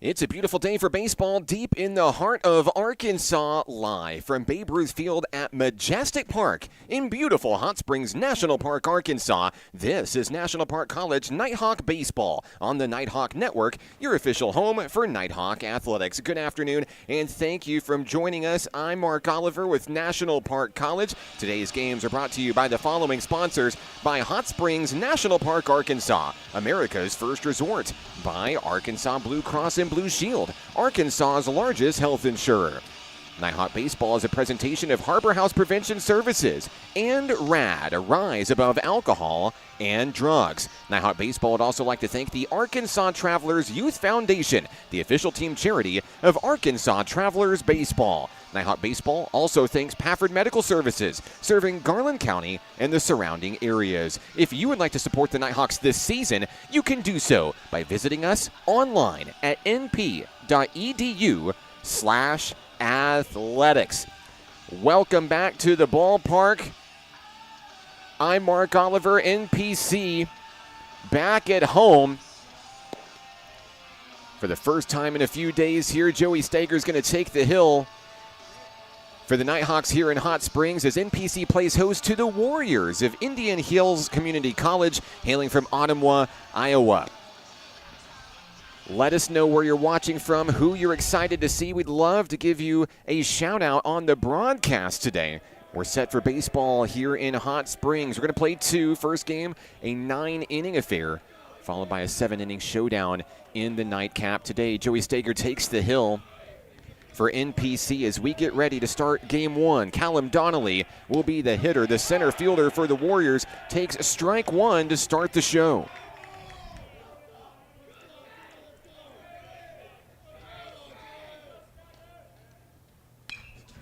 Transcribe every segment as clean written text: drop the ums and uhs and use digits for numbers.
It's a beautiful day for baseball deep in the heart of Arkansas, live from Babe Ruth Field at Majestic Park in beautiful Hot Springs National Park, Arkansas. This is National Park College Nighthawk Baseball on the Nighthawk Network, your official home for Nighthawk Athletics. Good afternoon, and thank you for joining us. I'm Mark Oliver with National Park College. Today's games are brought to you by the following sponsors: by Hot Springs National Park, Arkansas, America's first resort; by Arkansas Blue Cross and Blue Shield, Arkansas's largest health insurer. Nighthawk Baseball is a presentation of Harbor House Prevention Services and RAD, a rise above alcohol and drugs. Nighthawk Baseball would also like to thank the Arkansas Travelers Youth Foundation, the official team charity of Arkansas Travelers Baseball. Nighthawk Baseball also thanks Pafford Medical Services, serving Garland County and the surrounding areas. If you would like to support the Nighthawks this season, you can do so by visiting us online at np.edu/athletics. Welcome back to the ballpark. I'm Mark Oliver, NPC, back at home. For the first time in a few days here, Joey Steger's going to take the hill for the Nighthawks here in Hot Springs as NPC plays host to the Warriors of Indian Hills Community College, hailing from Ottumwa, Iowa. Let us know where you're watching from, who you're excited to see. We'd love to give you a shout out on the broadcast today. We're set for baseball here in Hot Springs. We're going to play two. First game, a 9-inning affair, followed by a 7-inning showdown in the nightcap. Today, Joey Steger takes the hill for NPC as we get ready to start game one. Callum Donnelly will be the hitter. The center fielder for the Warriors takes strike one to start the show.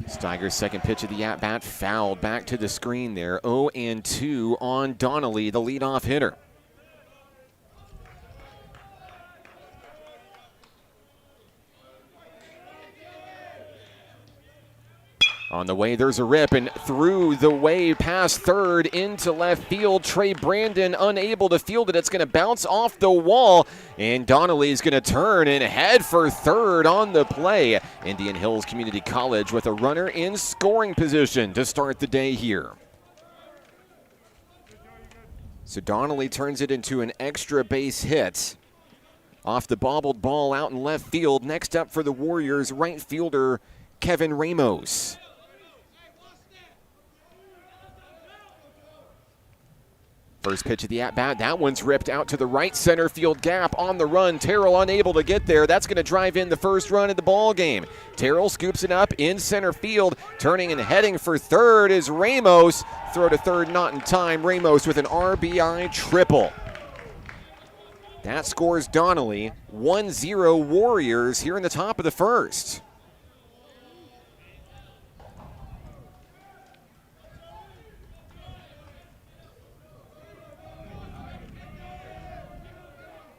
Steiger's second pitch of the at-bat fouled back to the screen there. 0-2 on Donnelly, the leadoff hitter. On the way, there's a rip, and through the way past third into left field. Trey Brandon unable to field it. It's going to bounce off the wall, and Donnelly's going to turn and head for third on the play. Indian Hills Community College with a runner in scoring position to start the day here. So Donnelly turns it into an extra base hit off the bobbled ball out in left field. Next up for the Warriors, right fielder Kevin Ramos. First pitch of the at-bat, that one's ripped out to the right center field gap on the run. Terrell unable to get there. That's going to drive in the first run of the ball game. Terrell scoops it up in center field. Turning and heading for third is Ramos. Throw to third, not in time. Ramos with an RBI triple. That scores Donnelly. 1-0 Warriors here in the top of the first.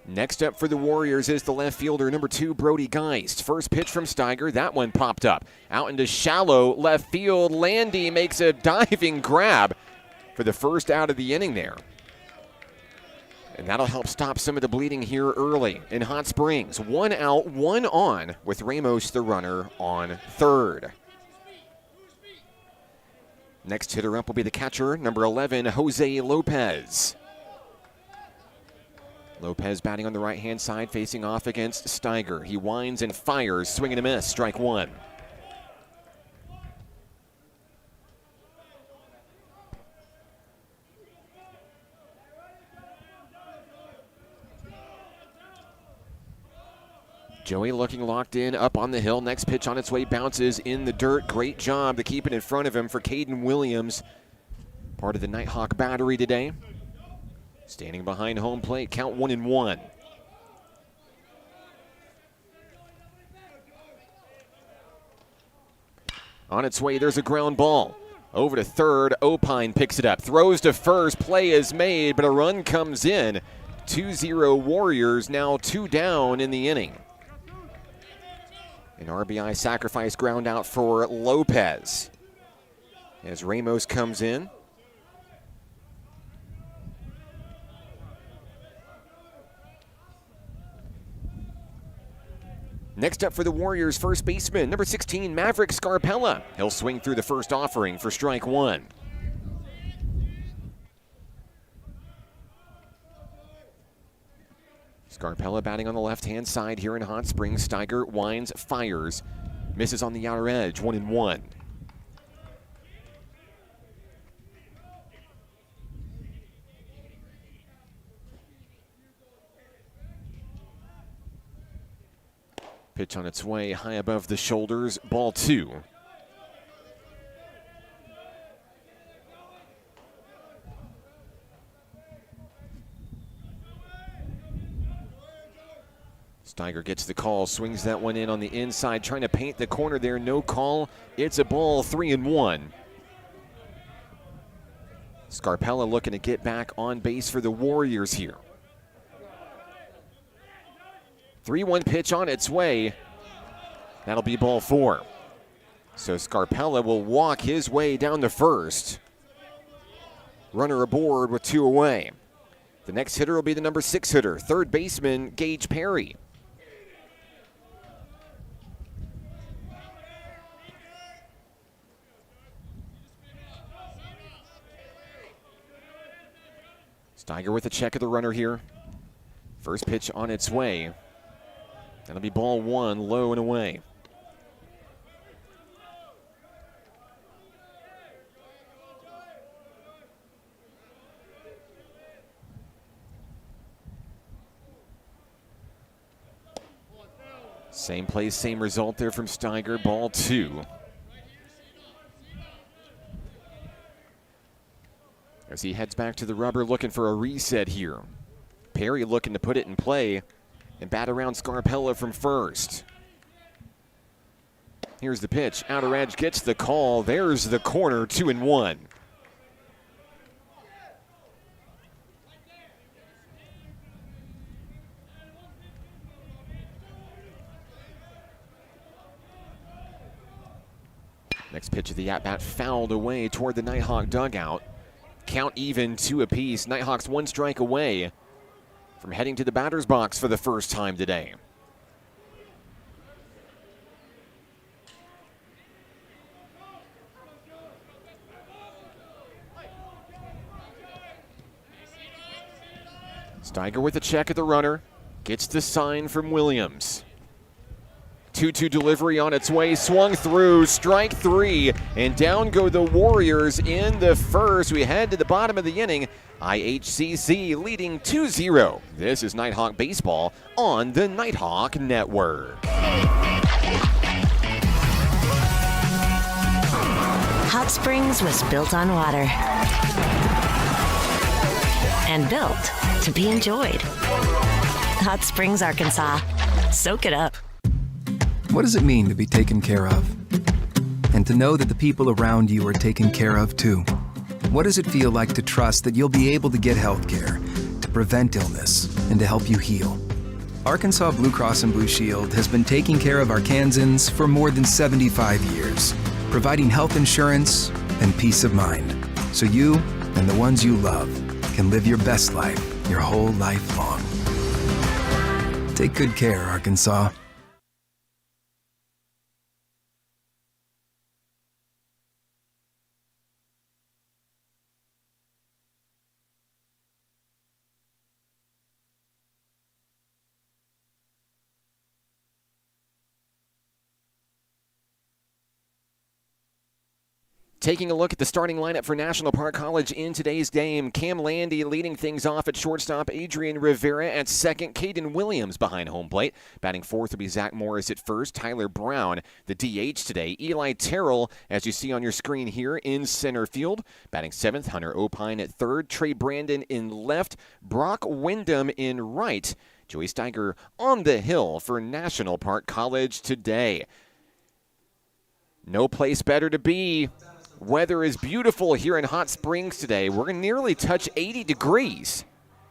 Next up for the Warriors is the left fielder, number 2, Brody Geist. First pitch from Steiger, that one popped up. Out into shallow left field. Landy makes a diving grab for the first out of the inning there. And that'll help stop some of the bleeding here early in Hot Springs. 1 out, 1 on, with Ramos the runner on third. Next hitter up will be the catcher, number 11, Jose Lopez. Lopez batting on the right-hand side, facing off against Steiger. He winds and fires, swing and a miss, strike one. Joey looking locked in, up on the hill. Next pitch on its way, bounces in the dirt. Great job to keep it in front of him for Caden Williams, part of the Nighthawk battery today. Standing behind home plate, count 1-1. On its way, there's a ground ball. Over to third, Opine picks it up. Throws to first, play is made, but a run comes in. 2-0 Warriors, now 2 down in the inning. An RBI sacrifice ground out for Lopez as Ramos comes in. Next up for the Warriors, first baseman, number 16, Maverick Scarpella. He'll swing through the first offering for strike one. Scarpella batting on the left-hand side here in Hot Springs. Steiger winds, fires, misses on the outer edge, 1-1. Pitch on its way, high above the shoulders, ball two. Steiger gets the call, swings that one in on the inside, trying to paint the corner there, no call. It's a ball, 3-1. Scarpella looking to get back on base for the Warriors here. 3-1 pitch on its way. That'll be ball four. So Scarpella will walk his way down to first. Runner aboard with two away. The next hitter will be the number 6 hitter, third baseman Gage Perry. Steiger with a check of the runner here. First pitch on its way. That'll be ball one, low and away. Same play, same result there from Steiger, ball two. As he heads back to the rubber looking for a reset here. Perry looking to put it in play and bat around Scarpella from first. Here's the pitch. Outer edge gets the call. There's the corner, 2-1. Next pitch of the at-bat fouled away toward the Nighthawk dugout. Count even, 2 apiece. Nighthawks 1 strike away from heading to the batter's box for the first time today. Steiger with a check at the runner. Gets the sign from Williams. 2-2 delivery on its way, swung through, strike three, and down go the Warriors in the first. We head to the bottom of the inning. IHCC leading 2-0. This is Nighthawk Baseball on the Nighthawk Network. Hot Springs was built on water and built to be enjoyed. Hot Springs, Arkansas. Soak it up. What does it mean to be taken care of? And to know that the people around you are taken care of too? What does it feel like to trust that you'll be able to get health care, to prevent illness, and to help you heal? Arkansas Blue Cross and Blue Shield has been taking care of Arkansans for more than 75 years, providing health insurance and peace of mind, so you and the ones you love can live your best life your whole life long. Take good care, Arkansas. Taking a look at the starting lineup for National Park College in today's game. Cam Landy leading things off at shortstop. Adrian Rivera at second. Caden Williams behind home plate. Batting fourth will be Zach Morris at first. Tyler Brown, the DH today. Eli Terrell, as you see on your screen here, in center field. Batting seventh, Hunter Opine at third. Trey Brandon in left. Brock Wyndham in right. Joey Steiger on the hill for National Park College today. No place better to be. Weather is beautiful here in Hot Springs today. We're going to nearly touch 80 degrees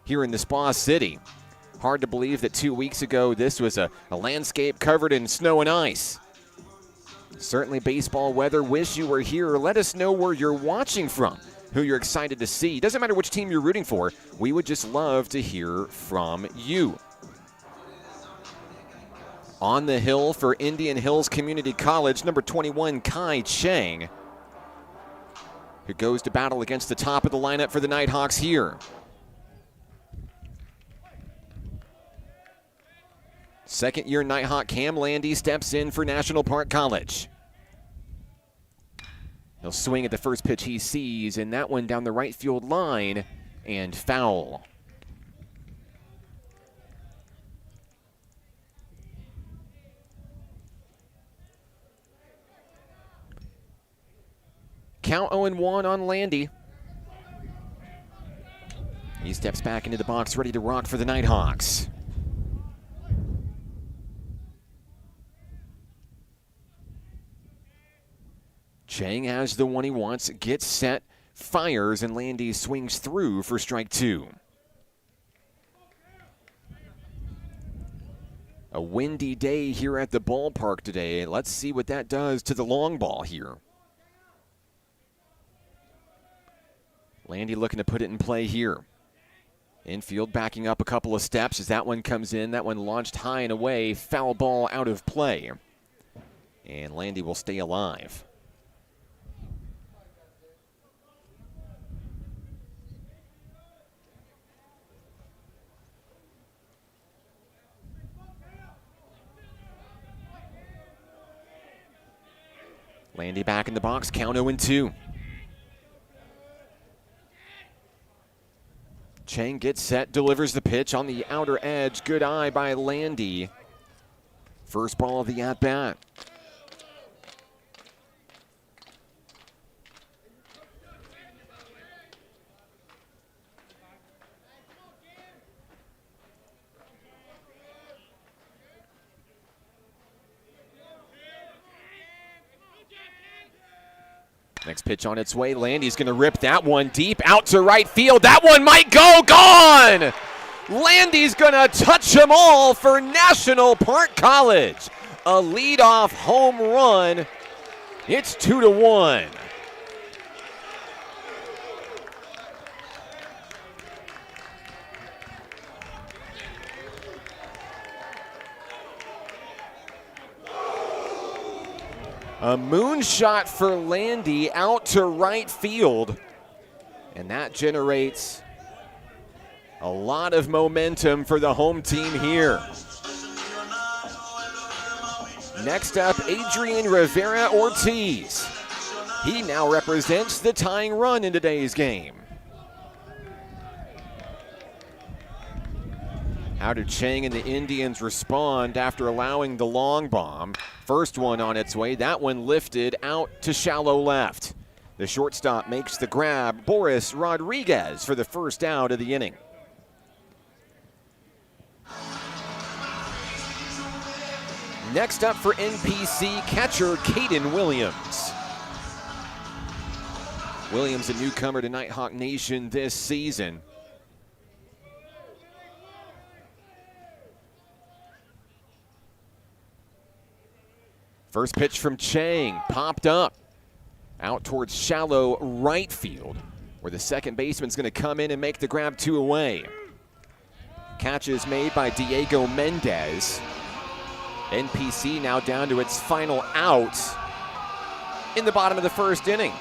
here in the Spa City. Hard to believe that 2 weeks ago this was a landscape covered in snow and ice. Certainly baseball weather. Wish you were here. Let us know where you're watching from, who you're excited to see. Doesn't matter which team you're rooting for. We would just love to hear from you. On the hill for Indian Hills Community College, number 21, Kai Chang, who goes to battle against the top of the lineup for the Nighthawks here. Second-year Nighthawk Cam Landy steps in for National Park College. He'll swing at the first pitch he sees, and that one down the right field line, and foul. Count 0-1 on Landy. He steps back into the box, ready to rock for the Nighthawks. Chang has the one he wants, gets set, fires, and Landy swings through for strike two. A windy day here at the ballpark today. Let's see what that does to the long ball here. Landy looking to put it in play here. Infield backing up a couple of steps as that one comes in. That one launched high and away. Foul ball out of play. And Landy will stay alive. Landy back in the box, count 0-2. Chang gets set, delivers the pitch on the outer edge. Good eye by Landy. First ball of the at-bat. Next pitch on its way. Landy's going to rip that one deep out to right field. That one might go. Gone! Landy's going to touch them all for National Park College. A leadoff home run. It's 2-1. A moonshot for Landy out to right field. And that generates a lot of momentum for the home team here. Next up, Adrian Rivera Ortiz. He now represents the tying run in today's game. How do Chang and the Indians respond after allowing the long bomb? First one on its way, that one lifted out to shallow left. The shortstop makes the grab, Boris Rodriguez, for the first out of the inning. Next up for NPC, catcher Caden Williams. Williams, a newcomer to Nighthawk Nation this season. First pitch from Chang, popped up out towards shallow right field, where the second baseman's going to come in and make the grab two away. Catch is made by Diego Mendez. NPC now down to its final out in the bottom of the first inning.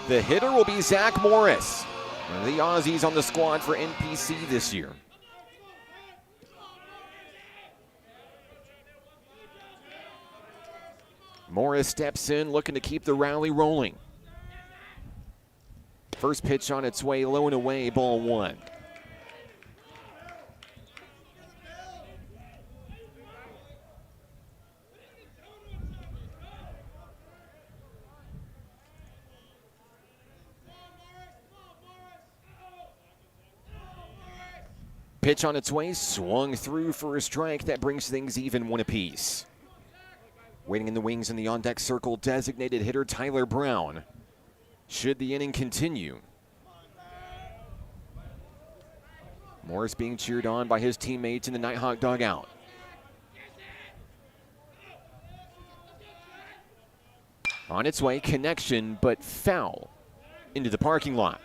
The hitter will be Zach Morris, one of the Aussies on the squad for NPC this year. Morris steps in, looking to keep the rally rolling. First pitch on its way, low and away, ball one. Pitch on its way, swung through for a strike. That brings things even, one apiece. Waiting in the wings in the on-deck circle, designated hitter Tyler Brown. Should the inning continue. Morris being cheered on by his teammates in the Nighthawk dugout. On its way, connection, but foul into the parking lot.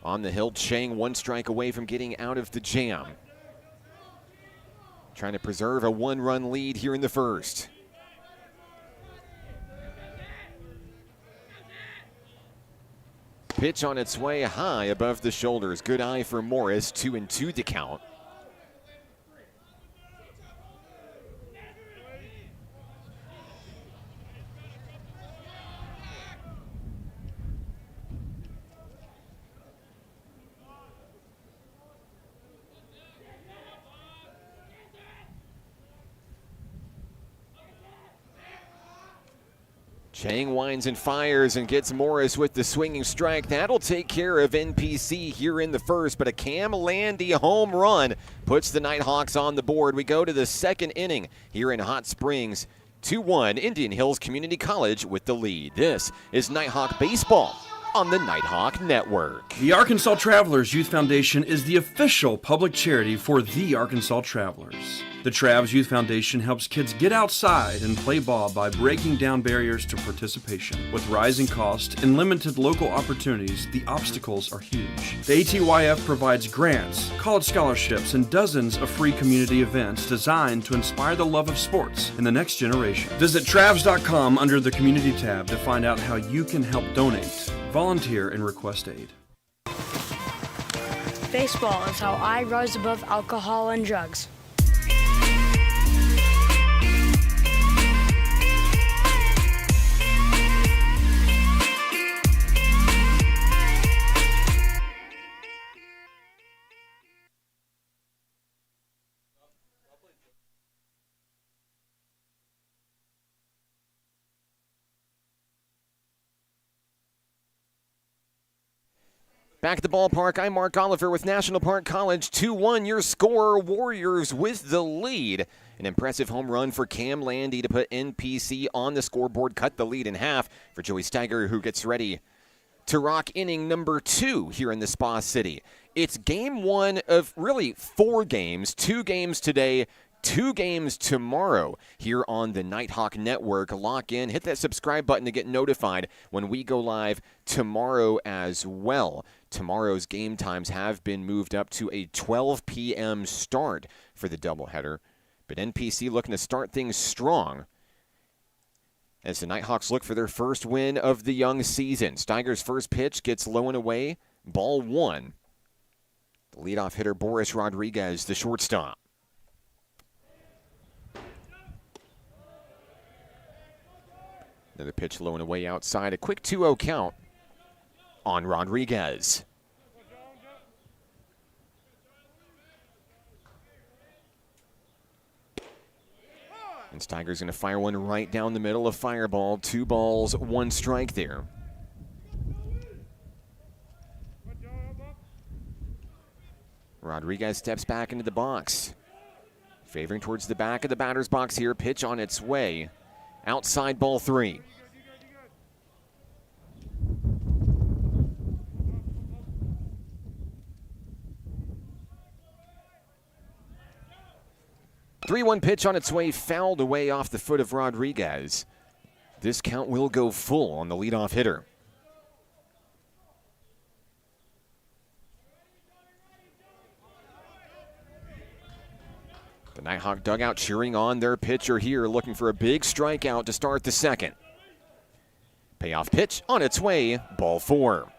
On the hill, Chang 1 strike away from getting out of the jam. Trying to preserve a 1-run lead here in the first. Pitch on its way high above the shoulders. Good eye for Morris, 2-2 to count. Chang winds and fires and gets Morris with the swinging strike. That'll take care of NPC here in the first, but a Cam Landy home run puts the Nighthawks on the board. We go to the second inning here in Hot Springs. 2-1, Indian Hills Community College with the lead. This is Nighthawk Baseball on the Nighthawk Network. The Arkansas Travelers Youth Foundation is the official public charity for the Arkansas Travelers. The Travs Youth Foundation helps kids get outside and play ball by breaking down barriers to participation. With rising costs and limited local opportunities, the obstacles are huge. The ATYF provides grants, college scholarships, and dozens of free community events designed to inspire the love of sports in the next generation. Visit Travs.com under the Community tab to find out how you can help donate, volunteer, and request aid. Baseball is how I rise above alcohol and drugs. Back at the ballpark, I'm Mark Oliver with National Park College. 2-1, your score, Warriors with the lead. An impressive home run for Cam Landy to put NPC on the scoreboard, cut the lead in half for Joey Steiger, who gets ready to rock inning number 2 here in the Spa City. It's game 1 of really 4 games, 2 games today, 2 games tomorrow here on the Nighthawk Network. Lock in, hit that subscribe button to get notified when we go live tomorrow as well. Tomorrow's game times have been moved up to a 12 p.m. start for the doubleheader. But NPC looking to start things strong as the Nighthawks look for their first win of the young season. Steiger's first pitch gets low and away, ball 1. The leadoff hitter, Boris Rodriguez, the shortstop. Another pitch low and away outside. A quick 2-0 count on Rodriguez. And Steiger's going to fire one right down the middle of Fireball. 2 balls, 1 strike there. Rodriguez steps back into the box. Favoring towards the back of the batter's box here. Pitch on its way. Outside, ball 3. Three-one pitch on its way, fouled away off the foot of Rodriguez. This count will go full on the leadoff hitter. The Nighthawk dugout cheering on their pitcher here, looking for a big strikeout to start the second. Payoff pitch on its way, ball 4.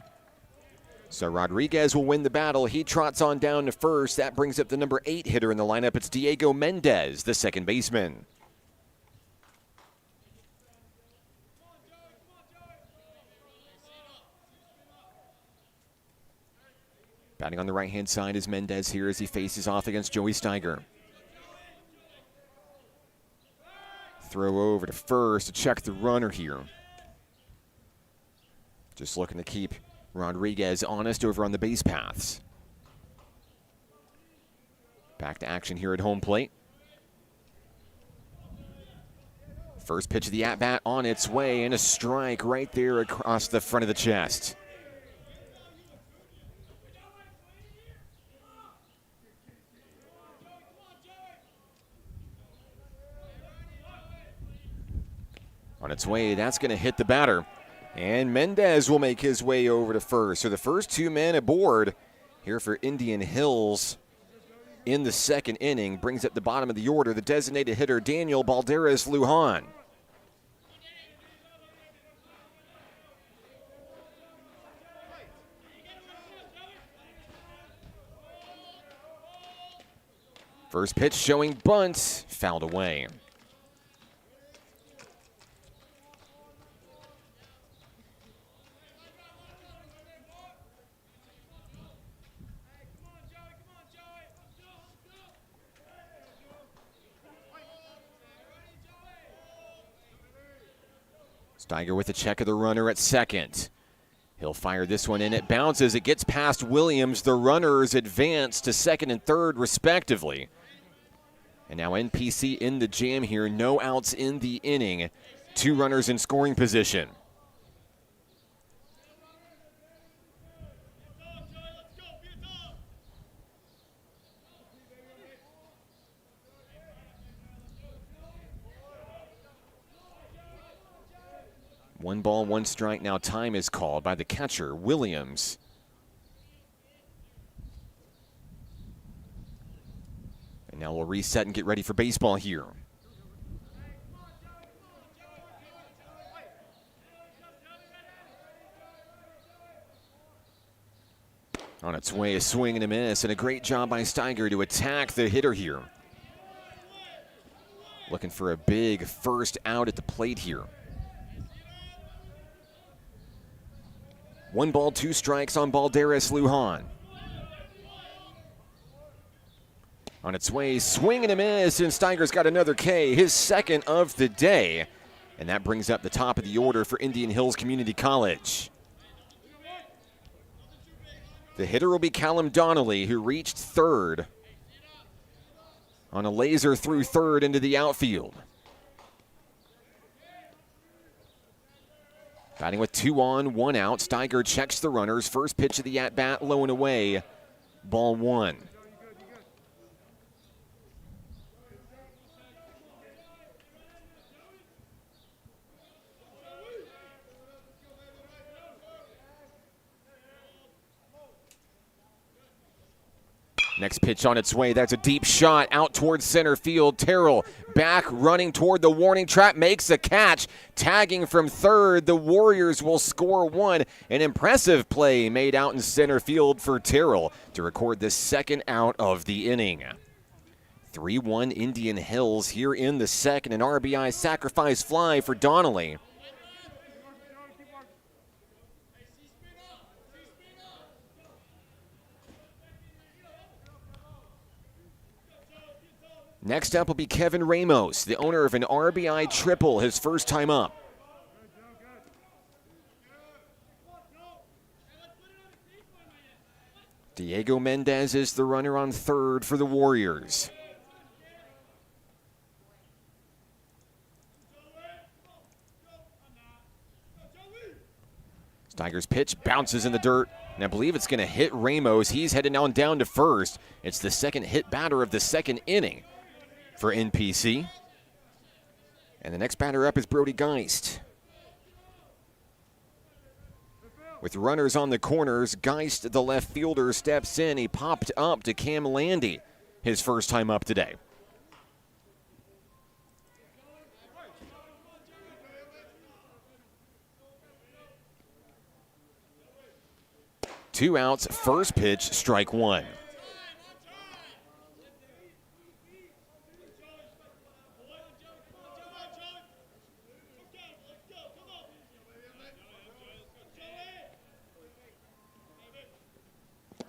So Rodriguez will win the battle. He trots on down to first. That brings up the number 8 hitter in the lineup. It's Diego Mendez, the second baseman. Batting on the right-hand side is Mendez here as he faces off against Joey Steiger. Throw over to first to check the runner here. Just looking to keep Rodriguez honest over on the base paths. Back to action here at home plate. First pitch of the at-bat on its way, and a strike right there across the front of the chest. On its way, that's going to hit the batter. And Mendez will make his way over to first. So the first two men aboard here for Indian Hills in the second inning brings up the bottom of the order the designated hitter Daniel Balderas Lujan. First pitch showing bunt, fouled away. Steiger with a check of the runner at second. He'll fire this one in. It bounces. It gets past Williams. The runners advance to second and third, respectively. And now NPC in the jam here. No outs in the inning. Two runners in scoring position. One ball, one strike. Now time is called by the catcher, Williams. And now we'll reset and get ready for baseball here. On its way, a swing and a miss, and a great job by Steiger to attack the hitter here. Looking for a big first out at the plate here. 1 ball, 2 strikes on Balderas Lujan. On its way, swing and a miss, and Steiger's got another K, his second of the day. And that brings up the top of the order for Indian Hills Community College. The hitter will be Callum Donnelly, who reached third on a laser through third into the outfield. Batting with 2 on, 1 out. Steiger checks the runners. First pitch of the at-bat, low and away. Ball 1. Next pitch on its way. That's a deep shot out towards center field. Terrell back running toward the warning track. Makes a catch. Tagging from third. The Warriors will score 1. An impressive play made out in center field for Terrell to record the second out of the inning. 3-1 Indian Hills here in the second. An RBI sacrifice fly for Donnelly. Next up will be Kevin Ramos, the owner of an RBI triple, his first time up. Diego Mendez is the runner on third for the Warriors. Steiger's pitch bounces in the dirt, and I believe it's going to hit Ramos. He's heading on down to first. It's the second hit batter of the second inning for NPC. And the next batter up is Brody Geist. With runners on the corners, Geist, the left fielder, steps in. He popped up to Cam Landy, his first time up today. Two outs, first pitch, strike 1.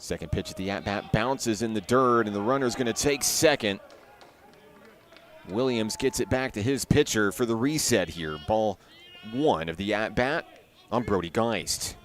Second pitch at the at-bat bounces in the dirt, and the runner's going to take second. Williams gets it back to his pitcher for the reset here. Ball 1 of the at-bat on Brody Geist.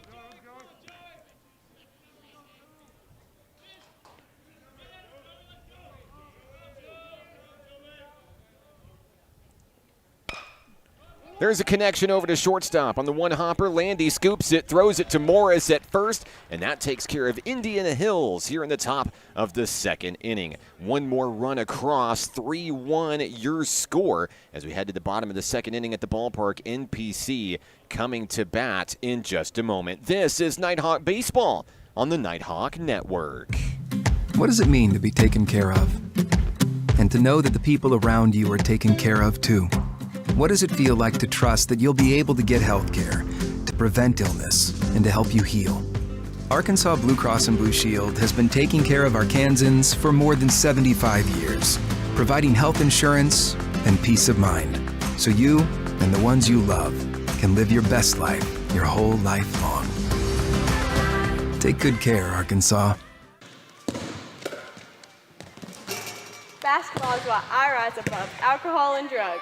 There's a connection over to shortstop. On the one hopper, Landy scoops it, throws it to Morris at first, and that takes care of Indiana Hills here in the top of the second inning. One more run across, 3-1 your score as we head to the bottom of the second inning at the ballpark. NPC coming to bat in just a moment. This is Nighthawk Baseball on the Nighthawk Network. What does it mean to be taken care of? And to know that the people around you are taken care of too. What does it feel like to trust that you'll be able to get health care, to prevent illness, and to help you heal? Arkansas Blue Cross and Blue Shield has been taking care of Arkansans for more than 75 years, providing health insurance and peace of mind, so you and the ones you love can live your best life your whole life long. Take good care, Arkansas. Basketball is why I rise above alcohol and drugs.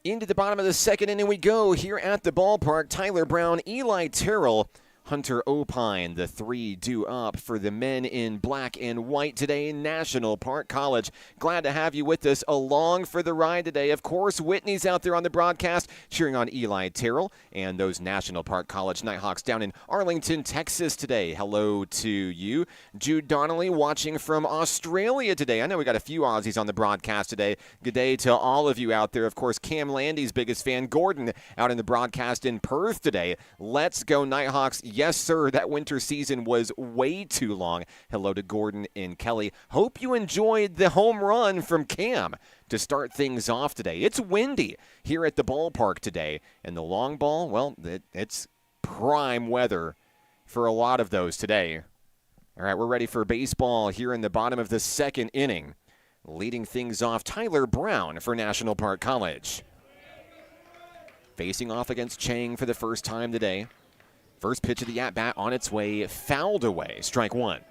Into the bottom of the second inning we go here at the ballpark. Tyler Brown, Eli Terrell, Hunter Opine, the three due up for the men in black and white today in National Park College. Glad to have you with us along for the ride today. Of course, Whitney's out there on the broadcast cheering on Eli Terrell and those National Park College Nighthawks down in Arlington, Texas today. Hello to you. Jude Donnelly watching from Australia today. I know we got a few Aussies on the broadcast today. Good day to all of you out there. Of course, Cam Landy's biggest fan, Gordon, out in the broadcast in Perth today. Let's go Nighthawks. Yes, sir, that winter season was way too long. Hello to Gordon and Kelly. Hope you enjoyed the home run from Cam to start things off today. It's windy here at the ballpark today, and the long ball, well, it's prime weather for a lot of those today. All right, we're ready for baseball here in the bottom of the second inning. Leading things off, Tyler Brown for National Park College. Facing off against Chang for the first time today. First pitch of the at-bat on its way, fouled away, strike one.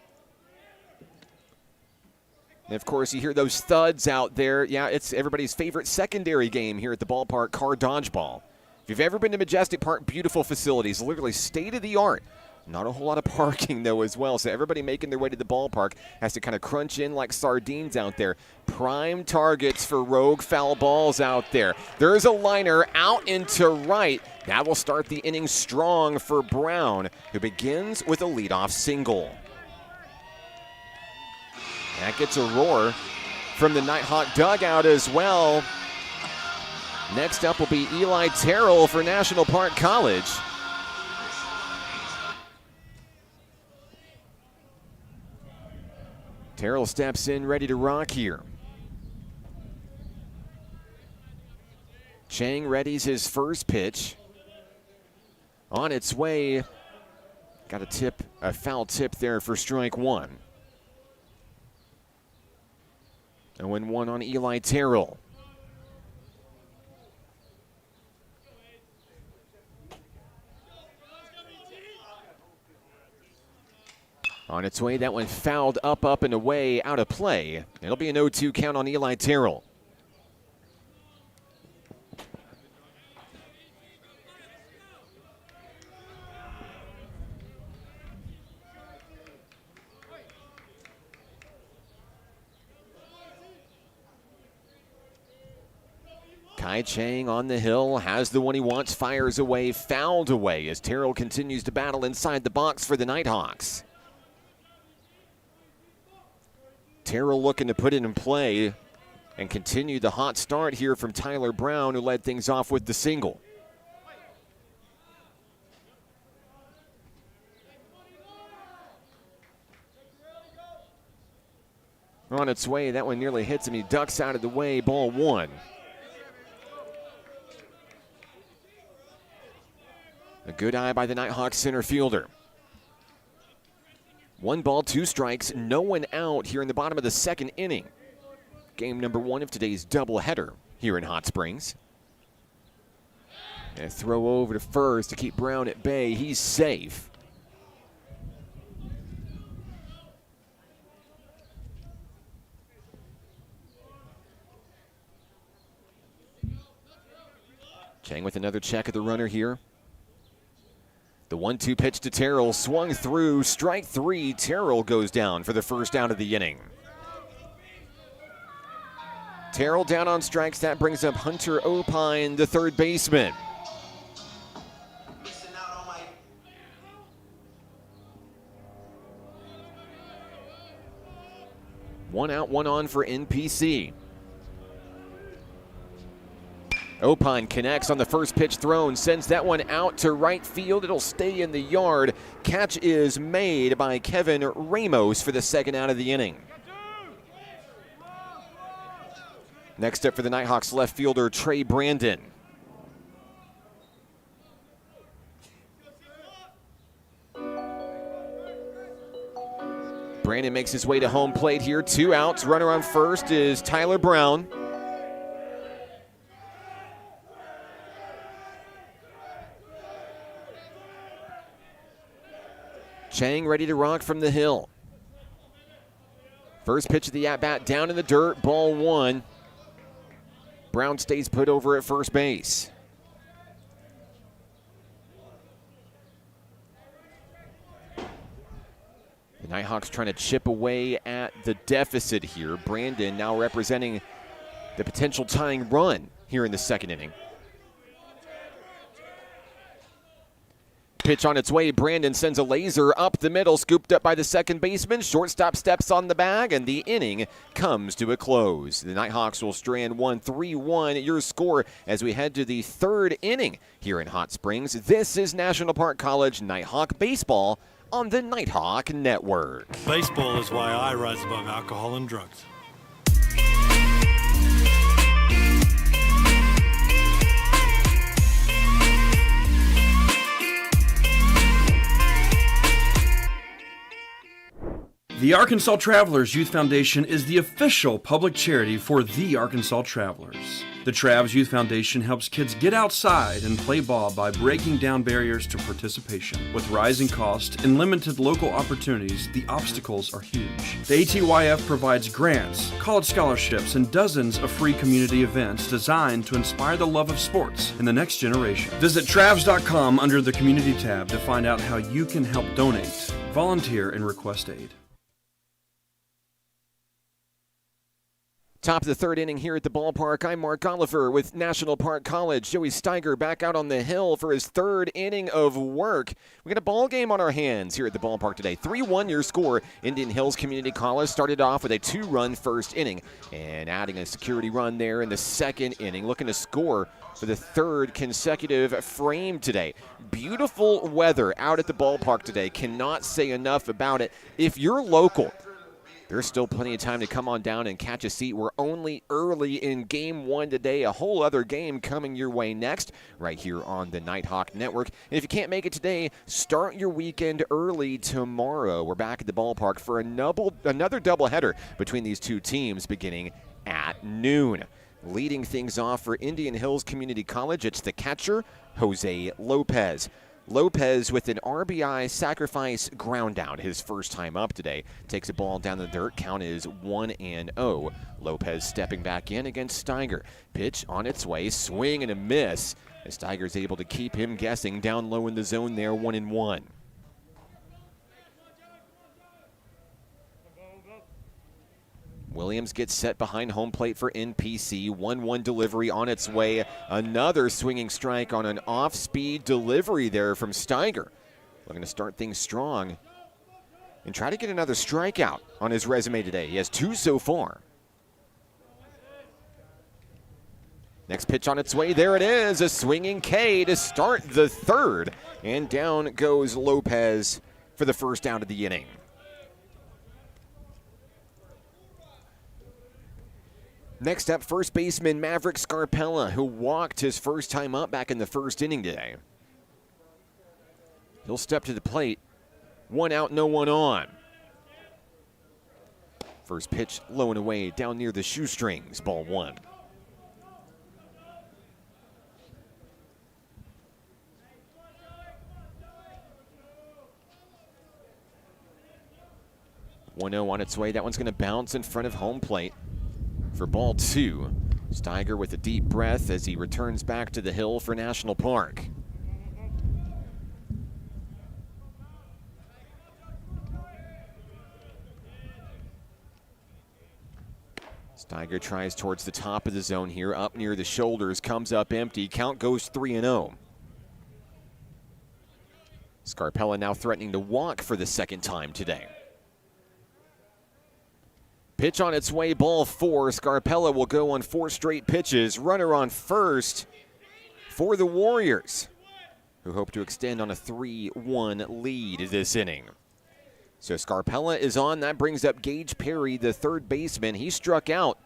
And of course, you hear those thuds out there. Yeah, it's everybody's favorite secondary game here at the ballpark, car dodgeball. If you've ever been to Majestic Park, beautiful facilities, literally state-of-the-art. Not a whole lot of parking, though, as well. So everybody making their way to the ballpark has to kind of crunch in like sardines out there. Prime targets for rogue foul balls out there. There's a liner out into right. That will start the inning strong for Brown, who begins with a leadoff single. That gets a roar from the Nighthawk dugout as well. Next up will be Eli Terrell for National Park College. Terrell steps in, ready to rock here. Chang readies his first pitch. On its way. Got a foul tip there for strike one. 0-1 on Eli Terrell. On its way, that one fouled up, and away, out of play. It'll be an 0-2 count on Eli Terrell. Kai Chang on the hill, has the one he wants, fires away, fouled away as Terrell continues to battle inside the box for the Nighthawks. Terrell looking to put it in play and continue the hot start here from Tyler Brown, who led things off with the single. On its way, that one nearly hits him. He ducks out of the way, ball one. A good eye by the Nighthawks center fielder. 1 ball, 2 strikes, no one out here in the bottom of the second inning. Game number 1 of today's doubleheader here in Hot Springs. And a throw over to first to keep Brown at bay. He's safe. Chang with another check of the runner here. The 1-2 pitch to Terrell, swung through, strike 3. Terrell goes down for the first out of the inning. Terrell down on strikes. That brings up Hunter Opine, the third baseman. One out, one on for NPC. Opine connects on the first pitch thrown, sends that one out to right field. It'll stay in the yard. Catch is made by Kevin Ramos for the second out of the inning. Next up for the Nighthawks, left fielder Trey Brandon. Brandon makes his way to home plate here. 2 outs. Runner on first is Tyler Brown. Chang ready to rock from the hill. First pitch of the at-bat down in the dirt, ball 1. Brown stays put over at first base. The Nighthawks trying to chip away at the deficit here. Brandon now representing the potential tying run here in the second inning. Pitch on its way. Brandon sends a laser up the middle, scooped up by the second baseman. Shortstop steps on the bag, and the inning comes to a close. The Nighthawks will strand 1, 3-1. Your score as we head to the third inning here in Hot Springs. This is National Park College Nighthawk Baseball on the Nighthawk Network. Baseball is why I rise above alcohol and drugs. The Arkansas Travelers Youth Foundation is the official public charity for the Arkansas Travelers. The Travs Youth Foundation helps kids get outside and play ball by breaking down barriers to participation. With rising costs and limited local opportunities, the obstacles are huge. The ATYF provides grants, college scholarships, and dozens of free community events designed to inspire the love of sports in the next generation. Visit Travs.com under the Community tab to find out how you can help donate, volunteer, and request aid. Top of the third inning here at the ballpark. I'm Mark Oliver with National Park College. Joey Steiger back out on the hill for his third inning of work. We got a ball game on our hands here at the ballpark today. 3-1 your score. Indian Hills Community College started off with a 2-run first inning and adding a security run there in the second inning, looking to score for the third consecutive frame today. Beautiful weather out at the ballpark today. Cannot say enough about it. If you're local, there's still plenty of time to come on down and catch a seat. We're only early in Game 1 today. A whole other game coming your way next right here on the Nighthawk Network. And if you can't make it today, start your weekend early tomorrow. We're back at the ballpark for another doubleheader between these two teams beginning at noon. Leading things off for Indian Hills Community College, it's the catcher, Jose Lopez. Lopez with an RBI sacrifice ground out his first time up today. Takes a ball down the dirt. Count is 1-0. Lopez stepping back in against Steiger. Pitch on its way. Swing and a miss. As Steiger's able to keep him guessing down low in the zone there, 1-1. Williams gets set behind home plate for NPC. 1-1 delivery on its way. Another swinging strike on an off-speed delivery there from Steiger. Looking to start things strong and try to get another strikeout on his resume today. He has 2 so far. Next pitch on its way. There it is. A swinging K to start the third. And down goes Lopez for the first out of the inning. Next up, first baseman Maverick Scarpella, who walked his first time up back in the first inning today. He'll step to the plate. 1 out, no one on. First pitch low and away down near the shoestrings, ball 1. (1-0) on its way. That one's going to bounce in front of home plate. For ball 2, Steiger with a deep breath as he returns back to the hill for National Park. Steiger tries towards the top of the zone here, up near the shoulders, comes up empty. Count goes 3-0. Scarpella now threatening to walk for the second time today. Pitch on its way, ball 4. Scarpella will go on 4 straight pitches. Runner on first for the Warriors, who hope to extend on a 3-1 lead this inning. So Scarpella is on. That brings up Gage Perry, the third baseman. He struck out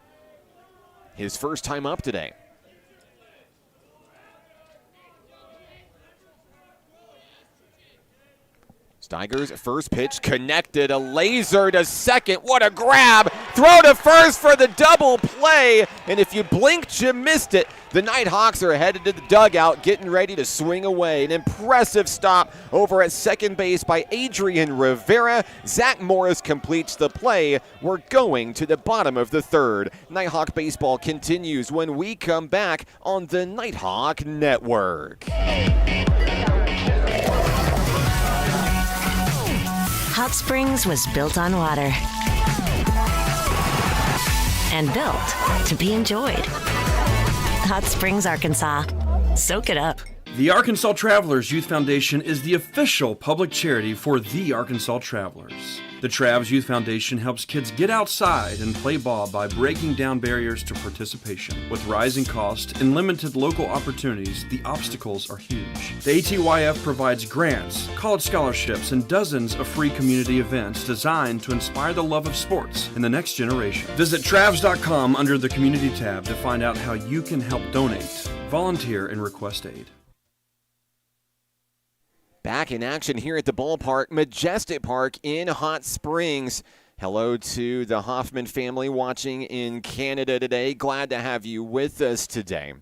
his first time up today. Steiger's first pitch connected, a laser to second. What a grab! Throw to first for the double play. And if you blinked, you missed it. The Nighthawks are headed to the dugout, getting ready to swing away. An impressive stop over at second base by Adrian Rivera. Zach Morris completes the play. We're going to the bottom of the third. Nighthawk baseball continues when we come back on the Nighthawk Network. Hot Springs was built on water and built to be enjoyed. Hot Springs, Arkansas. Soak it up. The Arkansas Travelers Youth Foundation is the official public charity for the Arkansas Travelers. The Travs Youth Foundation helps kids get outside and play ball by breaking down barriers to participation. With rising costs and limited local opportunities, the obstacles are huge. The ATYF provides grants, college scholarships, and dozens of free community events designed to inspire the love of sports in the next generation. Visit Travs.com under the Community tab to find out how you can help donate, volunteer, and request aid. Back in action here at the ballpark, Majestic Park in Hot Springs. Hello to the Hoffman family watching in Canada today. Glad to have you with us today.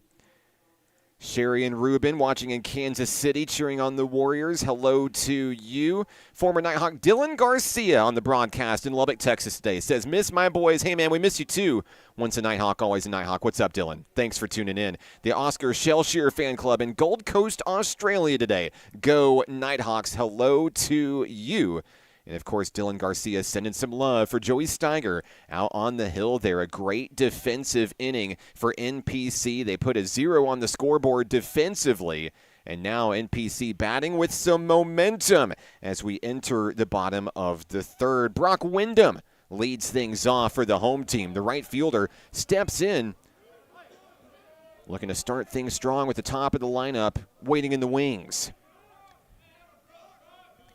Sherry and Ruben watching in Kansas City, cheering on the Warriors. Hello to you. Former Nighthawk Dylan Garcia on the broadcast in Lubbock, Texas today. Says, miss my boys. Hey, man, we miss you too. Once a Nighthawk, always a Nighthawk. What's up, Dylan? Thanks for tuning in. The Oscar Shellshear Fan Club in Gold Coast, Australia today. Go Nighthawks. Hello to you. And, of course, Dylan Garcia sending some love for Joey Steiger out on the hill there. A great defensive inning for NPC. They put a 0 on the scoreboard defensively. And now NPC batting with some momentum as we enter the bottom of the third. Brock Wyndham leads things off for the home team. The right fielder steps in, looking to start things strong with the top of the lineup, waiting in the wings.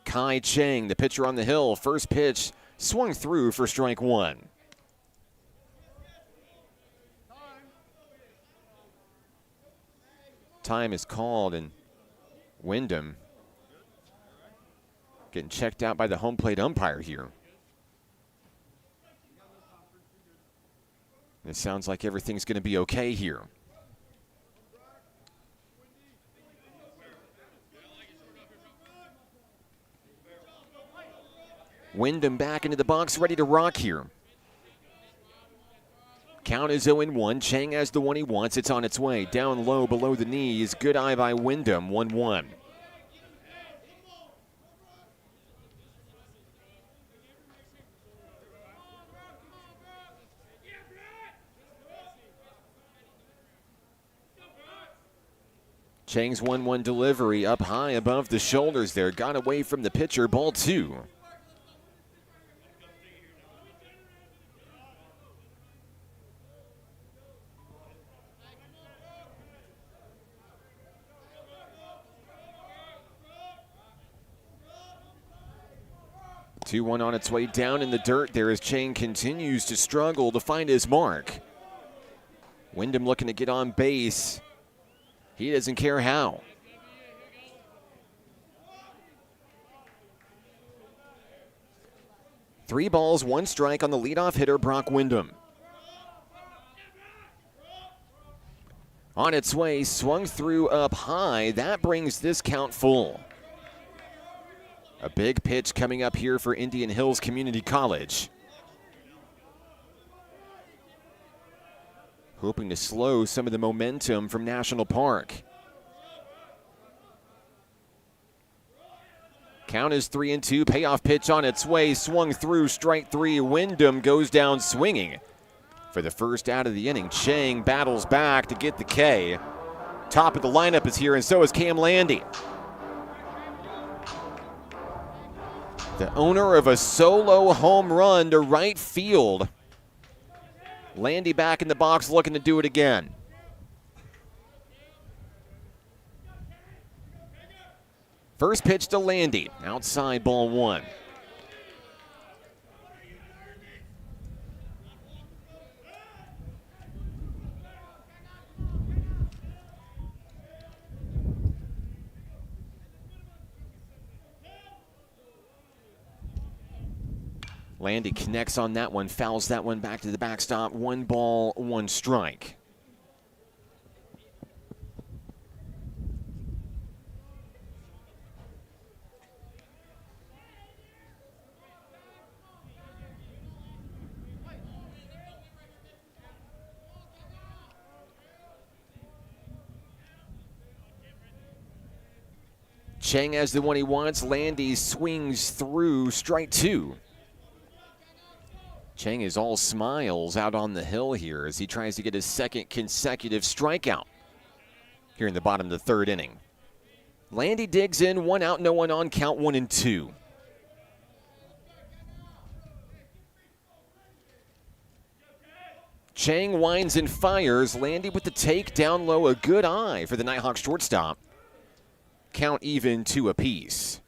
Kai Cheng, the pitcher on the hill, first pitch swung through for strike 1. Time is called, and Wyndham getting checked out by the home plate umpire here. It sounds like everything's going to be okay here. Wyndham back into the box, ready to rock here. Count is 0-1. Chang has the one he wants. It's on its way. Down low below the knees. Good eye by Wyndham. 1-1. Chang's 1-1 delivery up high above the shoulders there. Got away from the pitcher. Ball 2. Two-one on its way down in the dirt there as Chang continues to struggle to find his mark. Wyndham looking to get on base. He doesn't care how. Three balls, one strike on the leadoff hitter, Brock Wyndham. On its way, swung through up high. That brings this count full. A big pitch coming up here for Indian Hills Community College. Hoping to slow some of the momentum from National Park. Count is 3-2. Payoff pitch on its way. Swung through strike 3. Wyndham goes down swinging. For the first out of the inning, Chang battles back to get the K. Top of the lineup is here, and so is Cam Landy. The owner of a solo home run to right field. Landy back in the box looking to do it again. First pitch to Landy, outside ball one. Landy connects on that one, fouls that one back to the backstop. 1 ball, 1 strike. Chang has the one he wants. Landy swings through, strike 2. Chang is all smiles out on the hill here as he tries to get his second consecutive strikeout here in the bottom of the third inning. Landy digs in, 1 out, no one on, count 1-2. Chang winds and fires. Landy with the take, down low, a good eye for the Nighthawks shortstop. Count even 2 apiece.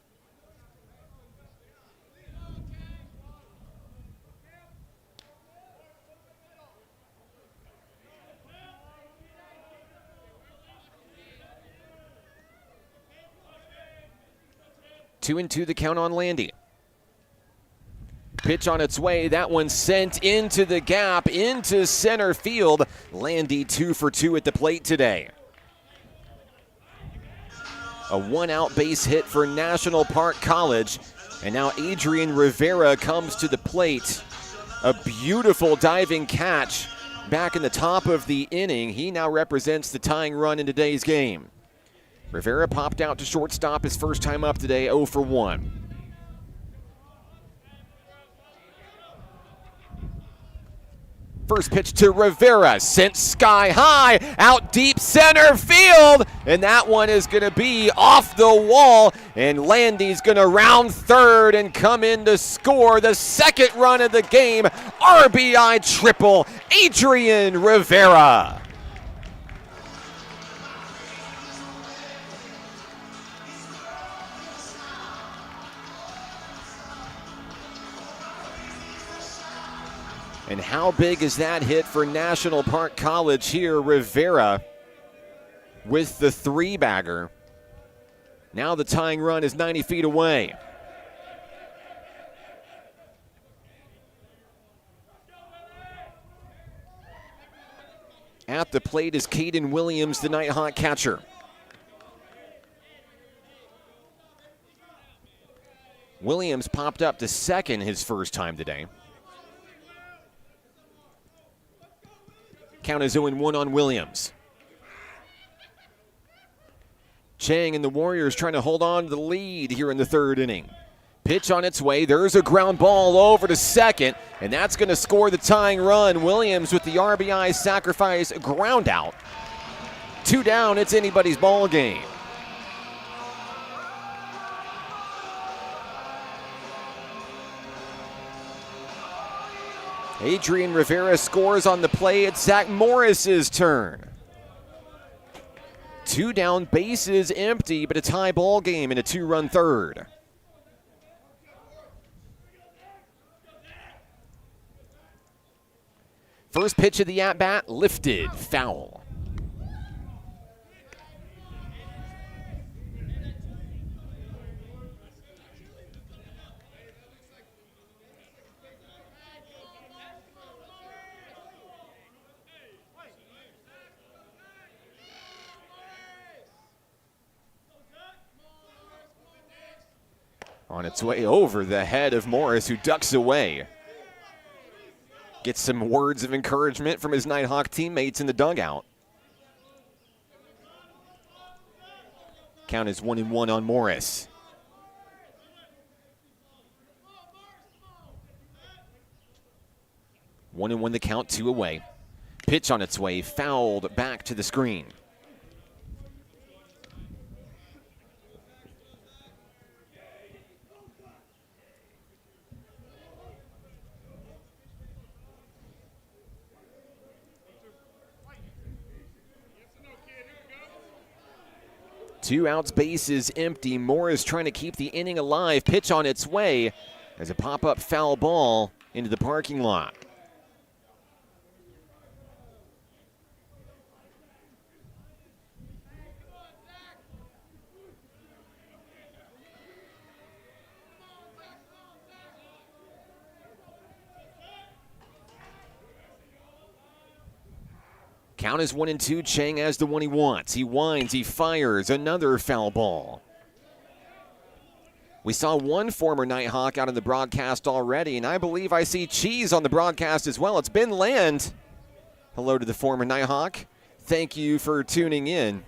Two and two the count on Landy. Pitch on its way. That one sent into the gap, into center field. Landy 2 for 2 at the plate today. A 1-out base hit for National Park College. And now Adrian Rivera comes to the plate. A beautiful diving catch back in the top of the inning. He now represents the tying run in today's game. Rivera popped out to shortstop his first time up today, 0 for 1. First pitch to Rivera, sent sky high, out deep center field, and that one is going to be off the wall, and Landy's going to round third and come in to score the second run of the game. RBI triple, Adrian Rivera. And how big is that hit for National Park College here? Rivera with the 3-bagger. Now the tying run is 90 feet away. At the plate is Caden Williams, the Nighthawk catcher. Williams popped up to second his first time today. Count is 0-1 on Williams. Chang and the Warriors trying to hold on to the lead here in the third inning. Pitch on its way. There's a ground ball over to second, and that's going to score the tying run. Williams with the RBI sacrifice ground out. 2 down, it's anybody's ball game. Adrian Rivera scores on the play. It's Zach Morris's turn. 2 down, bases empty, but a tie ball game in a 2-run third. First pitch of the at-bat, lifted, foul. On its way over the head of Morris, who ducks away. Gets some words of encouragement from his Nighthawk teammates in the dugout. Count is 1-1 on Morris. 1-1 the count, 2 away. Pitch on its way, fouled back to the screen. Two outs, bases empty. Morris trying to keep the inning alive. Pitch on its way as a pop-up foul ball into the parking lot. Count is 1-2. Chang has the one he wants. He winds, he fires, another foul ball. We saw one former Nighthawk out in the broadcast already, and I believe I see Cheese on the broadcast as well. It's Ben Land. Hello to the former Nighthawk. Thank you for tuning in.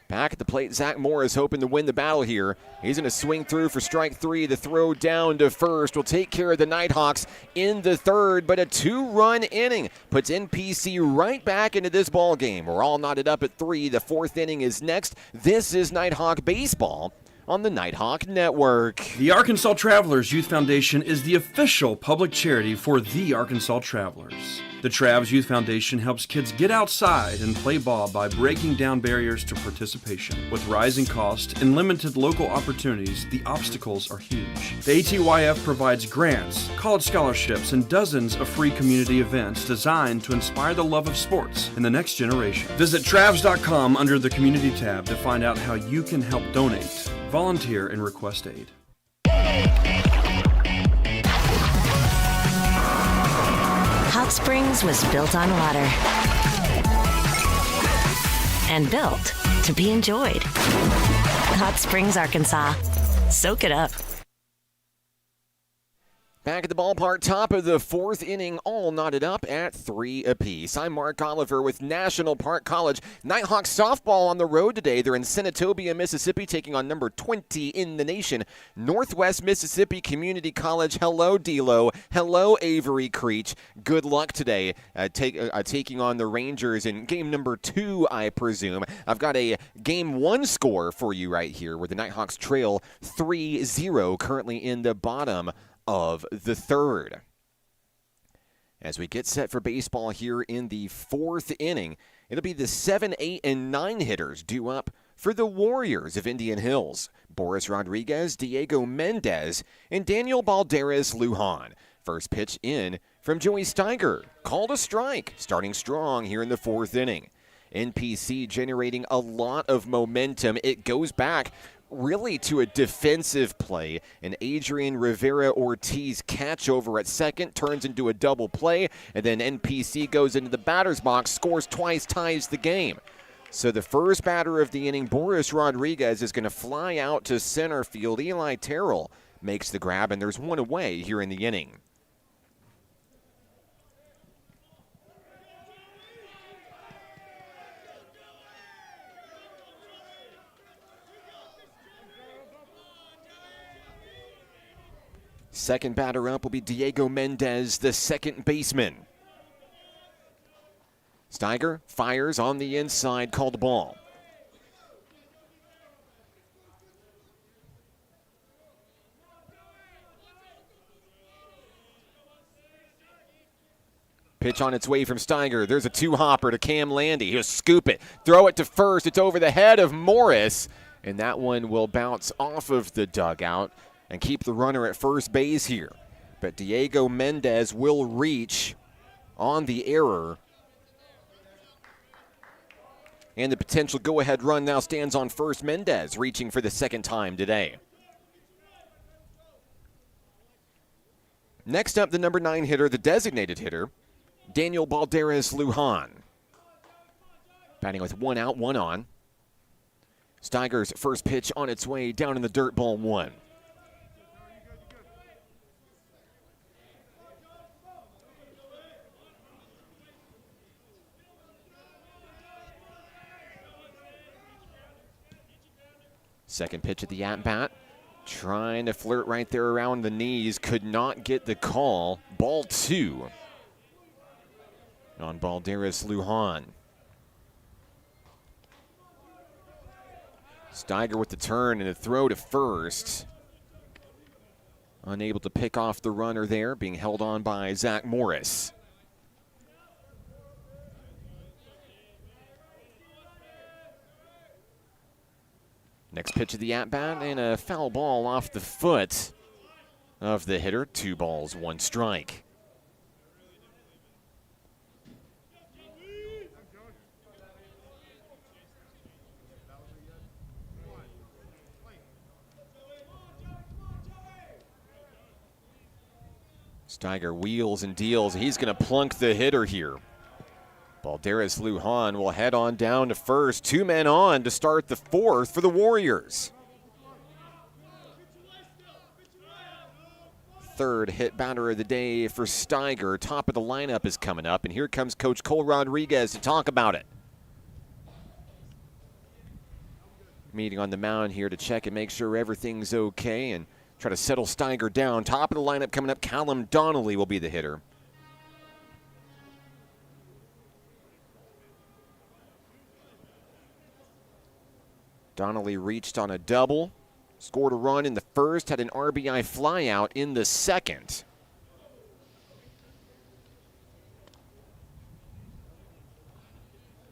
Back at the plate, Zach Morris hoping to win the battle here. He's going to swing through for strike 3. The throw down to first will take care of the Nighthawks in the third, but a 2-run inning puts NPC right back into this ball game. We're all knotted up at 3. The 4th inning is next. This is Nighthawk Baseball on the Nighthawk Network. The Arkansas Travelers Youth Foundation is the official public charity for the Arkansas Travelers. The Travs Youth Foundation helps kids get outside and play ball by breaking down barriers to participation. With rising costs and limited local opportunities, the obstacles are huge. The ATYF provides grants, college scholarships, and dozens of free community events designed to inspire the love of sports in the next generation. Visit Travs.com under the Community tab to find out how you can help donate, volunteer, and request aid. Hot Springs was built on water and built to be enjoyed. Hot Springs, Arkansas. Soak it up. Back at the ballpark, top of the 4th inning, all knotted up at 3 apiece. I'm Mark Oliver with National Park College Nighthawks softball on the road today. They're in Senatobia, Mississippi, taking on number 20 in the nation, Northwest Mississippi Community College. Hello, D'Lo. Hello, Avery Creech. Good luck today taking on the Rangers in game number 2, I presume. I've got a game 1 score for you right here, where the Nighthawks trail 3-0, currently in the bottom of the 3rd. As we get set for baseball here in the 4th inning, it'll be the 7, 8, and 9 hitters due up for the Warriors of Indian Hills. Boris Rodriguez, Diego Mendez, and Daniel Balderas Lujan. First pitch in from Joey Steiger. Called a strike, starting strong here in the 4th inning. NPC generating a lot of momentum. It goes back really to a defensive play. An Adrian Rivera Ortiz catch over at second turns into a double play, and then NPC goes into the batter's box, scores twice, ties the game. So the first batter of the inning, Boris Rodriguez, is going to fly out to center field. Eli Terrell makes the grab, and there's one away here in the inning. Second batter up will be Diego Mendez, the second baseman. Steiger fires on the inside, called ball. Pitch on its way from Steiger. There's a 2-hopper to Cam Landy. He'll scoop it, throw it to first. It's over the head of Morris, and that one will bounce off of the dugout and keep the runner at first base here. But Diego Mendez will reach on the error. And the potential go-ahead run now stands on first. Mendez reaching for the second time today. Next up, the number 9 hitter, the designated hitter, Daniel Balderas Lujan. Batting with 1 out, 1 on. Steiger's first pitch on its way down in the dirt, ball 1. Second pitch at the at-bat Trying to flirt right there around the knees. Could not get the call. Ball 2 on Balderas Lujan. Steiger with the turn and a throw to first. Unable to pick off the runner there, being held on by Zach Morris. Next pitch of the at-bat, and a foul ball off the foot of the hitter. 2 balls, 1 strike. Steiger wheels and deals. He's going to plunk the hitter here. Balderas Lujan will head on down to first. 2 men on to start the 4th for the Warriors. 3rd hit batter of the day for Steiger. Top of the lineup is coming up, and here comes Coach Cole Rodriguez to talk about it. Meeting on the mound here to check and make sure everything's okay and try to settle Steiger down. Top of the lineup coming up, Callum Donnelly will be the hitter. Donnelly reached on a double, scored a run in the 1st, had an RBI flyout in the 2nd.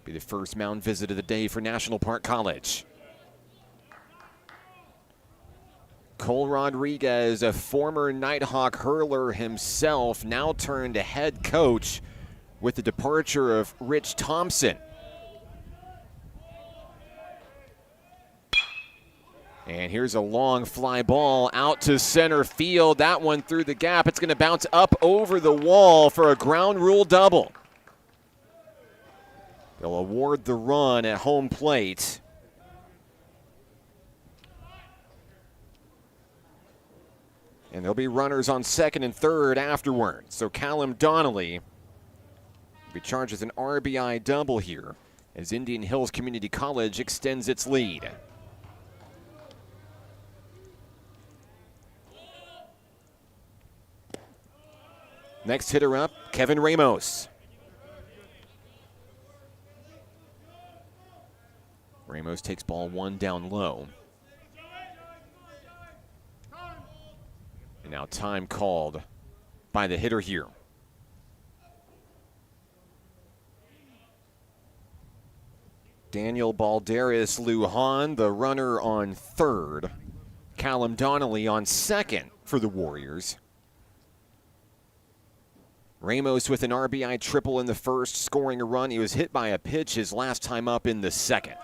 Be the first mound visit of the day for National Park College. Cole Rodriguez, a former Nighthawk hurler himself, now turned to head coach with the departure of Rich Thompson. And here's a long fly ball out to center field. That one through the gap. It's going to bounce up over the wall for a ground rule double. They'll award the run at home plate. And there'll be runners on 2nd and 3rd afterwards. So Callum Donnelly will be charged with an RBI double here as Indian Hills Community College extends its lead. Next hitter up, Kevin Ramos. Ramos takes ball 1 down low. And now time called by the hitter here. Daniel Balderas Lujan, the runner on 3rd. Callum Donnelly on 2nd for the Warriors. Ramos with an RBI triple in the 1st, scoring a run. He was hit by a pitch his last time up in the 2nd.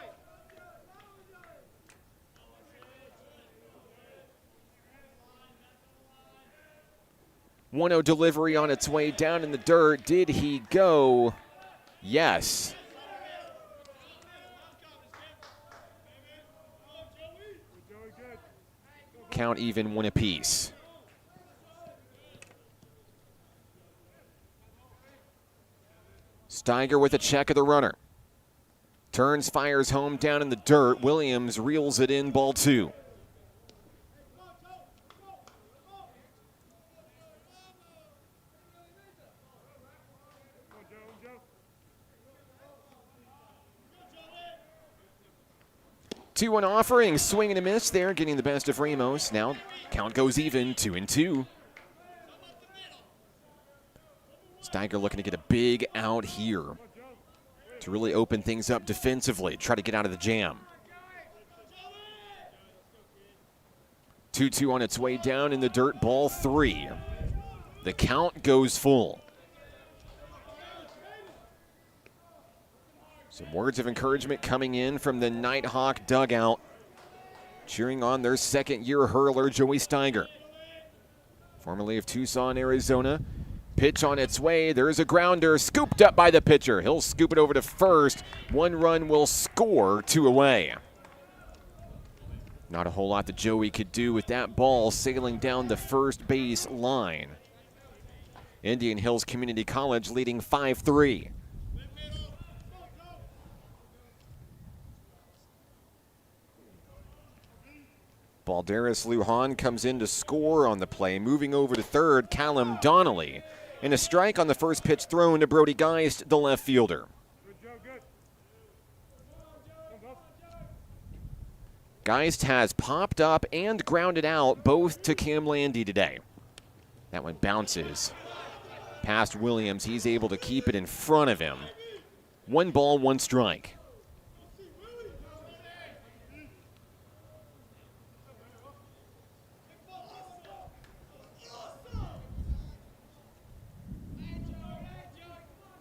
One-0 delivery on its way down in the dirt. Did he go? Yes. Count even, 1 apiece. Steiger with a check of the runner. Turns, fires home down in the dirt. Williams reels it in, ball 2. Two-one offering, swing and a miss there, getting the best of Ramos. Now count goes even, 2-2. Steiger looking to get a big out here to really open things up defensively, try to get out of the jam. 2-2 on its way down in the dirt, ball 3. The count goes full. Some words of encouragement coming in from the Nighthawk dugout, cheering on their 2nd-year hurler, Joey Steiger. Formerly of Tucson, Arizona. Pitch on its way. There's a grounder scooped up by the pitcher. He'll scoop it over to first. 1 run will score, 2 away. Not a whole lot that Joey could do with that ball sailing down the first base line. Indian Hills Community College leading 5-3. Balderas Lujan comes in to score on the play. Moving over to third, Callum Donnelly. And a strike on the first pitch thrown to Brody Geist, the left fielder. Geist has popped up and grounded out both to Cam Landy today. That one bounces past Williams. He's able to keep it in front of him. 1 ball, 1 strike.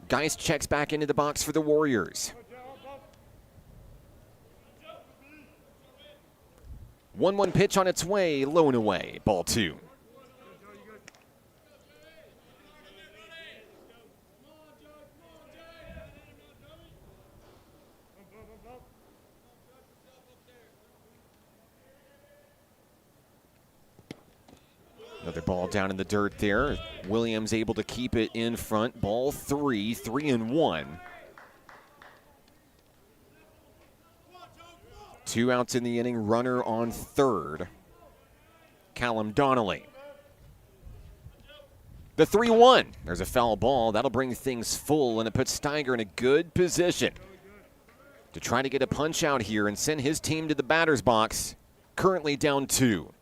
Geist checks back into the box for the Warriors. 1-1 pitch on its way, low and away, ball 2. Another ball down in the dirt there. Williams able to keep it in front. Ball 3, 3-1. 2 outs in the inning, runner on third. Callum Donnelly. The 3-1. There's a foul ball. That'll bring things full, and it puts Steiger in a good position to try to get a punch out here and send his team to the batter's box. Currently down 2.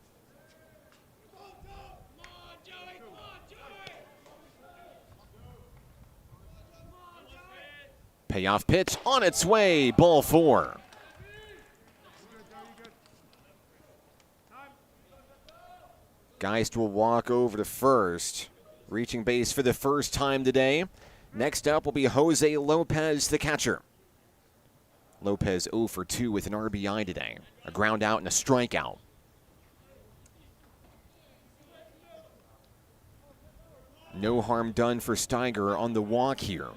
Payoff pitch on its way, ball 4. Geist will walk over to first, reaching base for the first time today. Next up will be Jose Lopez, the catcher. Lopez 0 for 2 with an RBI today. A ground out and a strikeout. No harm done for Steiger on the walk here.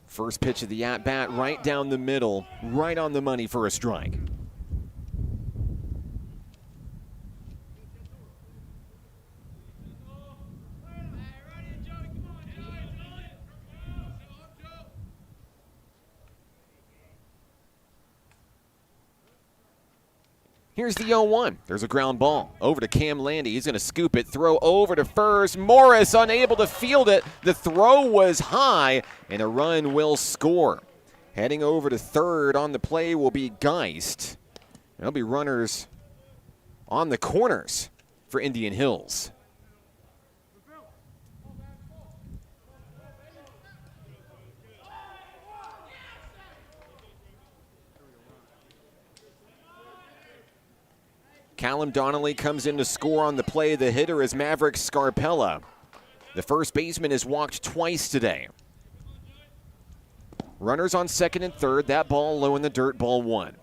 First pitch of the at-bat, right down the middle, right on the money for a strike. Here's the 0-1. There's a ground ball. Over to Cam Landy. He's going to scoop it. Throw over to first. Morris unable to field it. The throw was high, and a run will score. Heading over to third on the play will be Geist. There'll be runners on the corners for Indian Hills. Callum Donnelly comes in to score on the play. The hitter is Maverick Scarpella. The first baseman has walked twice today. Runners on second and third. That ball low in the dirt, ball 1.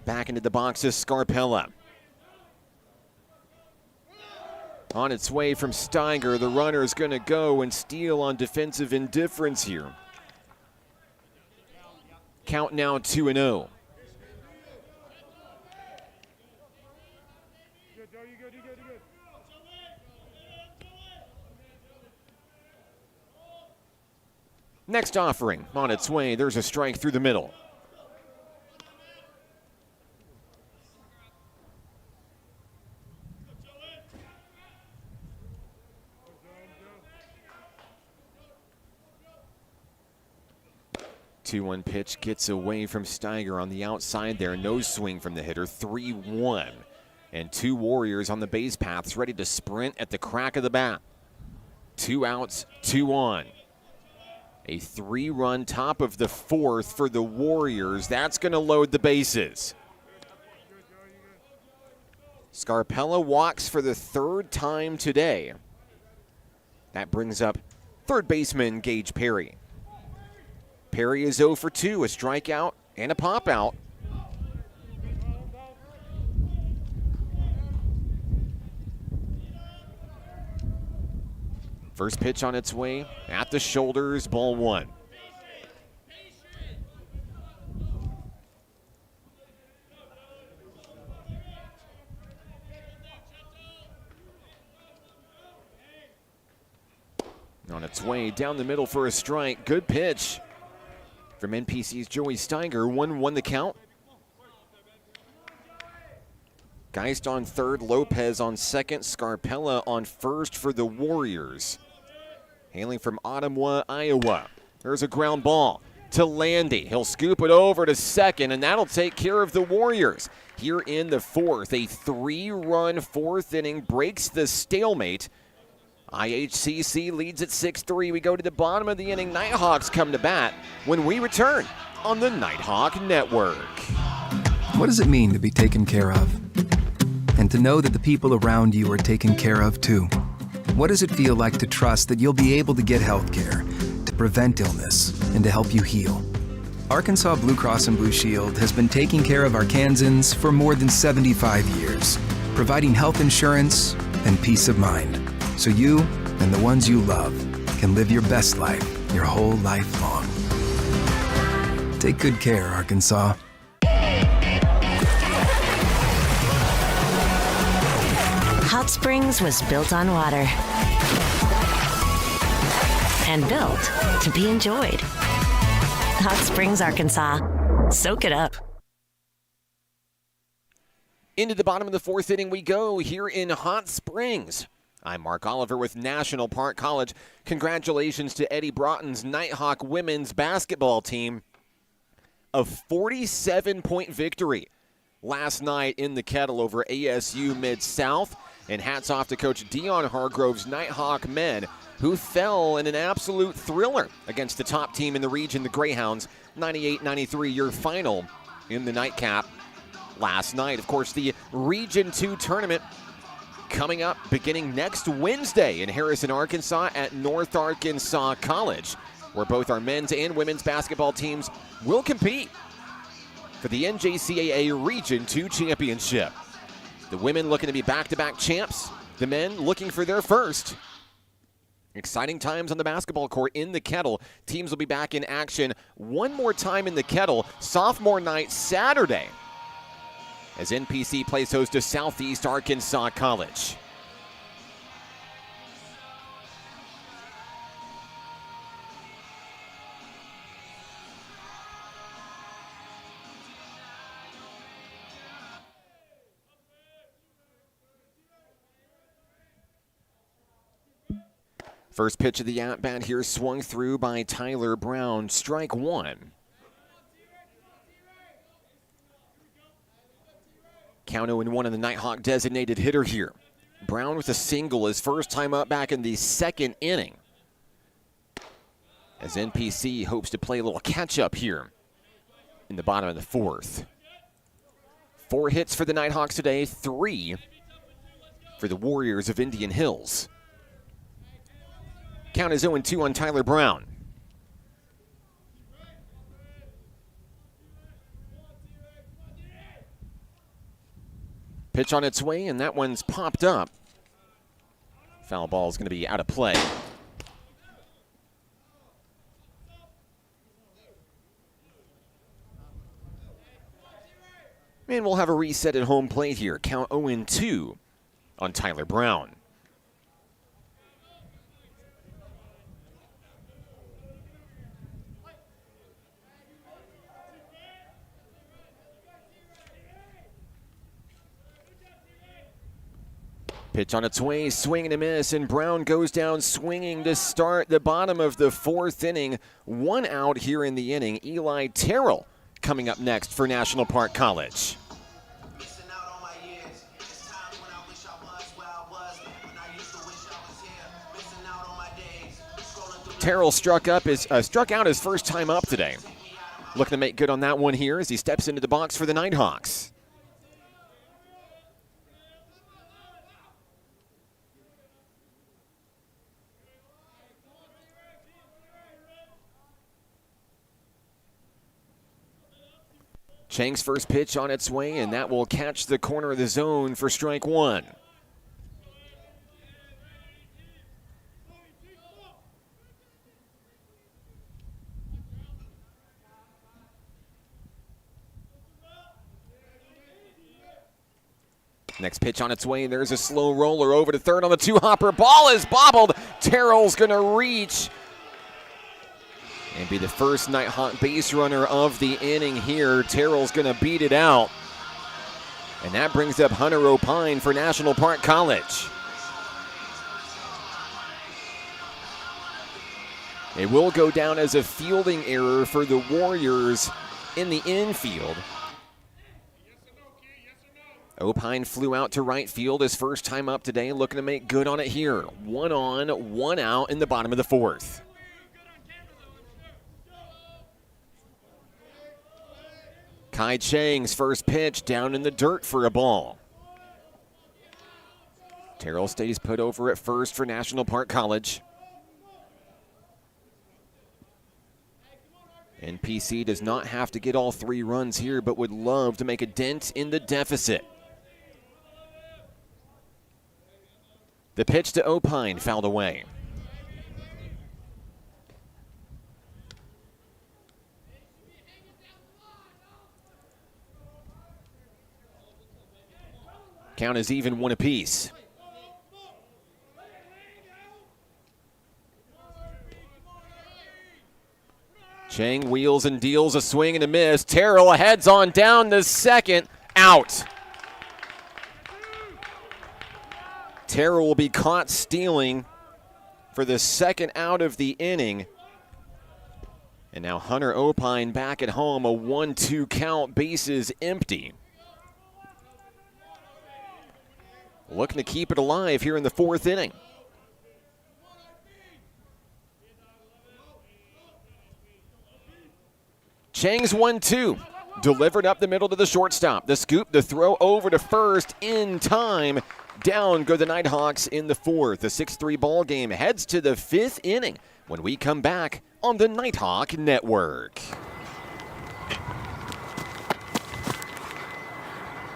Back into the box is Scarpella. On its way from Steiger, the runner is going to go and steal on defensive indifference here. Count now 2-0. Next offering on its way. There's a strike through the middle. The 2-1 pitch gets away from Steiger on the outside there. No swing from the hitter. 3-1. And 2 Warriors on the base paths ready to sprint at the crack of the bat. 2 outs, 2 on. A 3-run top of the 4th for the Warriors. That's going to load the bases. Scarpella walks for the 3rd time today. That brings up third baseman Gage Perry. Perry is 0 for 2, a strikeout and a pop out. First pitch on its way at the shoulders, ball 1. On its way down the middle for a strike. Good pitch from NPC's Joey Steiger. 1-1 the count. Geist on third, Lopez on second, Scarpella on first for the Warriors. Hailing from Ottumwa, Iowa. There's a ground ball to Landy. He'll scoop it over to second, and that'll take care of the Warriors. Here in the fourth, a 3-run fourth inning breaks the stalemate. IHCC leads at 6-3. We go to the bottom of the inning. Nighthawks come to bat when we return on the Nighthawk Network. What does it mean to be taken care of? And to know that the people around you are taken care of too? What does it feel like to trust that you'll be able to get health care, to prevent illness, and to help you heal? Arkansas Blue Cross and Blue Shield has been taking care of Arkansans for more than 75 years, providing health insurance and peace of mind, so you and the ones you love can live your best life your whole life long. Take good care, Arkansas. Hot Springs was built on water and built to be enjoyed. Hot Springs, Arkansas. Soak it up. Into the bottom of the fourth inning we go here in Hot Springs. I'm Mark Oliver with National Park College. Congratulations to Eddie Broughton's Nighthawk women's basketball team. A 47-point victory last night in the Kettle over ASU Mid-South. And hats off to Coach Dion Hargrove's Nighthawk men, who fell in an absolute thriller against the top team in the region, the Greyhounds. 98-93, your final in the nightcap last night. Of course, the Region 2 tournament coming up beginning next Wednesday in Harrison, Arkansas at North Arkansas College, where both our men's and women's basketball teams will compete for the NJCAA Region 2 championship. The women looking to be back-to-back champs. The men looking for their first. Exciting times on the basketball court in the Kettle. Teams will be back in action one more time in the Kettle. Sophomore night Saturday as NPC plays host to Southeast Arkansas College. First pitch of the at-bat here swung through by Tyler Brown. Strike one. Count 0-1 on the Nighthawk designated hitter here. Brown with a single, his first time up back in the second inning. As NPC hopes to play a little catch-up here in the bottom of the fourth. 4 hits for the Nighthawks today, 3 for the Warriors of Indian Hills. Count is 0-2 on Tyler Brown. Pitch on its way, and that one's popped up. Foul ball is going to be out of play. And we'll have a reset at home plate here. Count 0-2 on Tyler Brown. Pitch on its way, swing and a miss, and Brown goes down swinging to start the bottom of the fourth inning. 1 out here in the inning. Eli Terrell coming up next for National Park College. Terrell struck out his first time up today. Looking to make good on that one here as he steps into the box for the Nighthawks. Chang's first pitch on its way, and that will catch the corner of the zone for strike one. Next pitch on its way, there's a slow roller over to third on the 2-hopper. Ball is bobbled Terrell's going to reach and be the first Nighthawk base runner of the inning here. Terrell's going to beat it out. And that brings up Hunter Opine for National Park College. It will go down as a fielding error for the Warriors in the infield. Opine flew out to right field his first time up today, looking to make good on it here. 1 on, 1 out in the bottom of the 4th. Kai Chang's first pitch down in the dirt for a ball. Terrell stays put over at first for National Park College. NPC does not have to get all 3 runs here, but would love to make a dent in the deficit. The pitch to Opine fouled away. Count is even, 1 apiece. Chang wheels and deals a swing and a miss. Terrell heads on down the second, out. Terrell will be caught stealing for the second out of the inning. And now Hunter Opine back at home, a 1-2 count, bases empty. Looking to keep it alive here in the 4th inning. Chang's 1-2, delivered up the middle to the shortstop. The scoop, the throw over to first in time. Down go the Nighthawks in the 4th. The 6-3 ball game heads to the 5th inning when we come back on the Nighthawk Network.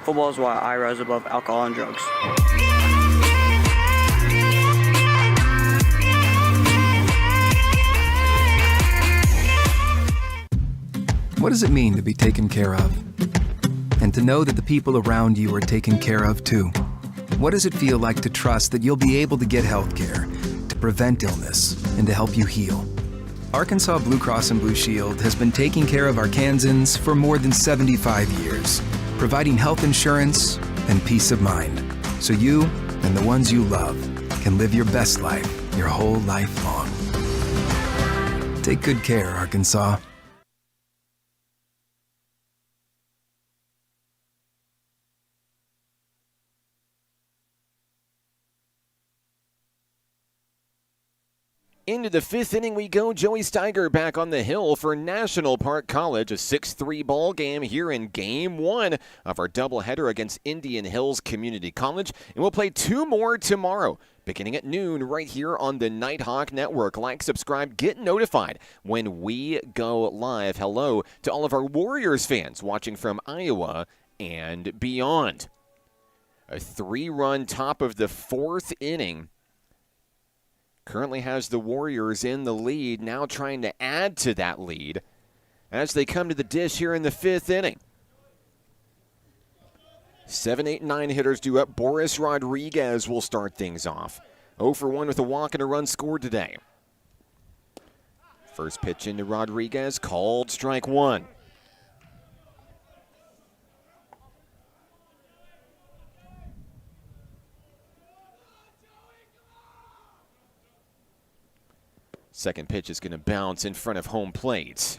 Football is why I rise above alcohol and drugs. What does it mean to be taken care of? And to know that the people around you are taken care of too? What does it feel like to trust that you'll be able to get health care, to prevent illness, and to help you heal? Arkansas Blue Cross and Blue Shield has been taking care of Arkansans for more than 75 years, providing health insurance and peace of mind, so you and the ones you love can live your best life your whole life long. Take good care, Arkansas. Into the 5th inning we go. Joey Steiger back on the hill for National Park College. A 6-3 ball game here in Game 1 of our doubleheader against Indian Hills Community College. And we'll play 2 more tomorrow, beginning at noon right here on the Nighthawk Network. Like, subscribe, get notified when we go live. Hello to all of our Warriors fans watching from Iowa and beyond. A 3-run top of the 4th inning. Currently has the Warriors in the lead, now trying to add to that lead as they come to the dish here in the 5th inning. 7, 8, 9 hitters due up. Boris Rodriguez will start things off. 0 for 1 with a walk and a run scored today. First pitch into Rodriguez, called strike 1. Second pitch is going to bounce in front of home plate.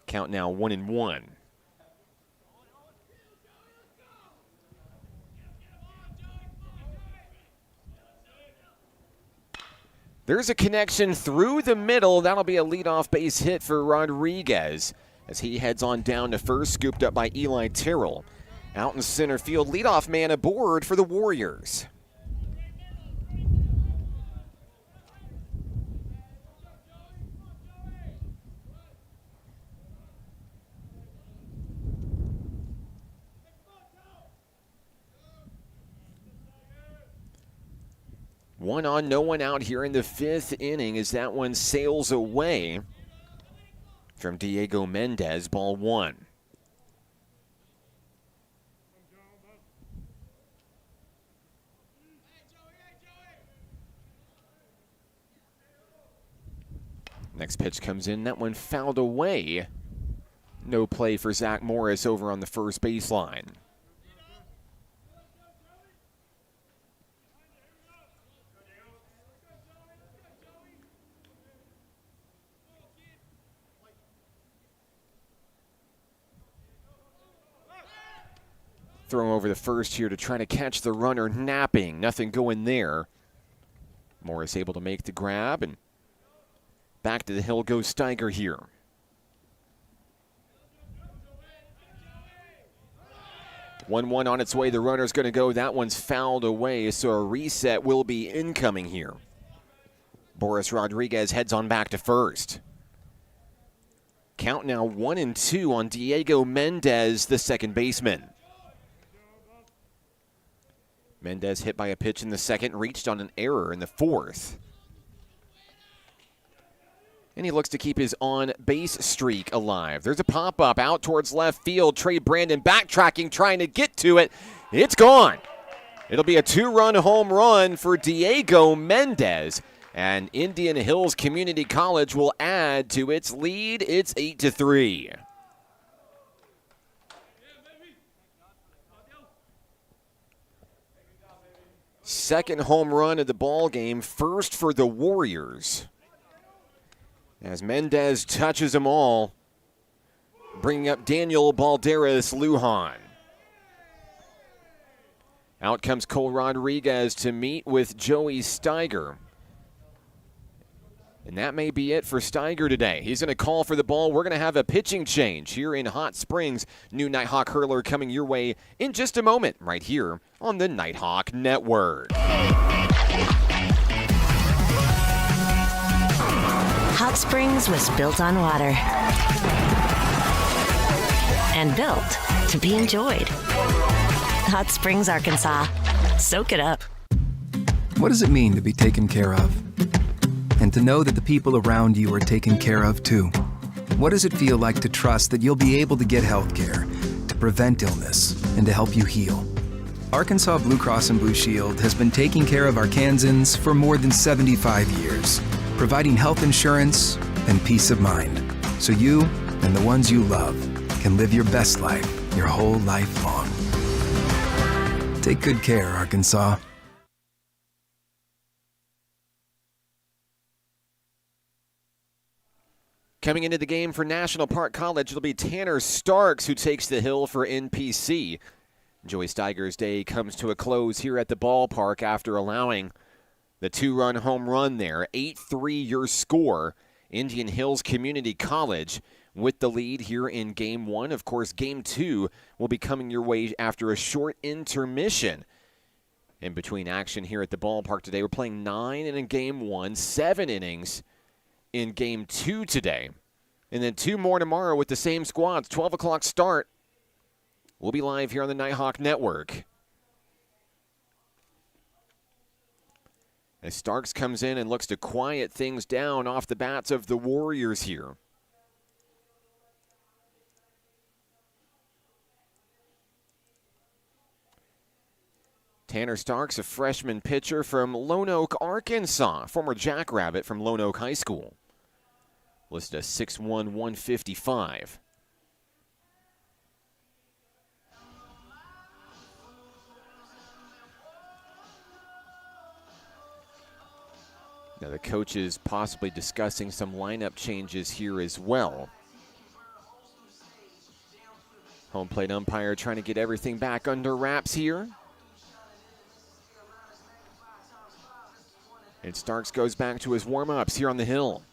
Count now 1-1. There's a connection through the middle. That'll be a leadoff base hit for Rodriguez as he heads on down to first, scooped up by Eli Terrell. Out in center field, leadoff man aboard for the Warriors. One on, no one out here in the 5th inning as that one sails away from Diego Mendez, ball 1. Next pitch comes in. That one fouled away. No play for Zach Morris over on the first baseline. Throw over the first here to try to catch the runner napping. Nothing going there. Morris able to make the grab, and back to the hill goes Steiger here. One on its way. The runner's going to go. That one's fouled away, so a reset will be incoming here. Boris Rodriguez heads on back to first. Count now 1-2 on Diego Mendez, the second baseman. Mendez hit by a pitch in the second, reached on an error in the fourth. And he looks to keep his on-base streak alive. There's a pop-up out towards left field. Trey Brandon backtracking, trying to get to it. It's gone. It'll be a two-run home run for Diego Mendez. And Indian Hills Community College will add to its lead. It's 8-3. Second home run of the ball game, first for the Warriors. As Mendez touches them all, bringing up Daniel Balderas Lujan. Out comes Cole Rodriguez to meet with Joey Steiger. And that may be it for Steiger today. He's going to call for the ball. We're going to have a pitching change here in Hot Springs. New Nighthawk hurler coming your way in just a moment right here on the Nighthawk Network. Hot Springs was built on water and built to be enjoyed. Hot Springs, Arkansas. Soak it up. What does it mean to be taken care of? And to know that the people around you are taken care of too. What does it feel like to trust that you'll be able to get health care, to prevent illness, and to help you heal? Arkansas Blue Cross and Blue Shield has been taking care of Arkansans for more than 75 years, providing health insurance and peace of mind, so you and the ones you love can live your best life your whole life long. Take good care, Arkansas. Coming into the game for National Park College, it'll be Tanner Starks who takes the hill for NPC. Joey Steiger's day comes to a close here at the ballpark after allowing the two-run home run there. 8-3 your score. Indian Hills Community College with the lead here in Game 1. Of course, Game 2 will be coming your way after a short intermission. In between action here at the ballpark today, we're playing 9 in Game 1, 7 innings in Game 2 today. And then 2 more tomorrow with the same squads. 12 o'clock start. We'll be live here on the Nighthawk Network. As Starks comes in and looks to quiet things down off the bats of the Warriors here. Tanner Starks, a freshman pitcher from Lone Oak, Arkansas, former Jackrabbit from Lone Oak High School. Listed as 6'1", 155. Now the coach is possibly discussing some lineup changes here as well. Home plate umpire trying to get everything back under wraps here. And Starks goes back to his warm-ups here on the hill.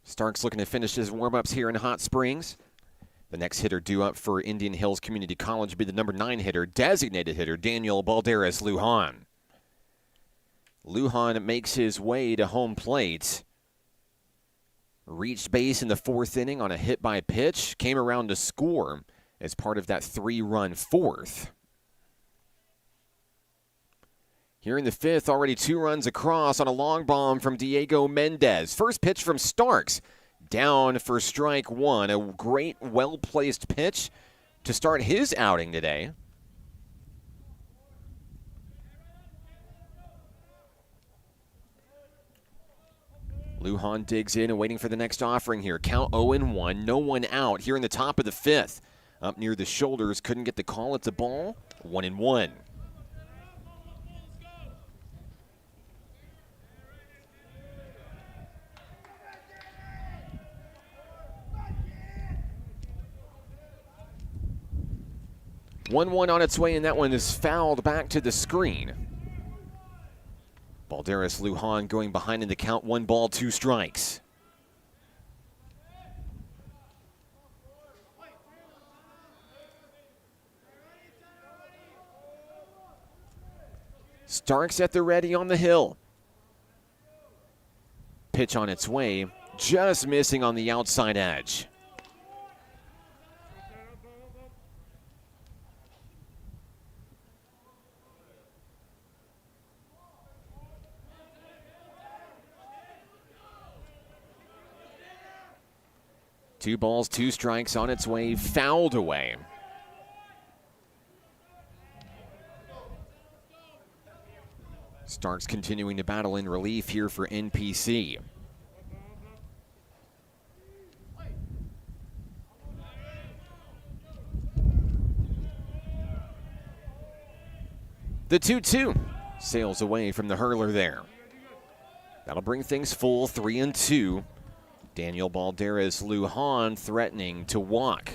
Starks looking to finish his warm-ups here in Hot Springs. The next hitter due up for Indian Hills Community College will be the number 9 hitter, designated hitter, Daniel Balderas Lujan. Lujan makes his way to home plate. Reached base in the 4th inning on a hit by pitch. Came around to score. as part of that 3-run fourth. Here in the fifth, already 2 runs across on a long bomb from Diego Mendez. First pitch from Starks, down for strike 1. A great, well-placed pitch to start his outing today. Lujan digs in and waiting for the next offering here. Count 0-1, no one out here in the top of the fifth. Up near the shoulders, couldn't get the call at the ball. 1-1. One on its way, and that one is fouled back to the screen. Balderas Lujan going behind in the count. 1 ball, 2 strikes. Starks at the ready on the hill. Pitch on its way, just missing on the outside edge. Two balls, 2 strikes on its way, fouled away. Starks continuing to battle in relief here for NPC. The 2-2 sails away from the hurler there. That'll bring things full, 3-2. Daniel Balderas Lujan threatening to walk.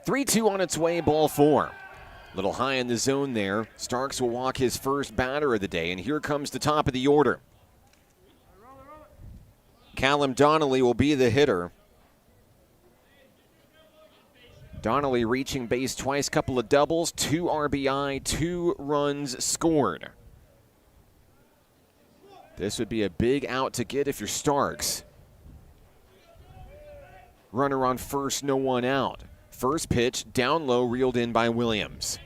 Three-two on its way, ball 4. Little high in the zone there. Starks will walk his first batter of the day, and here comes the top of the order. Callum Donnelly will be the hitter. Donnelly reaching base twice, couple of doubles, 2 RBI, 2 runs scored. This would be a big out to get if you're Starks. Runner on first, no one out. First pitch, down low, reeled in by Williams.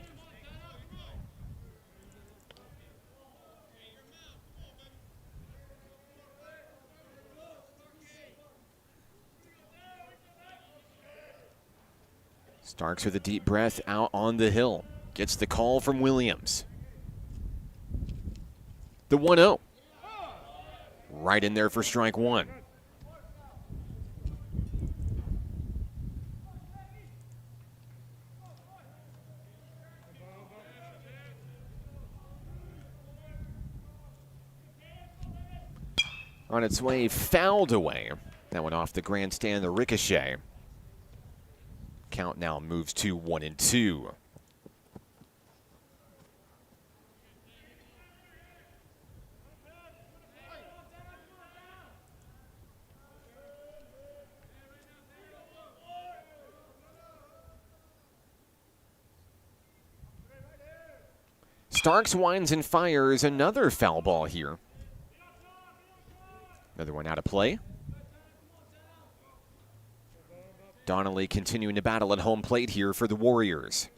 Starks with a deep breath out on the hill. Gets the call from Williams. The 1-0. Right in there for strike 1. On its way, fouled away. That went off the grandstand, the ricochet. Count now moves to 1-2. Starks winds and fires another foul ball here. Another one out of play. Donnelly continuing to battle at home plate here for the Warriors.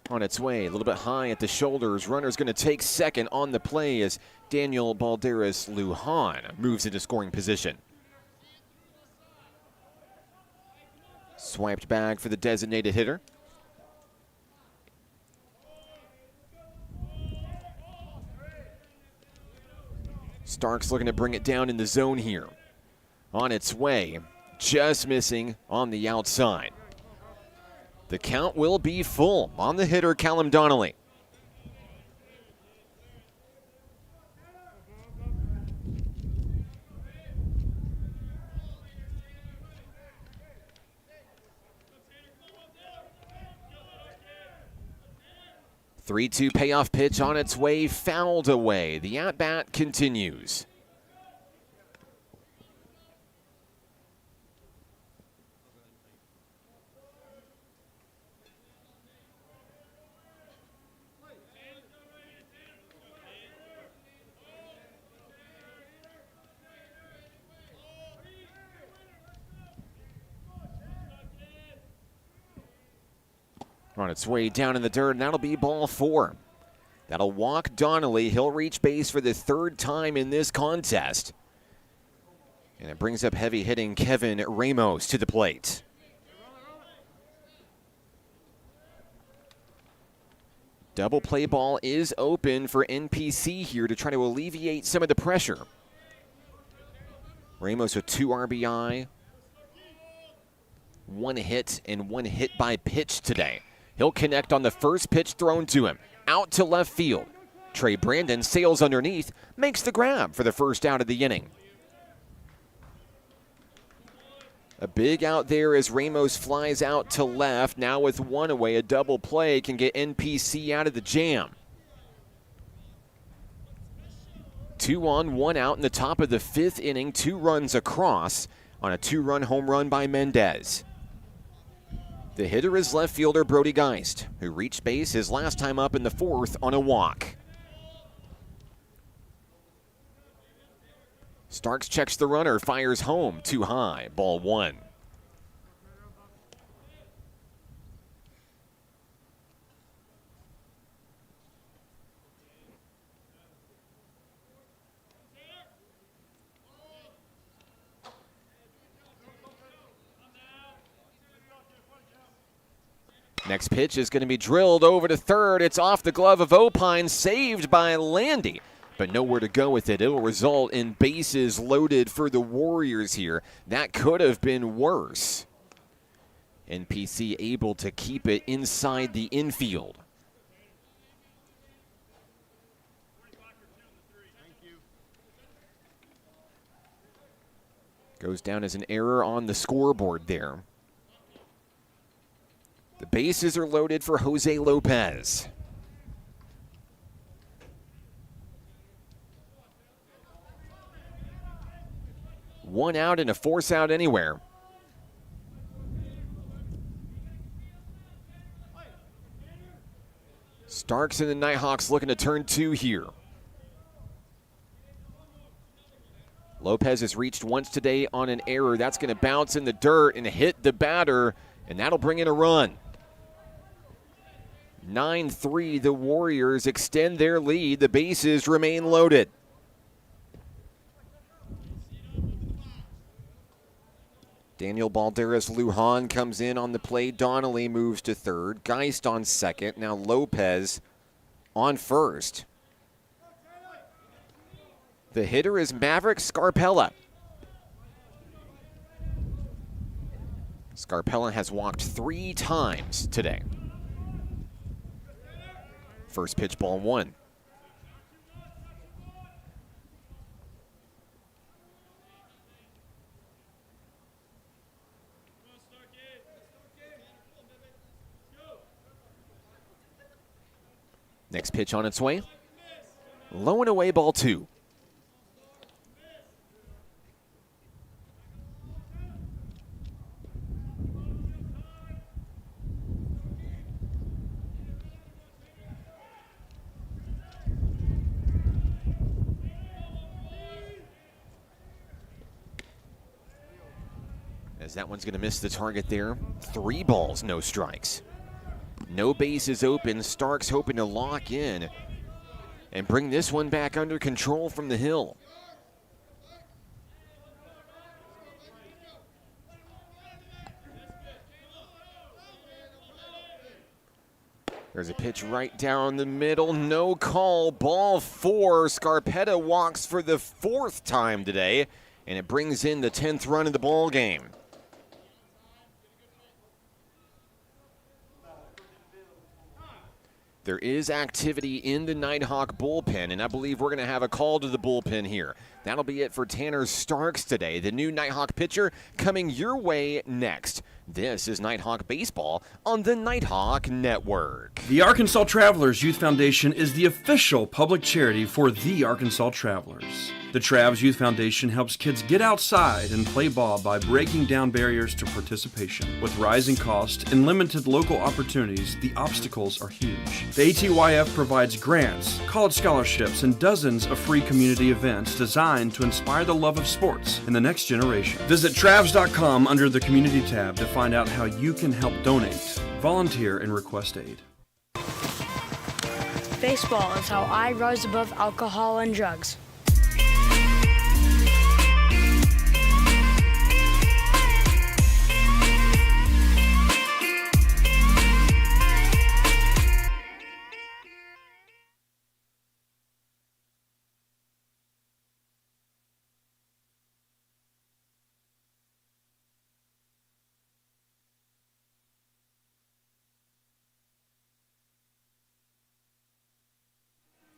On its way, a little bit high at the shoulders. Runner's going to take second on the play as Daniel Balderas Lujan moves into scoring position. Swiped back for the designated hitter. Starks looking to bring it down in the zone here. On its way, just missing on the outside. The count will be full on the hitter, Callum Donnelly. 3-2 payoff pitch on its way, fouled away. The at-bat continues. On its way down in the dirt, and that'll be ball 4. That'll walk Donnelly. He'll reach base for the 3rd time in this contest. And it brings up heavy hitting Kevin Ramos to the plate. Double play ball is open for NPC here to try to alleviate some of the pressure. Ramos with 2 RBI, 1 hit, and 1 hit by pitch today. He'll connect on the first pitch thrown to him. Out to left field. Trey Brandon sails underneath, makes the grab for the first out of the inning. A big out there as Ramos flies out to left. Now with 1 away, a double play can get NPC out of the jam. 2 on, 1 out in the top of the 5th inning. 2 runs across on a 2-run home run by Mendez. The hitter is left fielder Brody Geist, who reached base his last time up in the 4th on a walk. Starks checks the runner, fires home, too high, ball 1. Next pitch is going to be drilled over to third. It's off the glove of Opine, saved by Landy, but nowhere to go with it. It'll result in bases loaded for the Warriors here. That could have been worse. NPC able to keep it inside the infield. Goes down as an error on the scoreboard there. The bases are loaded for Jose Lopez. One out and a force out anywhere. Starks and the Nighthawks looking to turn 2 here. Lopez has reached once today on an error. That's going to bounce in the dirt and hit the batter, and that'll bring in a run. 9-3, the Warriors extend their lead. The bases remain loaded. Daniel Balderas Lujan comes in on the play. Donnelly moves to third. Geist on second. Now Lopez on first. The hitter is Maverick Scarpella. Scarpella has walked 3 times today. First pitch, ball 1. Next pitch on its way. Low and away, ball 2. As that one's going to miss the target there. 3 balls, no strikes. No bases open. Starks hoping to lock in and bring this one back under control from the hill. There's a pitch right down the middle. No call. Ball 4. Scarpetta walks for the 4th time today, and it brings in the 10th run of the ball game. There is activity in the Nighthawk bullpen, and I believe we're going to have a call to the bullpen here. That'll be it for Tanner Starks today. The new Nighthawk pitcher coming your way next. This is Nighthawk Baseball on the Nighthawk Network. The Arkansas Travelers Youth Foundation is the official public charity for the Arkansas Travelers. The Travs Youth Foundation helps kids get outside and play ball by breaking down barriers to participation. With rising costs and limited local opportunities, the obstacles are huge. The ATYF provides grants, college scholarships, and dozens of free community events designed to inspire the love of sports in the next generation. Visit Travs.com under the Community tab to find out how you can help donate, volunteer, and request aid. Baseball is how I rise above alcohol and drugs.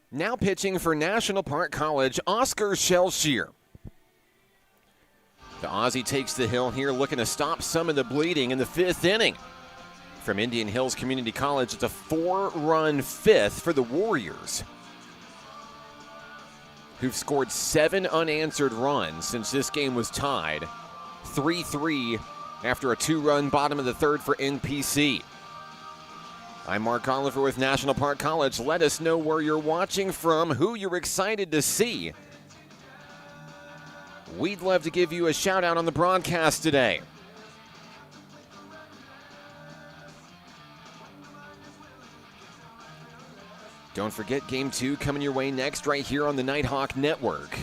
Now pitching for National Park College, Oscar Shelshear. The Aussie takes the hill here, looking to stop some of the bleeding in the fifth inning. From Indian Hills Community College, it's a 4-run fifth for the Warriors, who've scored 7 unanswered runs since this game was tied 3-3 after a 2-run bottom of the third for NPC. I'm Mark Oliver with National Park College. Let us know where you're watching from, who you're excited to see. We'd love to give you a shout out on the broadcast today. Don't forget Game 2 coming your way next right here on the Nighthawk Network.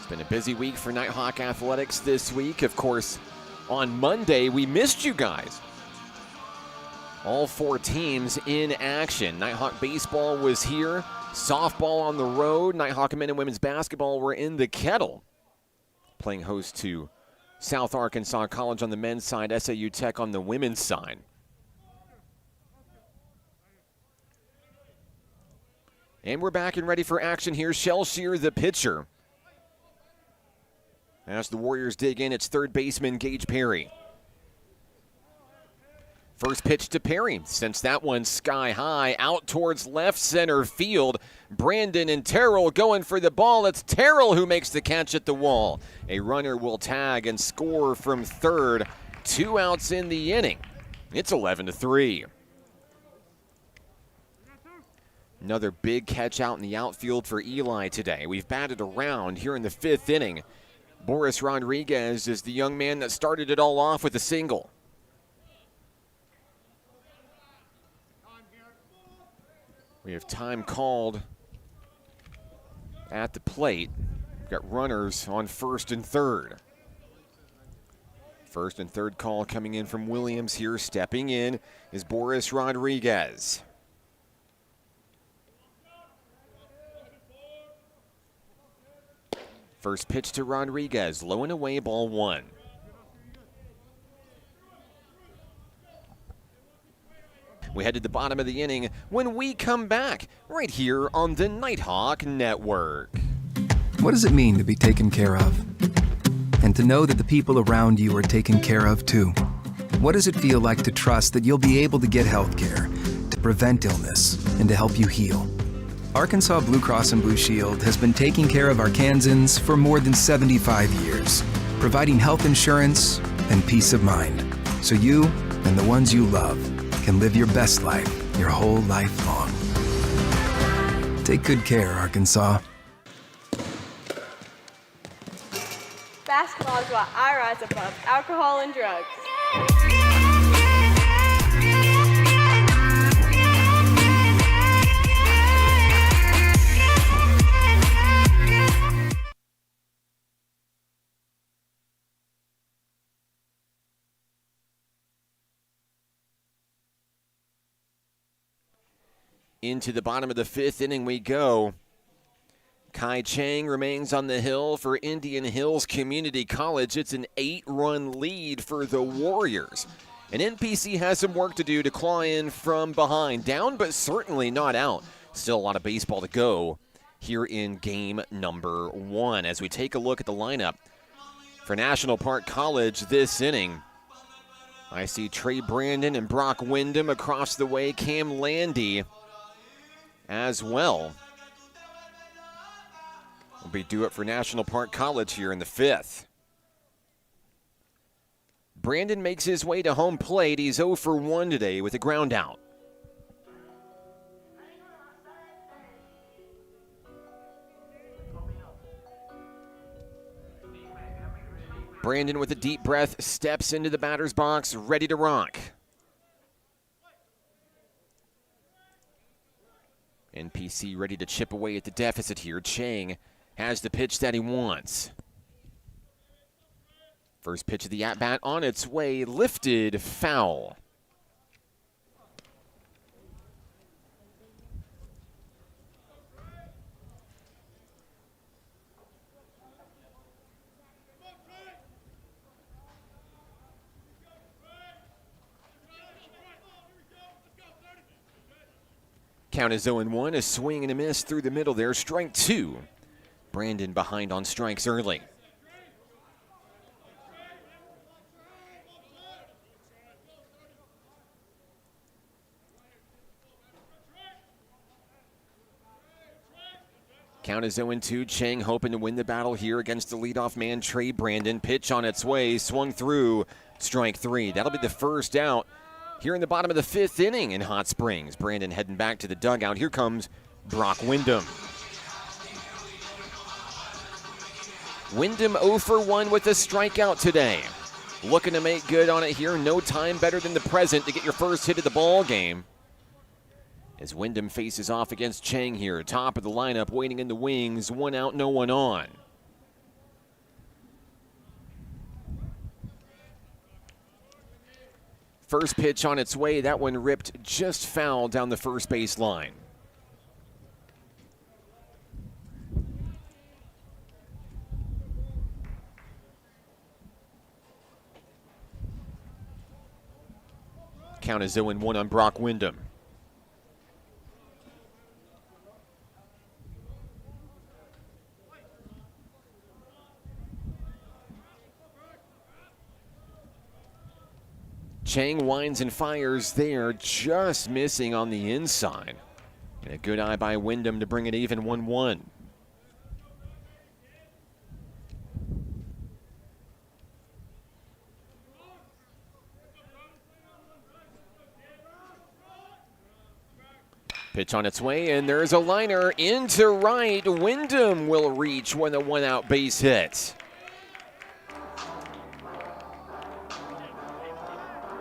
Been a busy week for Nighthawk Athletics this week. Of course, on Monday, we missed you guys. All 4 teams in action. Nighthawk Baseball was here. Softball on the road. Nighthawk men and women's basketball were in the kettle, playing host to South Arkansas College on the men's side, SAU Tech on the women's side. And we're back and ready for action here. Shelshear, the pitcher. As the Warriors dig in, it's third baseman Gage Perry. First pitch to Perry. Sends that one sky high out towards left center field. Brandon and Terrell going for the ball. It's Terrell who makes the catch at the wall. A runner will tag and score from third. 2 outs in the inning. It's 11-3. Another big catch out in the outfield for Eli today. We've batted around here in the 5th inning. Boris Rodriguez is the young man that started it all off with a single. We have time called at the plate. We've got runners on first and third. First and third call coming in from Williams here. Stepping in is Boris Rodriguez. First pitch to Rodriguez, low and away, ball 1. We head to the bottom of the inning when we come back right here on the Nighthawk Network. What does it mean to be taken care of? And to know that the people around you are taken care of too? What does it feel like to trust that you'll be able to get health care, to prevent illness, and to help you heal? Arkansas Blue Cross and Blue Shield has been taking care of Arkansans for more than 75 years, providing health insurance and peace of mind, so you and the ones you love can live your best life your whole life long. Take good care, Arkansas. Basketball is why I rise above alcohol and drugs. Into the bottom of the 5th inning we go. Kai Chang remains on the hill for Indian Hills Community College. It's an 8-run lead for the Warriors. And NPC has some work to do to claw in from behind. Down, but certainly not out. Still a lot of baseball to go here in game number 1. As we take a look at the lineup for National Park College this inning, I see Trey Brandon and Brock Wyndham across the way, Cam Landy as well. Will be due up for National Park College here in the 5th. Brandon makes his way to home plate. He's 0 for 1 today with a ground out. Brandon with a deep breath steps into the batter's box, ready to rock. NPC ready to chip away at the deficit here. Chang has the pitch that he wants. First pitch of the at-bat on its way, lifted, foul. Count is 0-1, a swing and a miss through the middle there. Strike 2. Brandon behind on strikes early. Count is 0-2. Chang hoping to win the battle here against the leadoff man, Trey Brandon. Pitch on its way, swung through, strike 3. That'll be the first out here in the bottom of the 5th inning in Hot Springs. Brandon heading back to the dugout. Here comes Brock Wyndham. Wyndham 0 for 1 with a strikeout today. Looking to make good on it here. No time better than the present to get your first hit of the ball game. As Wyndham faces off against Chang here. Top of the lineup, waiting in the wings. 1 out, no one on. First pitch on its way. That one ripped just foul down the first base line. Count is 0-1 on Brock Wyndham. Chang winds and fires there, just missing on the inside. And a good eye by Wyndham to bring it even 1-1. Pitch on its way, and there's a liner into right. Wyndham will reach when the 1-out base hit.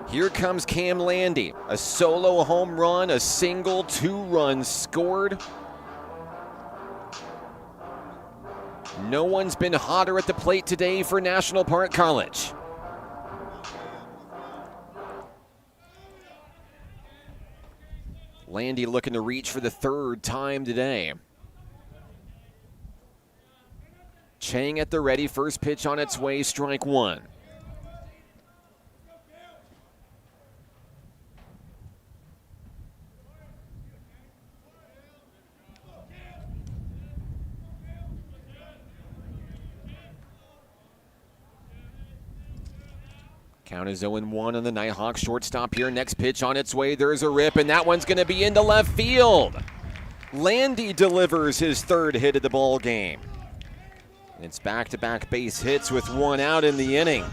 Here comes Cam Landy. A solo home run, a single, 2 runs scored. No one's been hotter at the plate today for National Park College. Landy looking to reach for the 3rd time today. Chang at the ready, first pitch on its way, strike 1. Count is 0-1 on the Nighthawks. Shortstop here. Next pitch on its way. There's a rip, and that one's going to be into left field. Landy delivers his 3rd hit of the ball game. And it's back-to-back base hits with 1 out in the inning.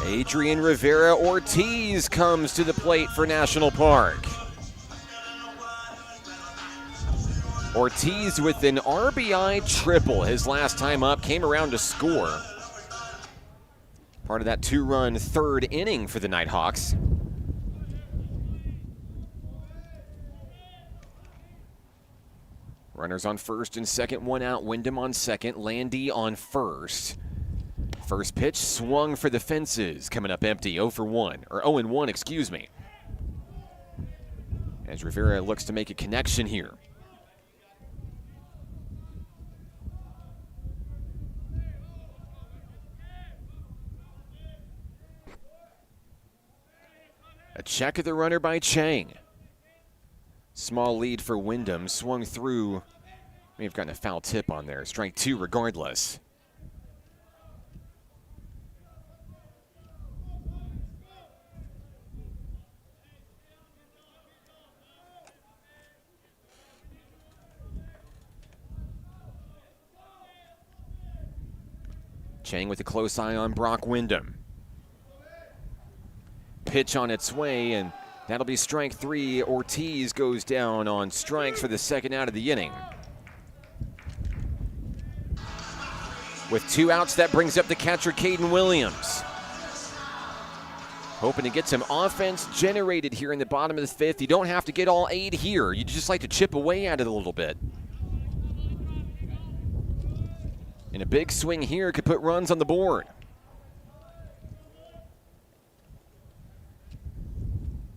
Adrian Rivera Ortiz comes to the plate for National Park. Ortiz with an RBI triple his last time up. Came around to score. Part of that 2-run 3rd inning for the Nighthawks. Runners on first and second, 1 out. Wyndham on second, Landy on first. First pitch swung for the fences, coming up empty, 0 for 1, or 0-1, excuse me. As Rivera looks to make a connection here. A check of the runner by Chang. Small lead for Wyndham. Swung through. May have gotten a foul tip on there. Strike 2 regardless. Chang with a close eye on Brock Wyndham. Pitch on its way, and that'll be strike 3. Ortiz goes down on strikes for the second out of the inning. With 2 outs, that brings up the catcher, Caden Williams. Hoping to get some offense generated here in the bottom of the 5th. You don't have to get all 8 here. You just like to chip away at it a little bit. And a big swing here could put runs on the board.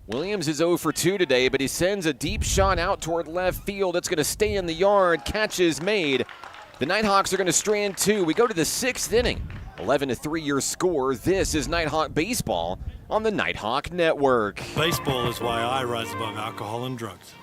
Williams is 0 for 2 today, but he sends a deep shot out toward left field. It's going to stay in the yard. Catch is made. The Nighthawks are going to strand 2. We go to the 6th inning. 11-3 your score. This is Nighthawk Baseball on the Nighthawk Network. Baseball is why I rise above alcohol and drugs.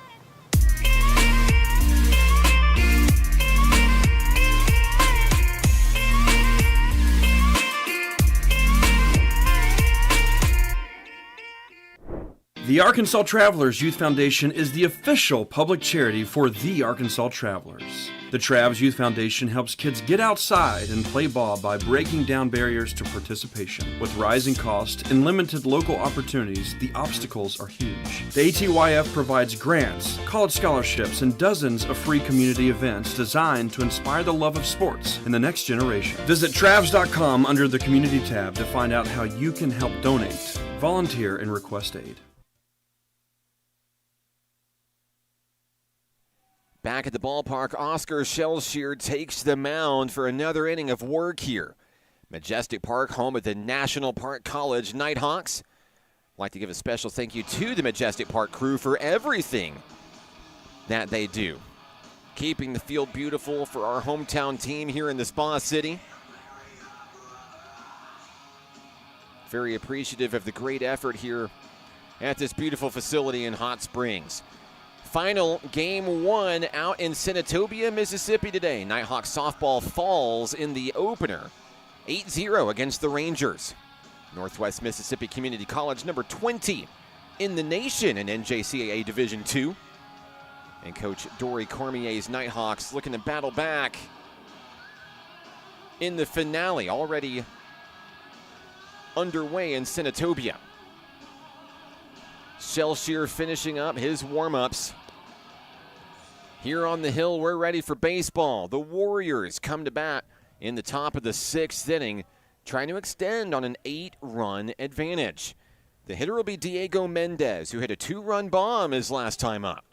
The Arkansas Travelers Youth Foundation is the official public charity for the Arkansas Travelers. The Travs Youth Foundation helps kids get outside and play ball by breaking down barriers to participation. With rising costs and limited local opportunities, the obstacles are huge. The ATYF provides grants, college scholarships, and dozens of free community events designed to inspire the love of sports in the next generation. Visit Travs.com under the Community tab to find out how you can help donate, volunteer, and request aid. Back at the ballpark, Oscar Shelshear takes the mound for another inning of work here. Majestic Park, home of the National Park College Nighthawks. I'd like to give a special thank you to the Majestic Park crew for everything that they do. Keeping the field beautiful for our hometown team here in the Spa City. Very appreciative of the great effort here at this beautiful facility in Hot Springs. Final game 1 out in Senatobia, Mississippi today. Nighthawk softball falls in the opener, 8-0 against the Rangers. Northwest Mississippi Community College, number 20 in the nation in NJCAA Division II. And Coach Dory Cormier's Nighthawks looking to battle back in the finale, already underway in Senatobia. Shelshear finishing up his warm-ups. Here on the hill, we're ready for baseball. The Warriors come to bat in the top of the 6th inning, trying to extend on an 8-run advantage. The hitter will be Diego Mendez, who hit a 2-run bomb his last time up.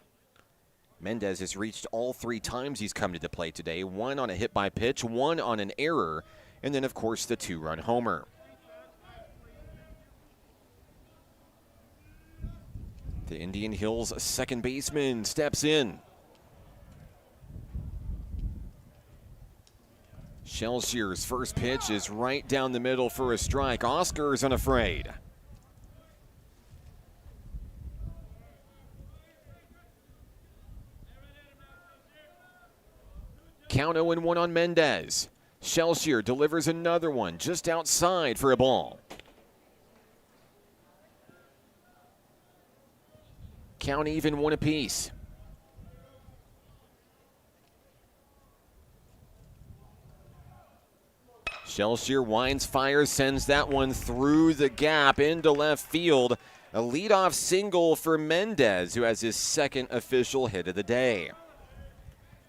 Mendez has reached all 3 times he's come to the plate today, 1 on a hit by pitch, 1 on an error, and then, of course, the 2-run homer. The Indian Hills second baseman steps in. Shelshear's first pitch is right down the middle for a strike. Oscar's unafraid. Count 0-1 on Mendez. Shelshear delivers another one just outside for a ball. Count even, 1 apiece. Shelshear winds, fires, sends that one through the gap into left field. A leadoff single for Mendez, who has his second official hit of the day.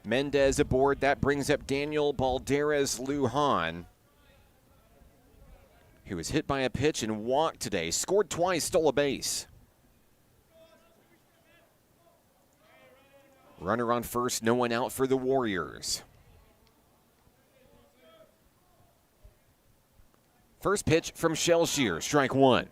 Mendez aboard. That brings up Daniel Balderas Lujan, who was hit by a pitch and walked today. Scored twice, stole a base. Runner on first, no one out for the Warriors. First pitch from Shelshear, strike 1.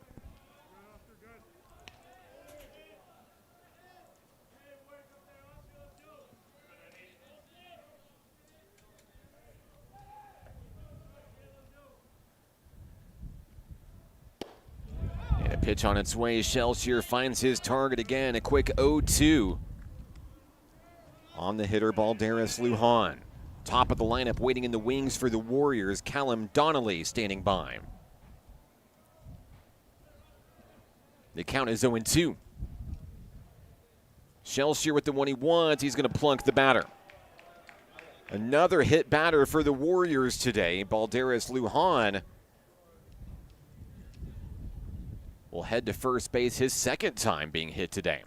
Pitch on its way. Shelshear finds his target again. A quick 0-2. On the hitter, Balderas Lujan. Top of the lineup, waiting in the wings for the Warriors. Callum Donnelly standing by. The count is 0-2. Shelshear with the one he wants. He's going to plunk the batter. Another hit batter for the Warriors today. Balderas Lujan will head to first base, his second time being hit today.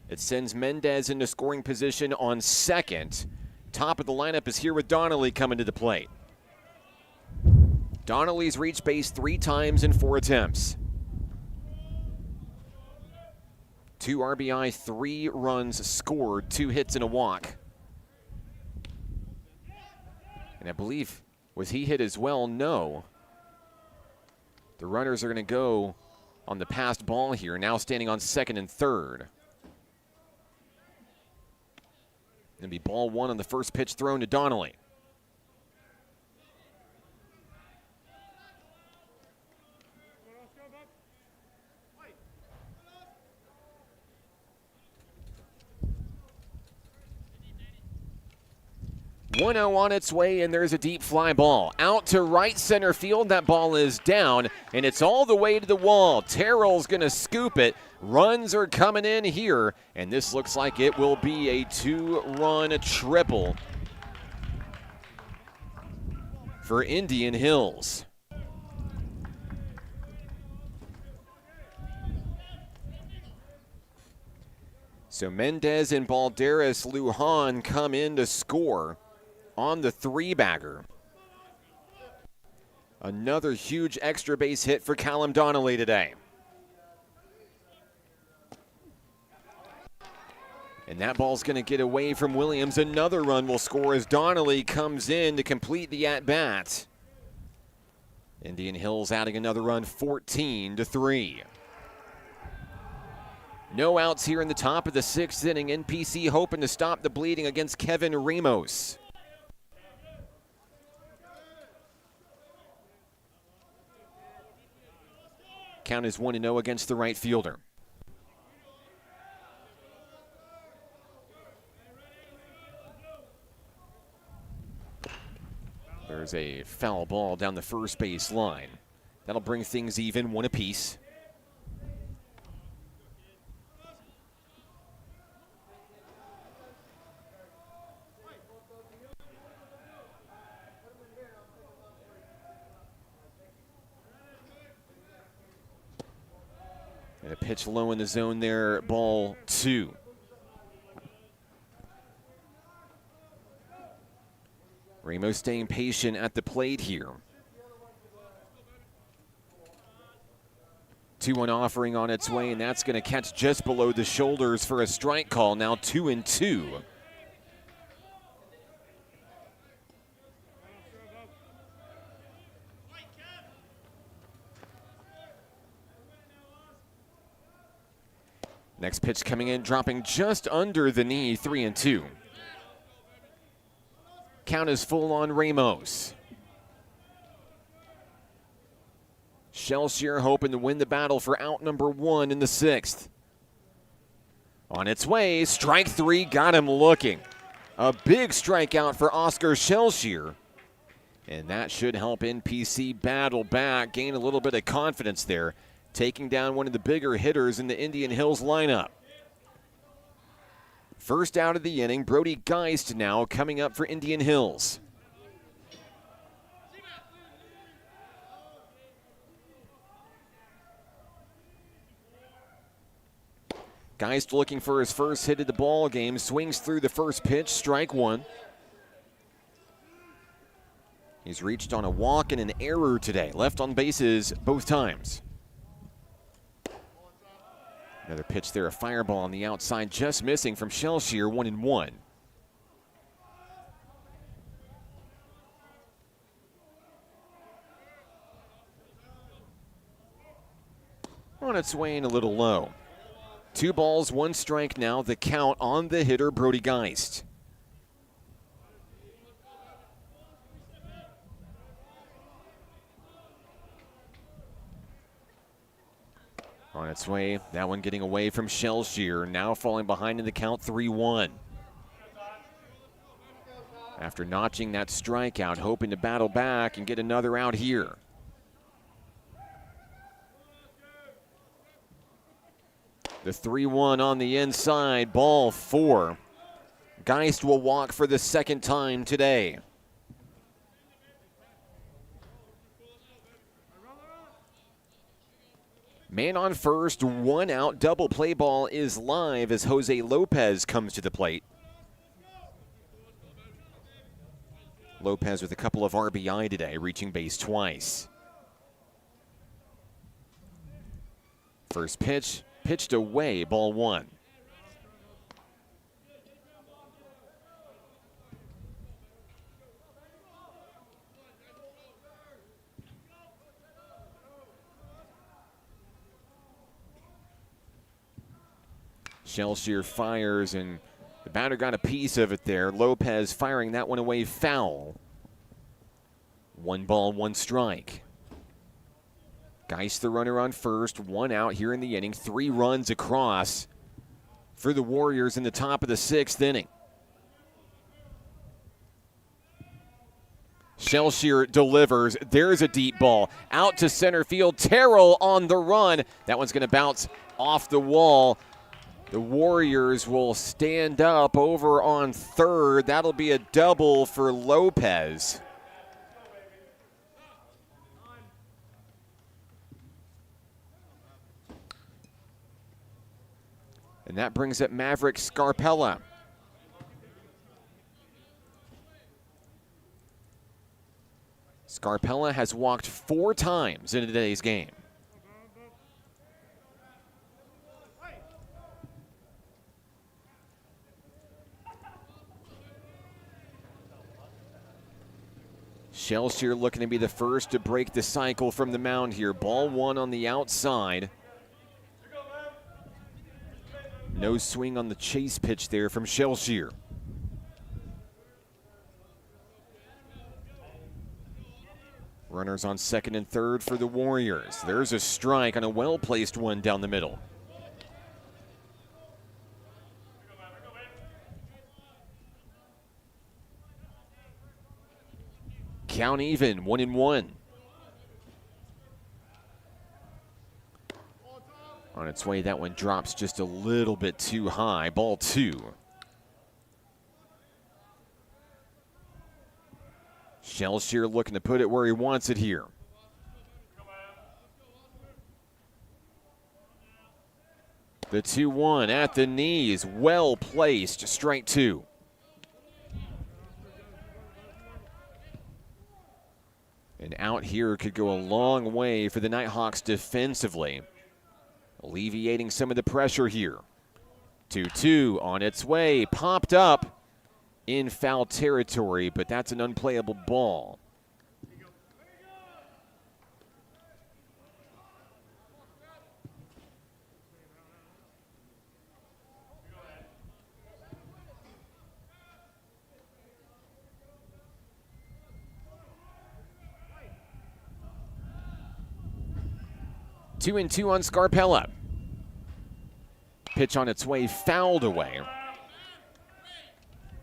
It sends Mendez into scoring position on second. Top of the lineup is here with Donnelly coming to the plate. Donnelly's reached base 3 times in 4 attempts. 2 RBI, 3 runs scored, 2 hits and a walk. And I believe, was he hit as well? No. The runners are going to go on the passed ball here, now standing on second and third. Going to be ball 1 on the first pitch thrown to Donnelly. .1-0 on its way, and there's a deep fly ball. Out to right center field. That ball is down, and it's all the way to the wall. Terrell's going to scoop it. Runs are coming in here, and this looks like it will be a 2-run triple for Indian Hills. So Mendez and Balderas Lujan come in to score on the 3-bagger. Another huge extra base hit for Callum Donnelly today. And that ball's going to get away from Williams. Another run will score as Donnelly comes in to complete the at-bat. Indian Hills adding another run, 14-3. No outs here in the top of the 6th inning. NPC hoping to stop the bleeding against Kevin Ramos. Count is 1-0 against the right fielder. There's a foul ball down the first base line. That'll bring things even, 1 apiece. And a pitch low in the zone there, ball 2. Ramos staying patient at the plate here. 2-1 offering on its way, and that's going to catch just below the shoulders for a strike call. Now 2-2. Next pitch coming in, dropping just under the knee, 3-2. Count is full on Ramos. Shelshear hoping to win the battle for out number 1 in the 6th. On its way, strike 3 got him looking. A big strikeout for Oscar Shelshear. And that should help NPC battle back, gain a little bit of confidence there, taking down one of the bigger hitters in the Indian Hills lineup. First out of the inning, Brody Geist now coming up for Indian Hills. Geist looking for his first hit of the ball game, swings through the first pitch, strike 1. He's reached on a walk and an error today, left on bases both times. Another pitch there, a fireball on the outside, just missing from Shelshear, 1-1. On its way in a little low. 2 balls, 1 strike now, the count on the hitter, Brody Geist. On its way, that one getting away from Shellshear, now falling behind in the count 3-1. After notching that strikeout, hoping to battle back and get another out here. The 3-1 on the inside, ball 4. Geist will walk for the second time today. Man on first, 1 out, double play ball is live as Jose Lopez comes to the plate. Lopez with a couple of RBI today, reaching base twice. First pitch, pitched away, ball 1. Shellshear fires, and the batter got a piece of it there. Lopez firing that one away foul. 1 ball, 1 strike. Geist the runner on first, 1 out here in the inning. 3 runs across for the Warriors in the top of the 6th inning. Shellshear delivers. There's a deep ball out to center field. Terrell on the run. That one's going to bounce off the wall. The Warriors will stand up over on third. That'll be a double for Lopez. And that brings up Maverick Scarpella. Scarpella has walked 4 times in today's game. Shellshear looking to be the first to break the cycle from the mound here. Ball 1 on the outside. No swing on the chase pitch there from Shellshear. Runners on second and third for the Warriors. There's a strike on a well-placed one down the middle. Count even, 1-1. On its way, that one drops just a little bit too high. Ball 2. Shellshear looking to put it where he wants it here. The 2-1 at the knees, well placed, strike 2. And out here could go a long way for the Nighthawks defensively, alleviating some of the pressure here. 2-2 on its way, popped up in foul territory, but that's an unplayable ball. Two and 2 on Scarpella. Pitch on its way, fouled away.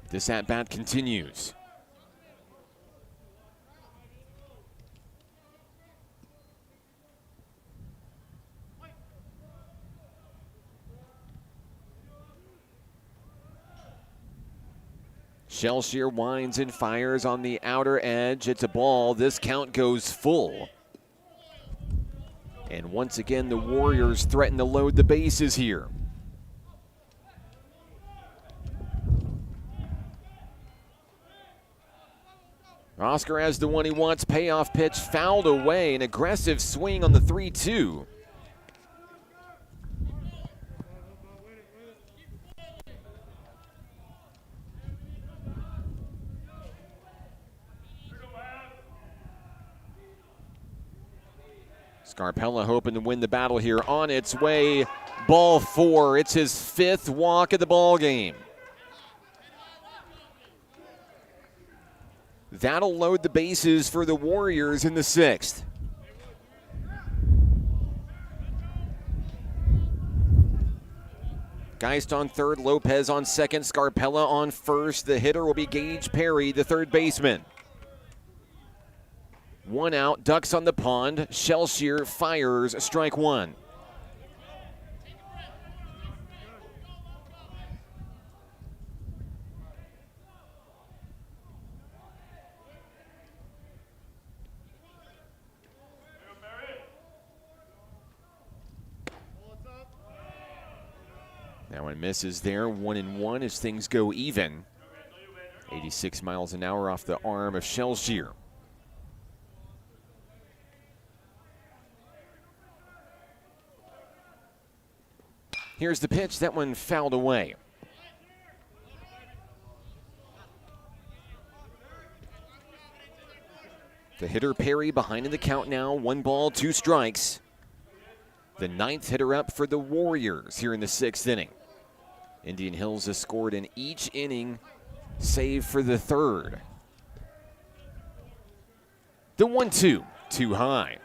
This at-bat continues. Shellshear winds and fires on the outer edge. It's a ball. This count goes full. And once again, the Warriors threaten to load the bases here. Oscar has the one he wants. Payoff pitch fouled away. An aggressive swing on the 3-2. Scarpella hoping to win the battle here. On its way, ball 4. It's his 5th walk of the ball game. That'll load the bases for the Warriors in the 6th. Geist on third, Lopez on second, Scarpella on first. The hitter will be Gage Perry, the third baseman. 1 out, Ducks on the pond. Shelshear fires, strike 1. That one misses there, 1-1 as things go even. 86 miles an hour off the arm of Shelshear. Here's the pitch, that one fouled away. The hitter Perry behind in the count now, 1 ball, 2 strikes. The 9th hitter up for the Warriors here in the 6th inning. Indian Hills has scored in each inning, save for the 3rd. The 1-2, too high.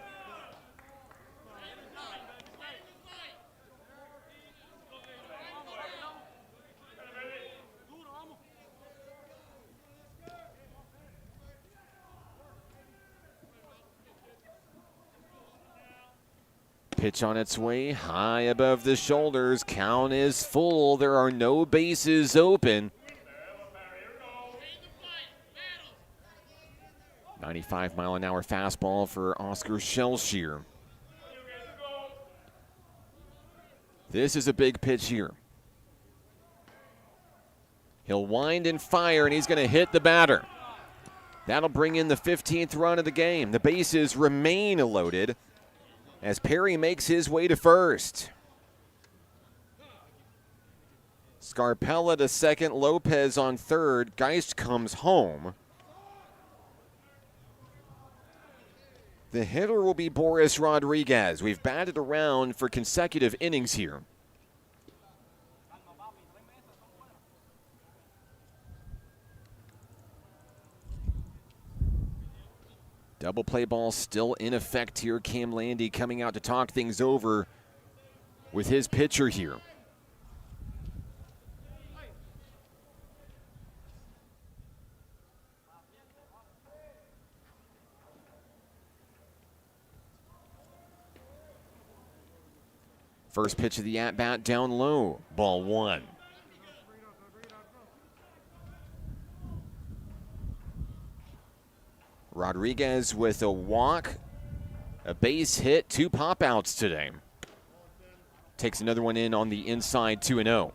Pitch on its way, high above the shoulders. Count is full. There are no bases open. 95-mile-an-hour fastball for Oscar Shelshear. This is a big pitch here. He'll wind and fire, and he's going to hit the batter. That'll bring in the 15th run of the game. The bases remain loaded as Perry makes his way to first. Scarpella to second, Lopez on third. Geist comes home. The hitter will be Boris Rodriguez. We've batted around for consecutive innings here. Double play ball still in effect here. Cam Landy coming out to talk things over with his pitcher here. First pitch of the at-bat down low, ball 1. Rodriguez with a walk, a base hit, 2 pop-outs today. Takes another one in on the inside, 2-0.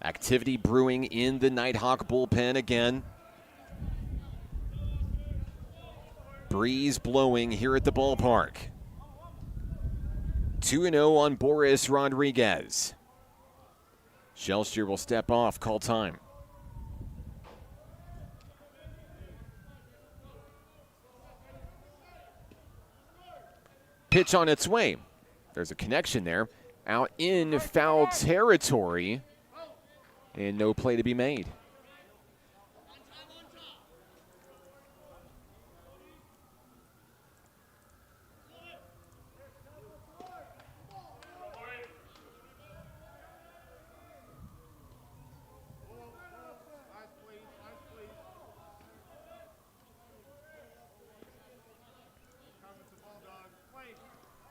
Activity brewing in the Nighthawk bullpen again. Breeze blowing here at the ballpark. 2-0 on Boris Rodriguez. Shelshear will step off, call time. Pitch on its way. There's a connection there. Out in foul territory. And no play to be made.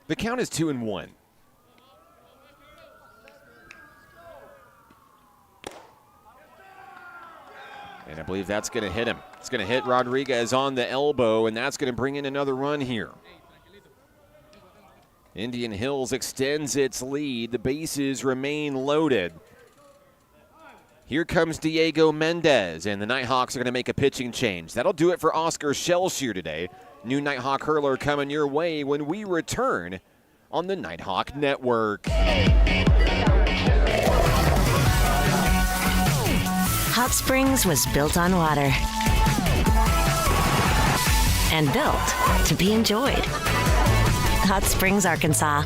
The count is 2-1. And I believe that's going to hit him. It's going to hit Rodriguez on the elbow, and that's going to bring in another run here. Indian Hills extends its lead. The bases remain loaded. Here comes Diego Mendez, and the Nighthawks are going to make a pitching change. That'll do it for Oscar Shelshear today. New Nighthawk hurler coming your way when we return on the Nighthawk Network. Hot Springs was built on water and built to be enjoyed. Hot Springs, Arkansas.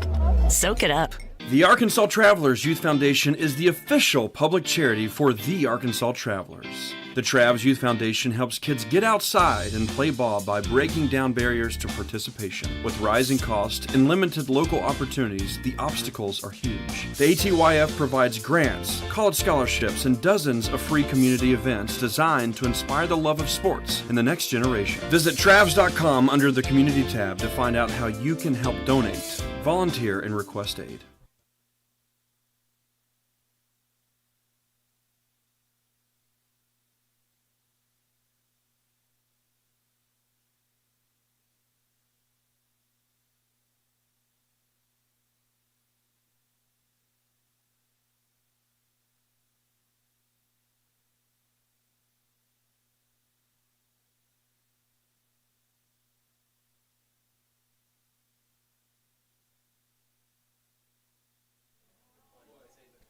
Soak it up. The Arkansas Travelers Youth Foundation is the official public charity for the Arkansas Travelers. The Travs Youth Foundation helps kids get outside and play ball by breaking down barriers to participation. With rising costs and limited local opportunities, the obstacles are huge. The ATYF provides grants, college scholarships, and dozens of free community events designed to inspire the love of sports in the next generation. Visit Travs.com under the Community tab to find out how you can help donate, volunteer, and request aid.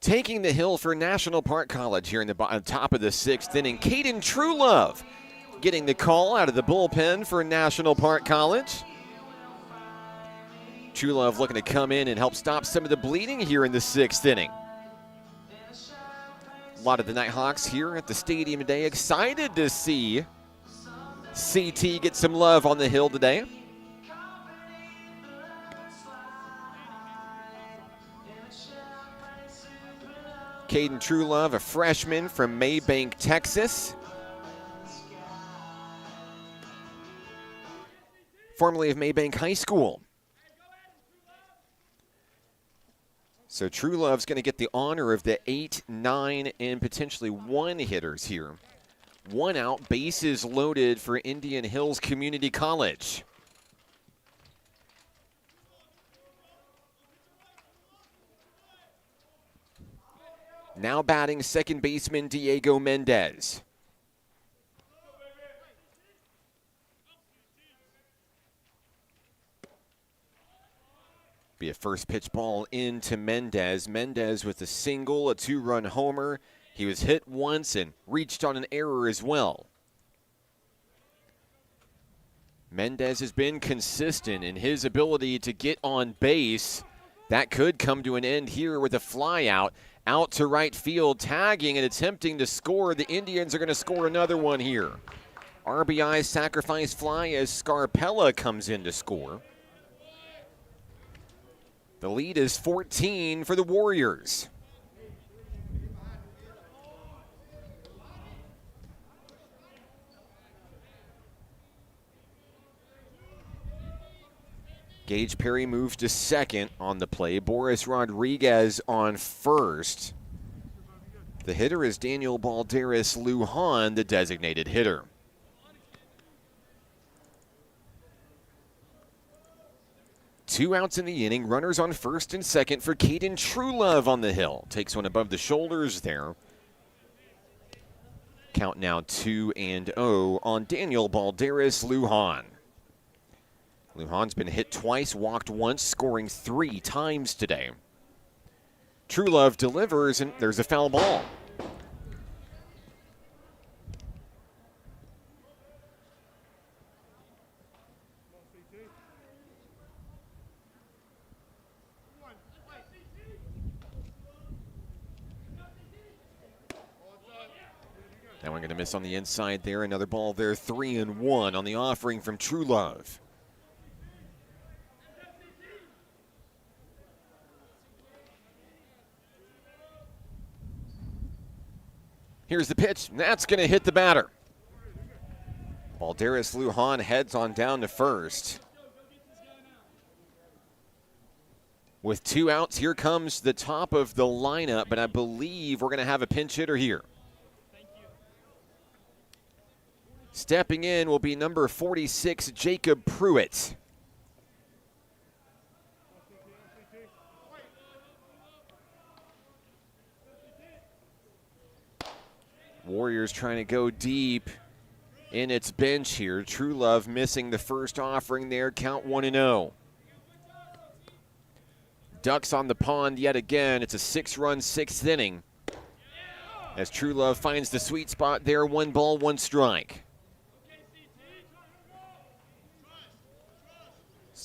Taking the hill for National Park College here in the top of the sixth inning, Caden Truelove getting the call out of the bullpen for National Park College. Truelove looking to come in and help stop some of the bleeding here in the sixth inning. A lot of the Nighthawks here at the stadium today excited to see CT get some love on the hill today. Caden Truelove, a freshman from Maybank, Texas. Formerly of Maybank High School. So Truelove's going to get the honor of the 8, 9, and potentially 1 hitters here. 1 out, bases loaded for Indian Hills Community College. Now batting second baseman Diego Mendez. Be a first pitch ball into Mendez. Mendez with a single, a 2-run homer. He was hit once and reached on an error as well. Mendez has been consistent in his ability to get on base. That could come to an end here with a fly out to right field, tagging and attempting to score. The Indians are going to score another one here. RBI sacrifice fly as Scarpella comes in to score. The lead is 14 for the Warriors. Gage Perry moves to second on the play. Boris Rodriguez on first. The hitter is Daniel Balderas Lujan, the designated hitter. Two outs in the inning. Runners on first and second for Caden Truelove on the hill. Takes one above the shoulders there. Count now 2-0 on Daniel Balderas Lujan. Lujan's been hit twice, walked once, scoring 3 times today. Truelove delivers, and there's a foul ball. That one going to miss on the inside there. Another ball there, 3-1 on the offering from Truelove. Here's the pitch. That's going to hit the batter. Balderas Lujan heads on down to first. With 2 outs, here comes the top of the lineup, but I believe we're going to have a pinch hitter here. Stepping in will be number 46, Jacob Pruitt. Warriors trying to go deep in its bench here. Truelove missing the first offering there. Count 1-0. Ducks on the pond yet again. It's a 6-run 6th inning. As Truelove finds the sweet spot there. 1 ball, 1 strike.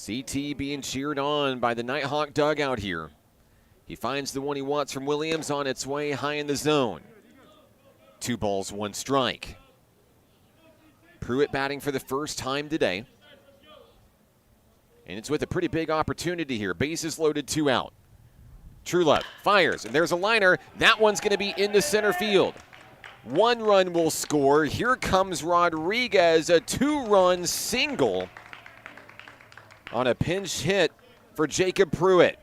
CT being cheered on by the Nighthawk dugout here. He finds the one he wants from Williams on its way high in the zone. 2 balls, 1 strike. Pruitt batting for the first time today. And it's with a pretty big opportunity here. Bases loaded, 2 out. Truelove fires, and there's a liner. That one's going to be into center field. 1 run will score. Here comes Rodriguez, a 2-run single on a pinch hit for Jacob Pruitt.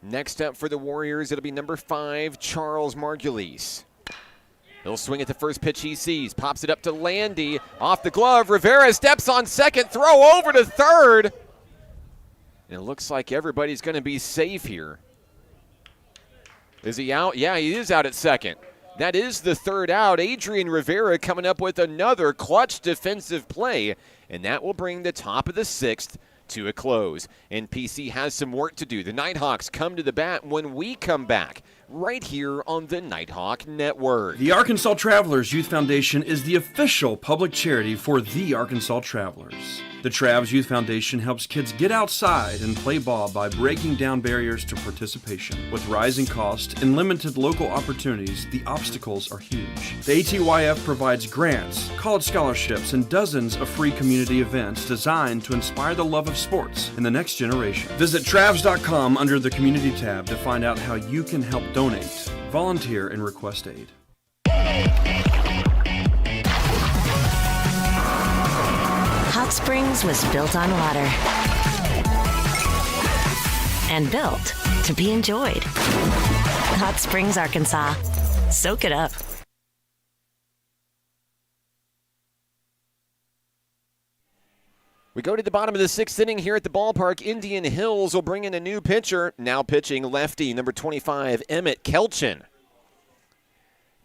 Next up for the Warriors, it'll be number 5, Charles Margulies. He'll swing at the first pitch he sees, pops it up to Landy, off the glove. Rivera steps on second, throw over to third. And it looks like everybody's going to be safe here. Is he out? Yeah, he is out at second. That is the 3rd out. Adrian Rivera coming up with another clutch defensive play, and that will bring the top of the 6th to a close. NPC has some work to do. The Nighthawks come to the bat when we come back, right here on the Nighthawk Network. The Arkansas Travelers Youth Foundation is the official public charity for the Arkansas Travelers. The Travs Youth Foundation helps kids get outside and play ball by breaking down barriers to participation. With rising costs and limited local opportunities, the obstacles are huge. The ATYF provides grants, college scholarships, and dozens of free community events designed to inspire the love of sports in the next generation. Visit Travs.com under the Community tab to find out how you can help donate, volunteer, and request aid. Hot Springs was built on water and built to be enjoyed. Hot Springs, Arkansas. Soak it up. We go to the bottom of the 6th inning here at the ballpark. Indian Hills will bring in a new pitcher. Now pitching lefty, number 25, Emmett Kelchin.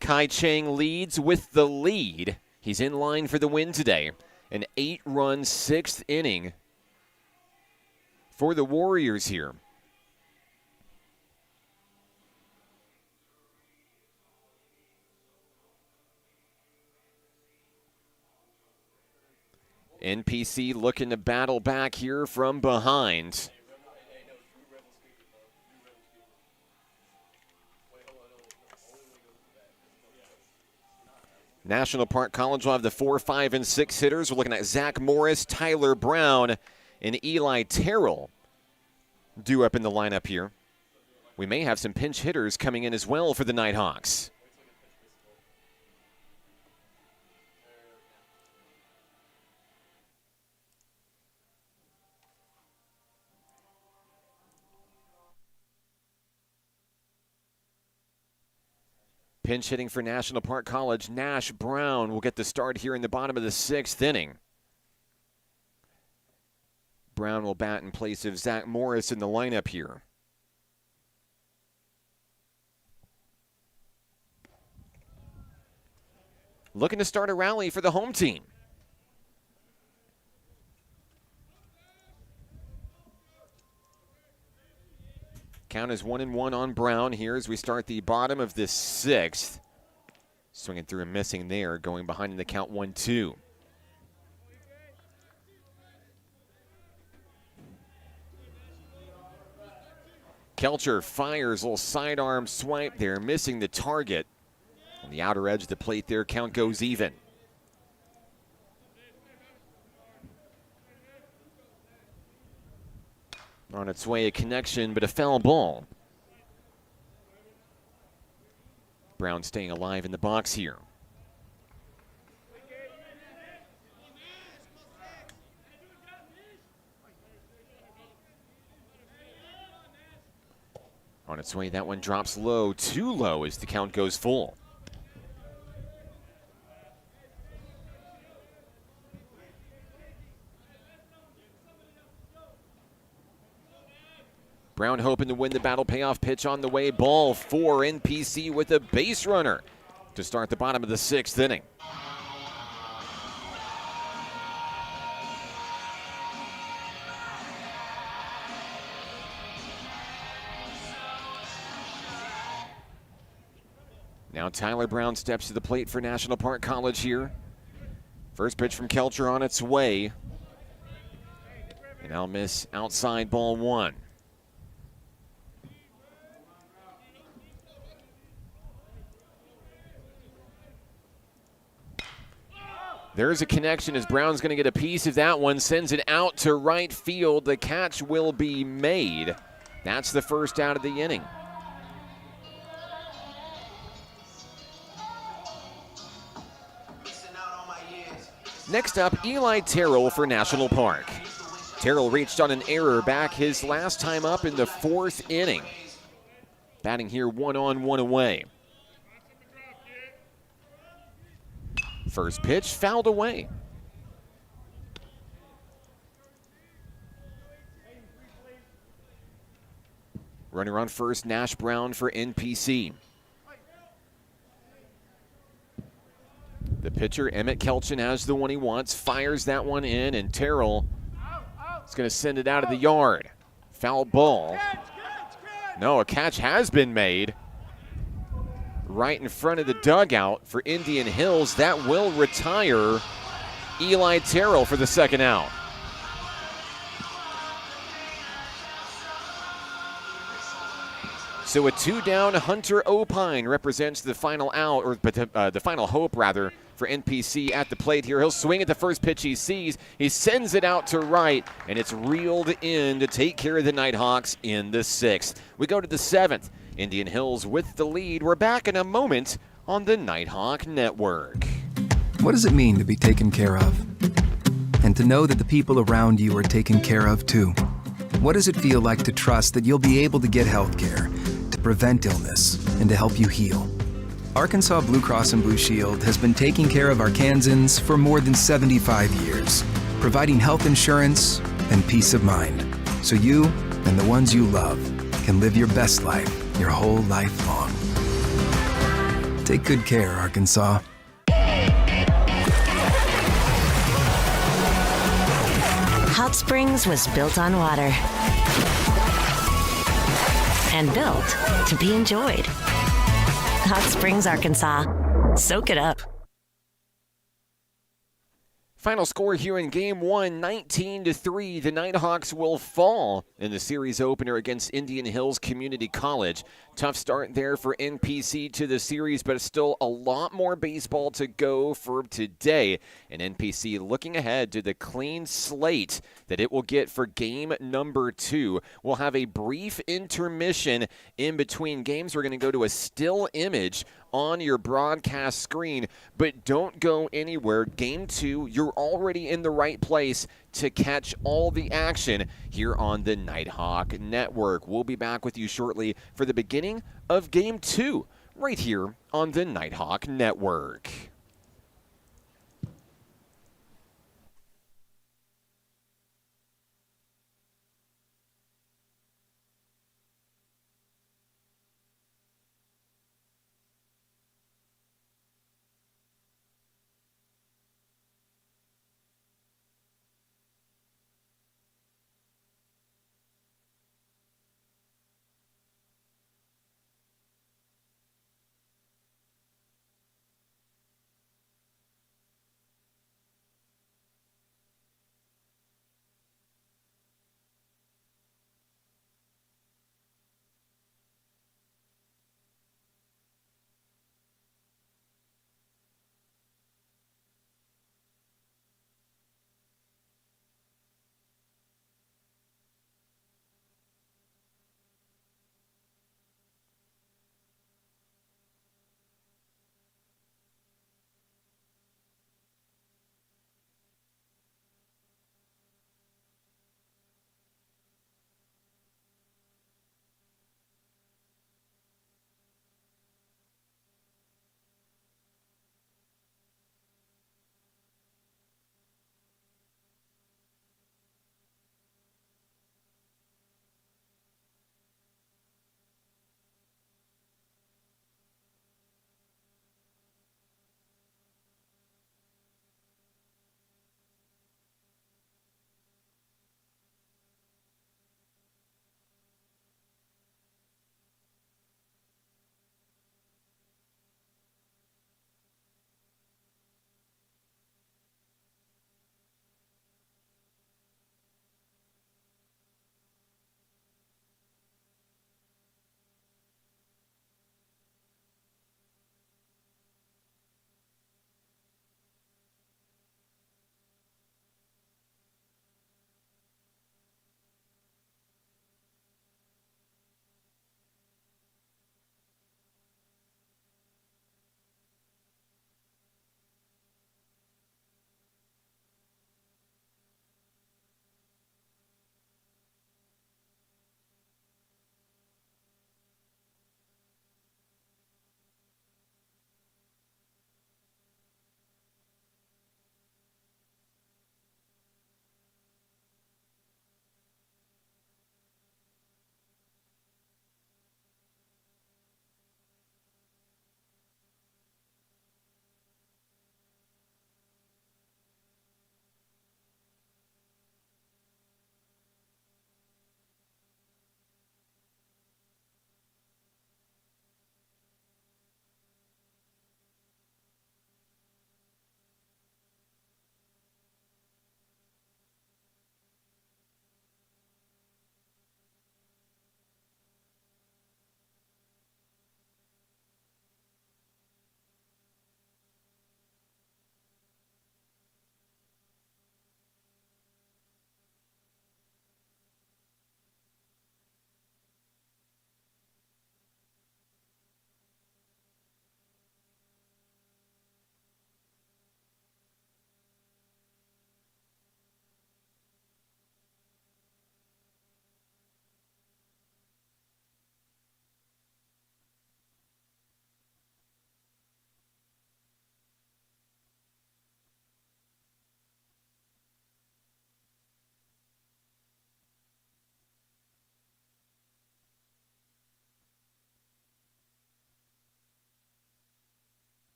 Kai Chang leads with the lead. He's in line for the win today. An 8-run 6th inning for the Warriors here. NPC looking to battle back here from behind. National Park College will have the 4, 5, and 6 hitters. We're looking at Zach Morris, Tyler Brown, and Eli Terrell due up in the lineup here. We may have some pinch hitters coming in as well for the Nighthawks. Pinch hitting for National Park College, Nash Brown will get the start here in the bottom of the 6th inning. Brown will bat in place of Zach Morris in the lineup here. Looking to start a rally for the home team. Count is 1-1 on Brown here as we start the bottom of the 6th. Swinging through and missing there, going behind in the count 1-2. Kelcher fires, a little sidearm swipe there, missing the target. On the outer edge of the plate there, count goes even. On its way, a connection, but a foul ball. Brown staying alive in the box here. On its way, that one drops low, too low as the count goes full. Brown hoping to win the battle, payoff pitch on the way, ball 4, NPC with a base runner to start the bottom of the 6th inning. Now Tyler Brown steps to the plate for National Park College here. First pitch from Kelcher on its way. And I'll miss outside ball 1. There's a connection as Brown's going to get a piece of that one, sends it out to right field. The catch will be made. That's the first out of the inning. Next up, Eli Terrell for National Park. Terrell reached on an error back his last time up in the 4th inning. Batting here 1 on, 1 away. First pitch fouled away. Runner on first, Nash Brown for NPC. The pitcher, Emmett Kelchen, has the one he wants, fires that one in, and Terrell is going to send it out of the yard. Foul ball. No, a catch has been made. Right in front of the dugout for Indian Hills. That will retire Eli Terrell for the second out. So a 2-down Hunter Opine represents the final out, or the final hope, rather, for NPC at the plate here. He'll swing at the first pitch he sees. He sends it out to right, and it's reeled in to take care of the Nighthawks in the 6th. We go to the 7th. Indian Hills with the lead. We're back in a moment on the Nighthawk Network. What does it mean to be taken care of? And to know that the people around you are taken care of too? What does it feel like to trust that you'll be able to get health care, to prevent illness, and to help you heal? Arkansas Blue Cross and Blue Shield has been taking care of Arkansans for more than 75 years, providing health insurance and peace of mind, so you and the ones you love can live your best life your whole life long. Take good care, Arkansas. Hot Springs was built on water and built to be enjoyed. Hot Springs, Arkansas. Soak it up. Final score here in Game 1, 19-3. The Nighthawks will fall in the series opener against Indian Hills Community College. Tough start there for NPC to the series, but still a lot more baseball to go for today. And NPC looking ahead to the clean slate that it will get for game number 2. We'll have a brief intermission in between games. We're going to go to a still image on your broadcast screen, but don't go anywhere. Game 2, you're already in the right place to catch all the action here on the Nighthawk Network. We'll be back with you shortly for the beginning of Game 2 right here on the Nighthawk Network.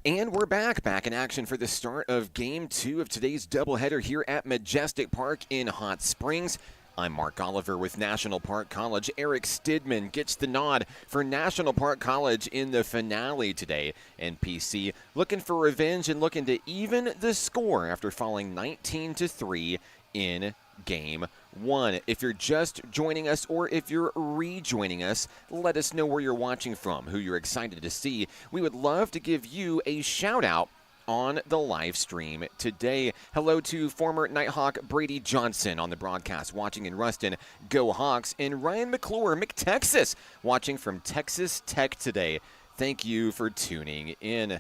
And we're back in action for the start of Game 2 of today's doubleheader here at Majestic Park in Hot Springs. I'm Mark Oliver with National Park College. Eric Stidman gets the nod for National Park College in the finale today. NPC looking for revenge and looking to even the score after falling 19-3 in Game 1. If you're just joining us or if you're rejoining us, let us know where you're watching from, who you're excited to see. We would love to give you a shout out on the live stream today. Hello to former Nighthawk Brady Johnson on the broadcast, watching in Ruston. Go Hawks. And Ryan McClure, McTexas, watching from Texas Tech today. Thank you for tuning in.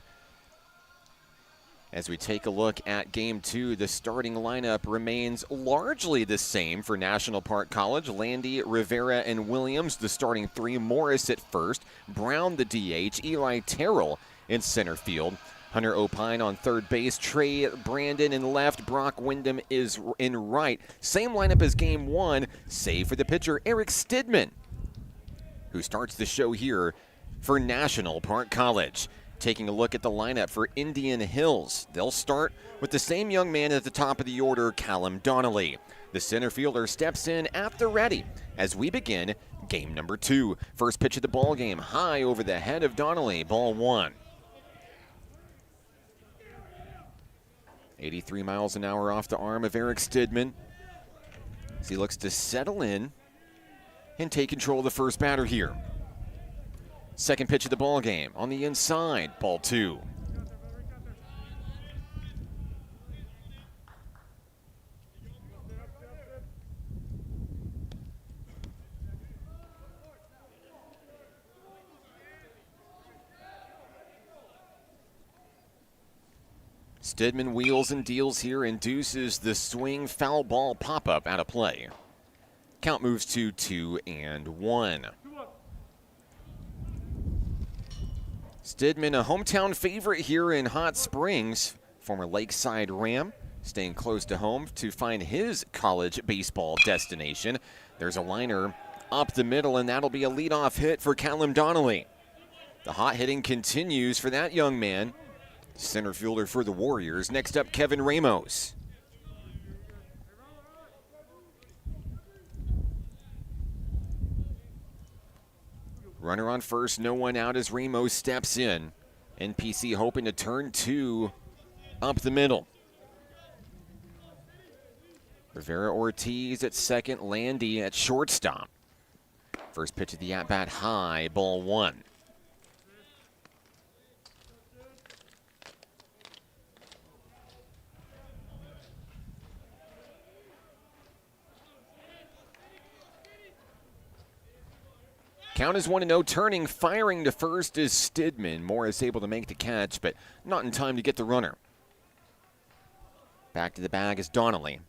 As we take a look at Game 2, the starting lineup remains largely the same for National Park College. Landy, Rivera, and Williams, the starting three. Morris at first. Brown, the DH. Eli Terrell in center field. Hunter Opine on third base. Trey Brandon in left. Brock Wyndham is in right. Same lineup as Game 1, save for the pitcher, Eric Stidman, who starts the show here for National Park College. Taking a look at the lineup for Indian Hills. They'll start with the same young man at the top of the order, Callum Donnelly. The center fielder steps in at the ready as we begin game number 2. First pitch of the ball game, high over the head of Donnelly, ball 1. 83 miles an hour off the arm of Eric Stidman as he looks to settle in and take control of the first batter here. Second pitch of the ball game on the inside, ball 2. Stidman wheels and deals here, induces the swing, foul ball pop-up out of play. Count moves to 2-1. Stidman, a hometown favorite here in Hot Springs, former Lakeside Ram, staying close to home to find his college baseball destination. There's a liner up the middle, and that'll be a leadoff hit for Callum Donnelly. The hot hitting continues for that young man, center fielder for the Warriors. Next up, Kevin Ramos. Runner on first, no one out as Ramos steps in. NPC hoping to turn 2 up the middle. Rivera Ortiz at second, Landy at shortstop. First pitch of the at-bat high, ball 1. Count is 1-0, turning, firing to first is Stidman. Morris able to make the catch, but not in time to get the runner. Back to the bag is Donnelly.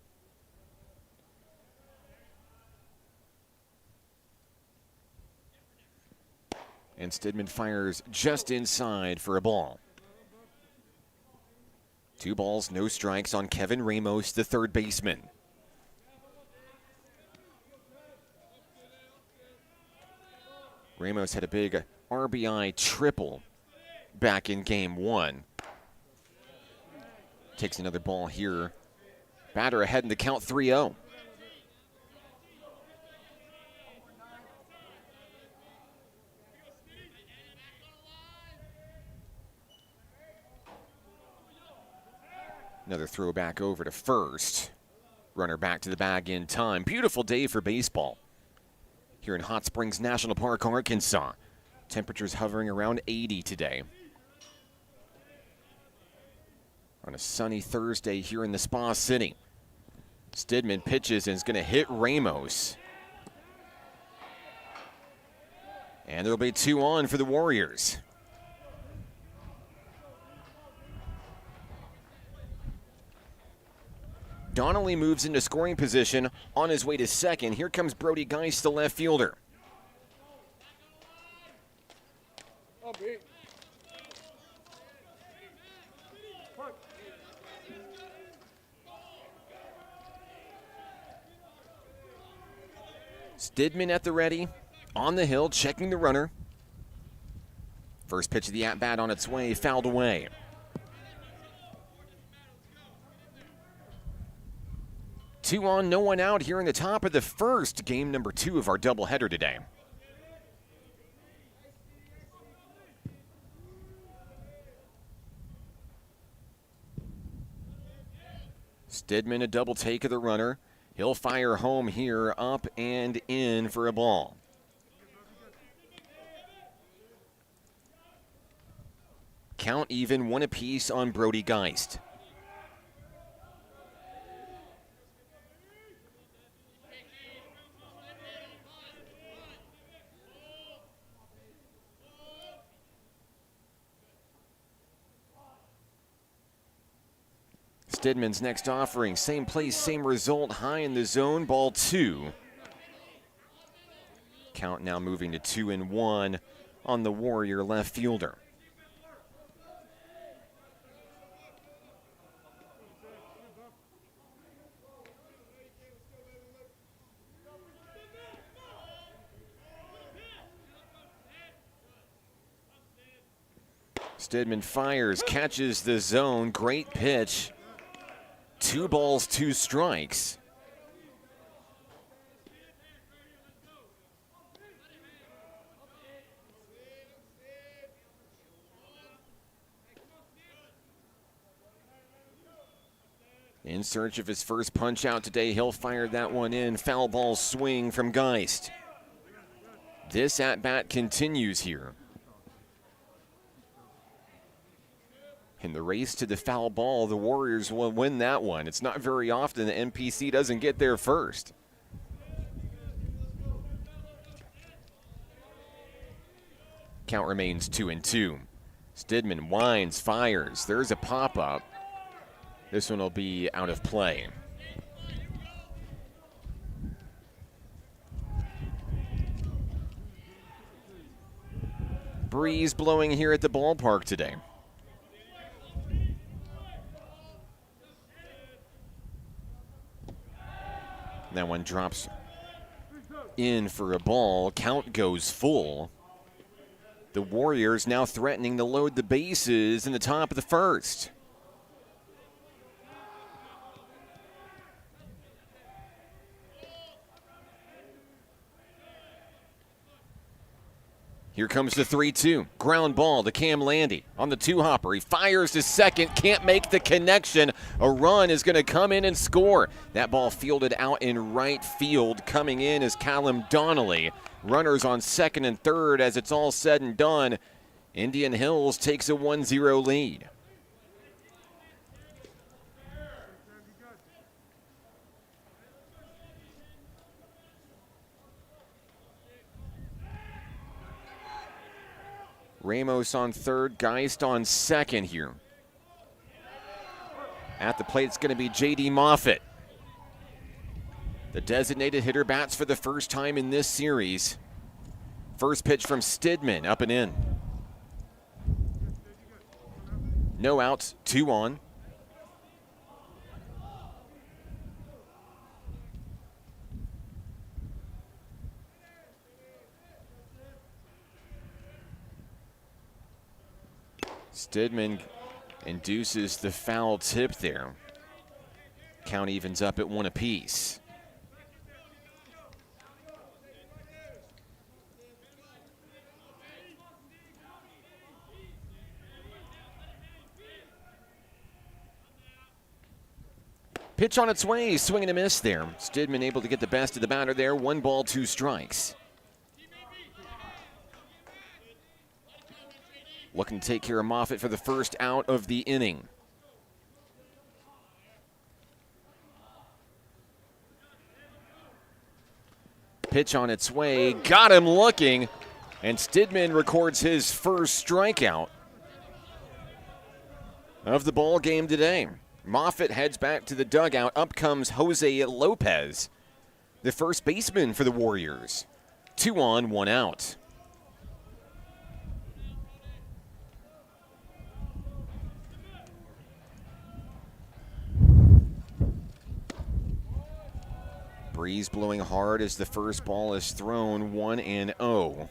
And Stidman fires just inside for a ball. 2 balls, no strikes on Kevin Ramos, the third baseman. Ramos had a big RBI triple back in Game 1. Takes another ball here. Batter ahead in the count, 3-0. Another throw back over to first. Runner back to the bag in time. Beautiful day for baseball here in Hot Springs National Park, Arkansas. Temperatures hovering around 80 today. On a sunny Thursday here in the Spa City. Stidman pitches and is going to hit Ramos. And there'll be 2 on for the Warriors. Donnelly moves into scoring position on his way to second. Here comes Brody Geist, the left fielder. Stidman at the ready, on the hill, checking the runner. First pitch of the at-bat on its way, fouled away. 2 on, no one out here in the top of the first, game number 2 of our doubleheader today. Stidman a double take of the runner. He'll fire home here, up and in for a ball. Count even, 1 apiece on Brody Geist. Stidman's next offering, same place, same result, high in the zone, ball 2. Count now moving to 2-1 on the Warrior left fielder. Stidman fires, catches the zone, great pitch. 2 balls, 2 strikes. In search of his first punch out today, he'll fire that one in. Foul ball swing from Geist. This at-bat continues here. In the race to the foul ball, the Warriors will win that one. It's not very often the NPC doesn't get there first. Count remains 2-2. Stidman winds, fires. There's a pop-up. This one will be out of play. Breeze blowing here at the ballpark today. That one drops in for a ball. Count goes full. The Warriors now threatening to load the bases in the top of the first. Here comes the 3-2. Ground ball to Cam Landy on the 2-hopper. He fires to second, can't make the connection. A run is going to come in and score. That ball fielded out in right field. Coming in is Callum Donnelly. Runners on second and third as it's all said and done. Indian Hills takes a 1-0 lead. Ramos on third, Geist on second here. At the plate, it's going to be J.D. Moffitt. The designated hitter bats for the first time in this series. First pitch from Stidman, up and in. No outs, 2 on. Stidman induces the foul tip there. Count evens up at 1 apiece. Pitch on its way, swing and a miss there. Stidman able to get the best of the batter there. 1 ball, 2 strikes. Looking to take care of Moffitt for the first out of the inning. Pitch on its way, got him looking, and Stidman records his first strikeout of the ball game today. Moffitt heads back to the dugout. Up comes Jose Lopez, the first baseman for the Warriors. 2 on, 1 out. Breeze blowing hard as the first ball is thrown, 1-0.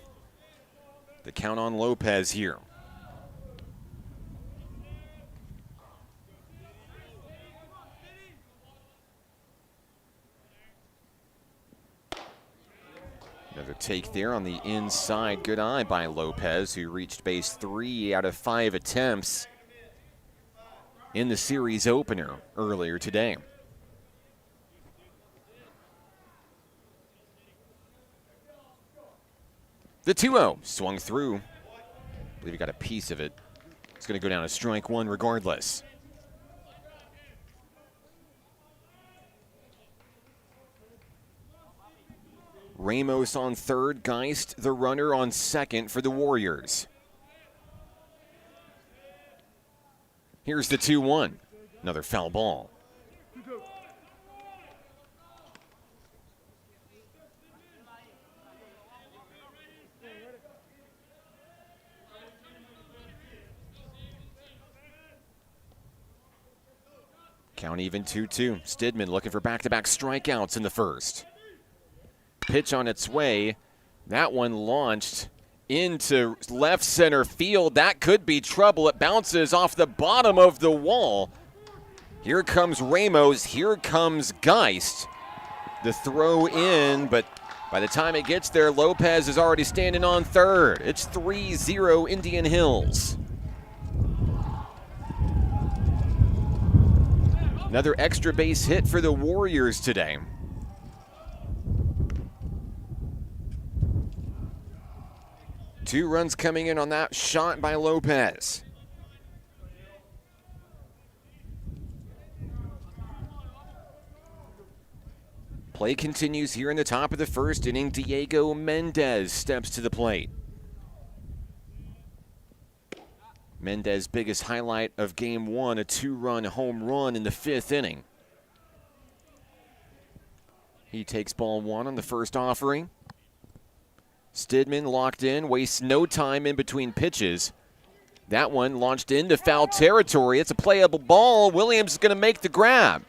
The count on Lopez here. Another take there on the inside. Good eye by Lopez, who reached base 3 out of 5 attempts in the series opener earlier today. The 2-0 swung through. I believe he got a piece of it. It's going to go down to strike one regardless. Ramos on third, Geist the runner on second for the Warriors. Here's the 2-1. Another foul ball. Count even 2-2. Stidman looking for back-to-back strikeouts in the first. Pitch on its way. That one launched into left center field. That could be trouble. It bounces off the bottom of the wall. Here comes Ramos. Here comes Geist. The throw in, but by the time it gets there, Lopez is already standing on third. It's 3-0 Indian Hills. Another extra base hit for the Warriors today. Two runs coming in on that shot by Lopez. Play continues here in the top of the first inning. Diego Mendez steps to the plate. Mendez's biggest highlight of game one, a 2-run home run in the fifth inning. He takes ball one on the first offering. Stidman locked in, wastes no time in between pitches. That one launched into foul territory. It's a playable ball. Williams is going to make the grab.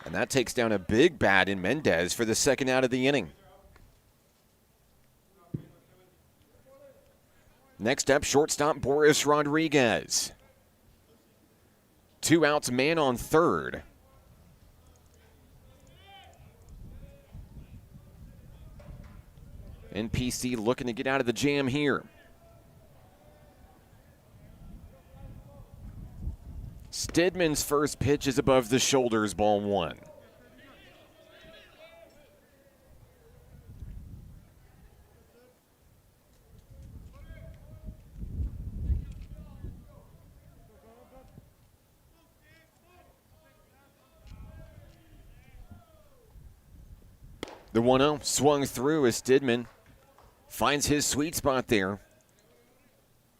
And that takes down a big bat in Mendez for the second out of the inning. Next up, shortstop Boris Rodriguez. 2 outs, man on third. NPC looking to get out of the jam here. Stidman's first pitch is above the shoulders, ball one. The 1-0 swung through as Stidman finds his sweet spot there.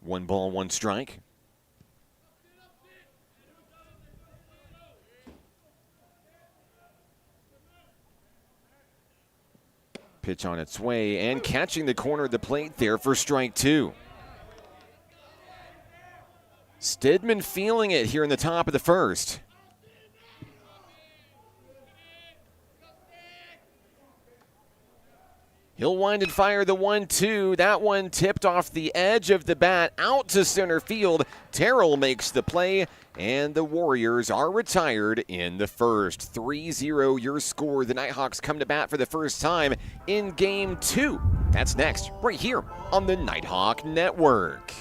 1 ball, 1 strike. Pitch on its way and catching the corner of the plate there for strike 2. Stidman feeling it here in the top of the first. He'll wind and fire the 1-2. That one tipped off the edge of the bat out to center field. Terrell makes the play, and the Warriors are retired in the first. 3-0 your score. The Nighthawks come to bat for the first time in Game 2. That's next, right here on the Nighthawk Network.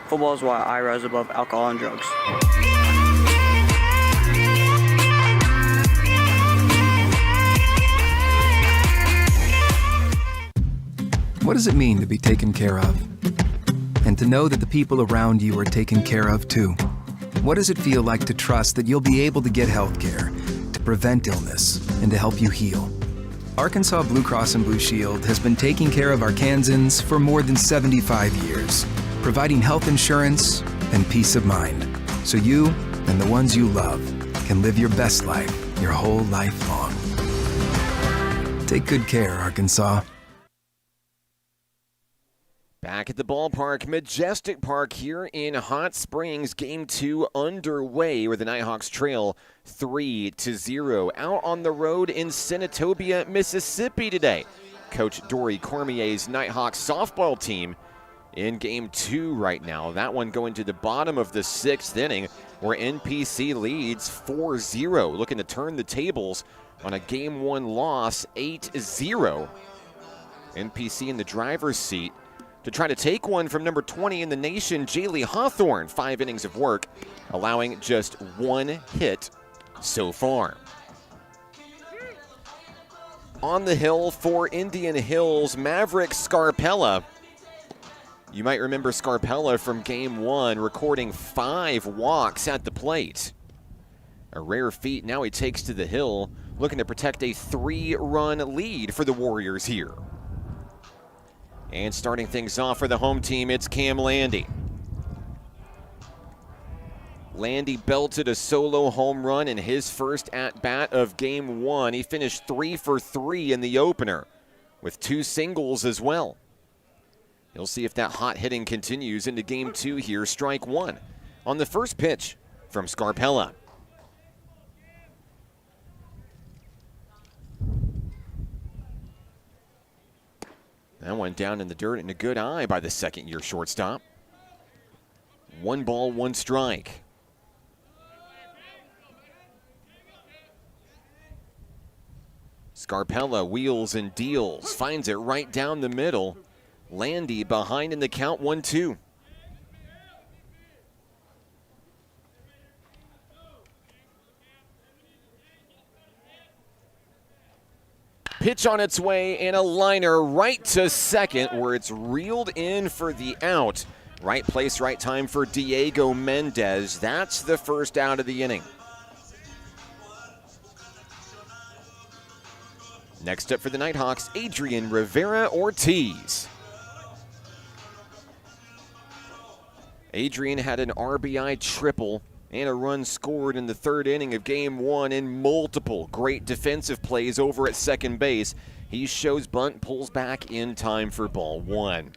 Football is why I rise above alcohol and drugs. What does it mean to be taken care of? And to know that the people around you are taken care of too? What does it feel like to trust that you'll be able to get health care, to prevent illness, and to help you heal? Arkansas Blue Cross and Blue Shield has been taking care of Arkansans for more than 75 years, providing health insurance and peace of mind, so you and the ones you love can live your best life your whole life long. Take good care, Arkansas. Back at the ballpark, Majestic Park here in Hot Springs. Game 2 underway where the Nighthawks trail 3-0. Out on the road in Senatobia, Mississippi today. Coach Dory Cormier's Nighthawks softball team in Game 2 right now. That one going to the bottom of the 6th inning. where NPC leads 4-0, looking to turn the tables on a Game 1 loss, 8-0. NPC in the driver's seat to try to take one from number 20 in the nation, Jaylee Hawthorne. 5 innings of work, allowing just 1 hit so far. On the hill for Indian Hills, Maverick Scarpella. You might remember Scarpella from Game 1, recording 5 walks at the plate. A rare feat. Now he takes to the hill, looking to protect a 3-run lead for the Warriors here. And starting things off for the home team, it's Cam Landy. Landy belted a solo home run in his first at-bat of Game 1. He finished 3 for 3 in the opener, with 2 singles as well. You'll see if that hot hitting continues into Game 2 here. Strike 1 on the first pitch from Scarpella. That one down in the dirt and a good eye by the second-year shortstop. 1 ball, 1 strike. Scarpella wheels and deals, finds it right down the middle. Landy behind in the count, 1-2. Pitch on its way and a liner right to second where it's reeled in for the out. Right place, right time for Diego Mendez. That's the first out of the inning. Next up for the Nighthawks, Adrian Rivera Ortiz. Adrian had an RBI triple and a run scored in the 3rd inning of Game 1 and multiple great defensive plays over at second base. He shows bunt, pulls back in time for ball 1.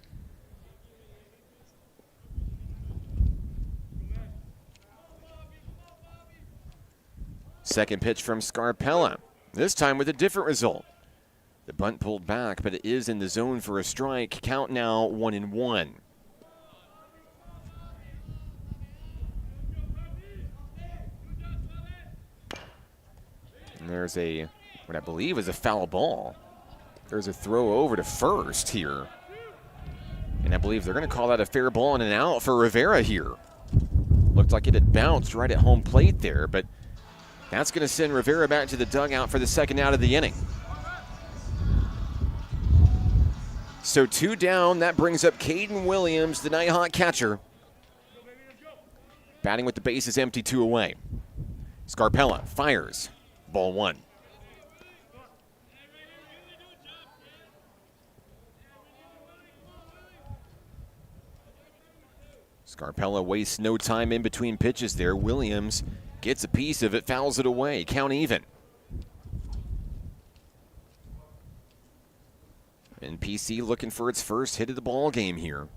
Second pitch from Scarpella, this time with a different result. The bunt pulled back, but it is in the zone for a strike. Count now 1-1. And there's what I believe is a foul ball. There's a throw over to first here. And I believe they're going to call that a fair ball and an out for Rivera here. Looked like it had bounced right at home plate there, but that's going to send Rivera back to the dugout for the second out of the inning. So 2 down, that brings up Caden Williams, the Nighthawk catcher. Batting with the bases empty, 2 away. Scarpella fires. Ball 1. Scarpella wastes no time in between pitches there. Williams gets a piece of it, fouls it away. Count even. NPC looking for its first hit of the ball game here.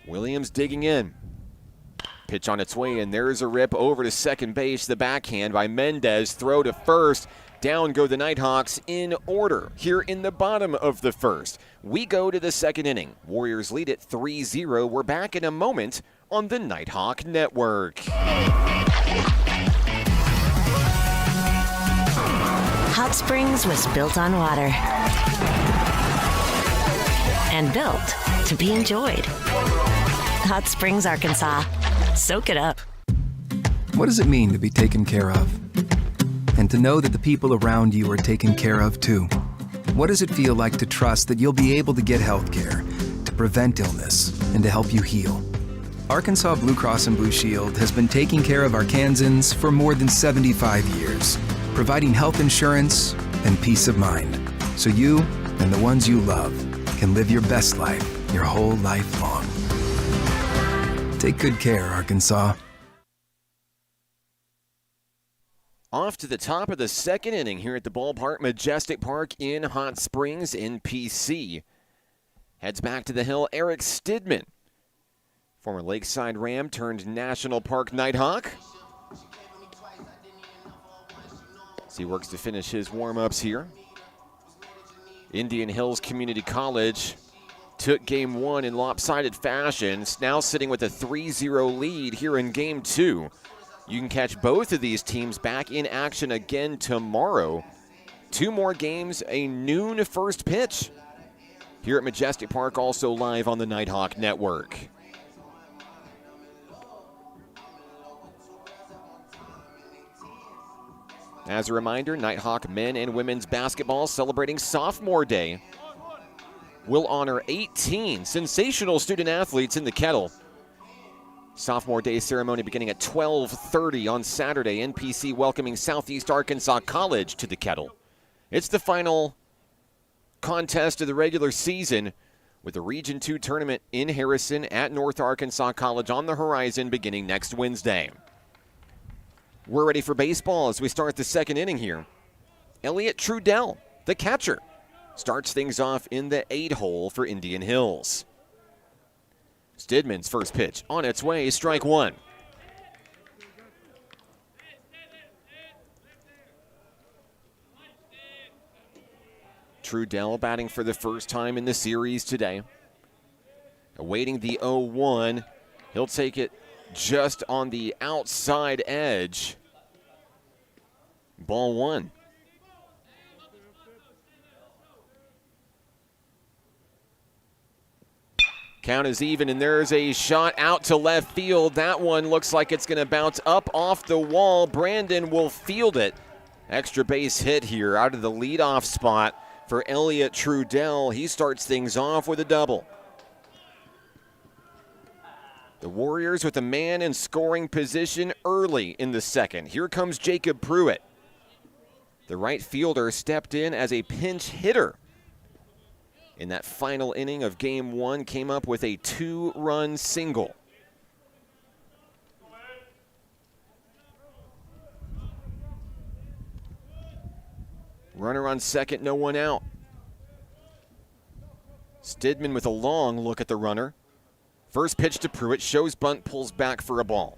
Williams digging in. Pitch on its way, and there's a rip over to second base. The backhand by Mendez. Throw to first. Down go the Nighthawks in order here in the bottom of the first. We go to the second inning. Warriors lead at 3-0. We're back in a moment on the Nighthawk Network. Hot Springs was built on water and built to be enjoyed. Hot Springs, Arkansas. Soak it up. What does it mean to be taken care of? And to know that the people around you are taken care of too? What does it feel like to trust that you'll be able to get health care, to prevent illness, and to help you heal? Arkansas Blue Cross and Blue Shield has been taking care of Arkansans for more than 75 years, providing health insurance and peace of mind, so you and the ones you love can live your best life your whole life long. Take good care, Arkansas. Off to the top of the second inning here at the ballpark, Majestic Park in Hot Springs. NPC heads back to the hill. Eric Stidman, former Lakeside Ram turned National Park Nighthawk. As he works to finish his warm-ups here. Indian Hills Community College took game one in lopsided fashion. It's now sitting with a 3-0 lead here in game two. You can catch both of these teams back in action again tomorrow. 2 more games, a noon first pitch here at Majestic Park, also live on the Nighthawk Network. As a reminder, Nighthawk men and women's basketball celebrating Sophomore Day will honor 18 sensational student athletes in the Kettle. Sophomore Day ceremony beginning at 12:30 on Saturday. NPC welcoming Southeast Arkansas College to the Kettle. It's the final contest of the regular season with the Region 2 tournament in Harrison at North Arkansas College on the horizon beginning next Wednesday. We're ready for baseball as we start the second inning here. Elliot Trudell, the catcher, starts things off in the 8-hole for Indian Hills. Stidman's first pitch on its way, strike one. Trudell batting for the first time in the series today. Awaiting the 0-1. He'll take it just on the outside edge. Ball one. Count is even, and there's a shot out to left field. That one looks like it's going to bounce up off the wall. Brandon will field it. Extra base hit here out of the leadoff spot for Elliot Trudell. He starts things off with a double. The Warriors with a man in scoring position early in the second. Here comes Jacob Pruitt. The right fielder stepped in as a pinch hitter in that final inning of game one, came up with a 2-run single. Runner on second, no one out. Stidman with a long look at the runner. First pitch to Pruitt, shows bunt, pulls back for a ball.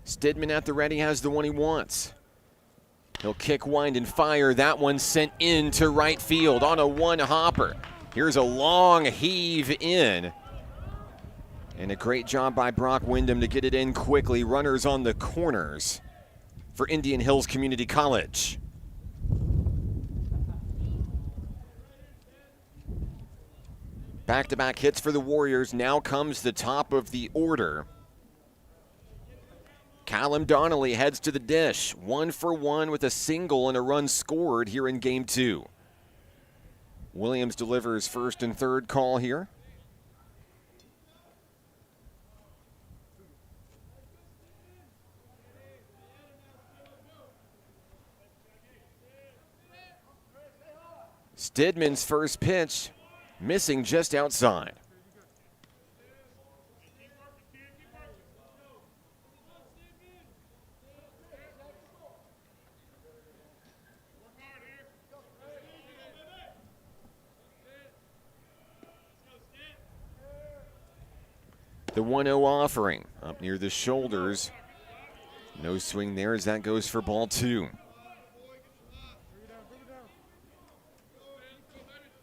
Stidman at the ready, has the one he wants. He'll kick, wind, and fire. That one sent into right field on a one-hopper. Here's a long heave in. And a great job by Brock Wyndham to get it in quickly. Runners on the corners for Indian Hills Community College. Back-to-back hits for the Warriors. Now comes the top of the order. Callum Donnelly heads to the dish. 1 for 1 with a single and a run scored here in game two. Williams delivers first and third call here. Stidman's first pitch, missing just outside. The 1-0 offering up near the shoulders. No swing there as that goes for ball two.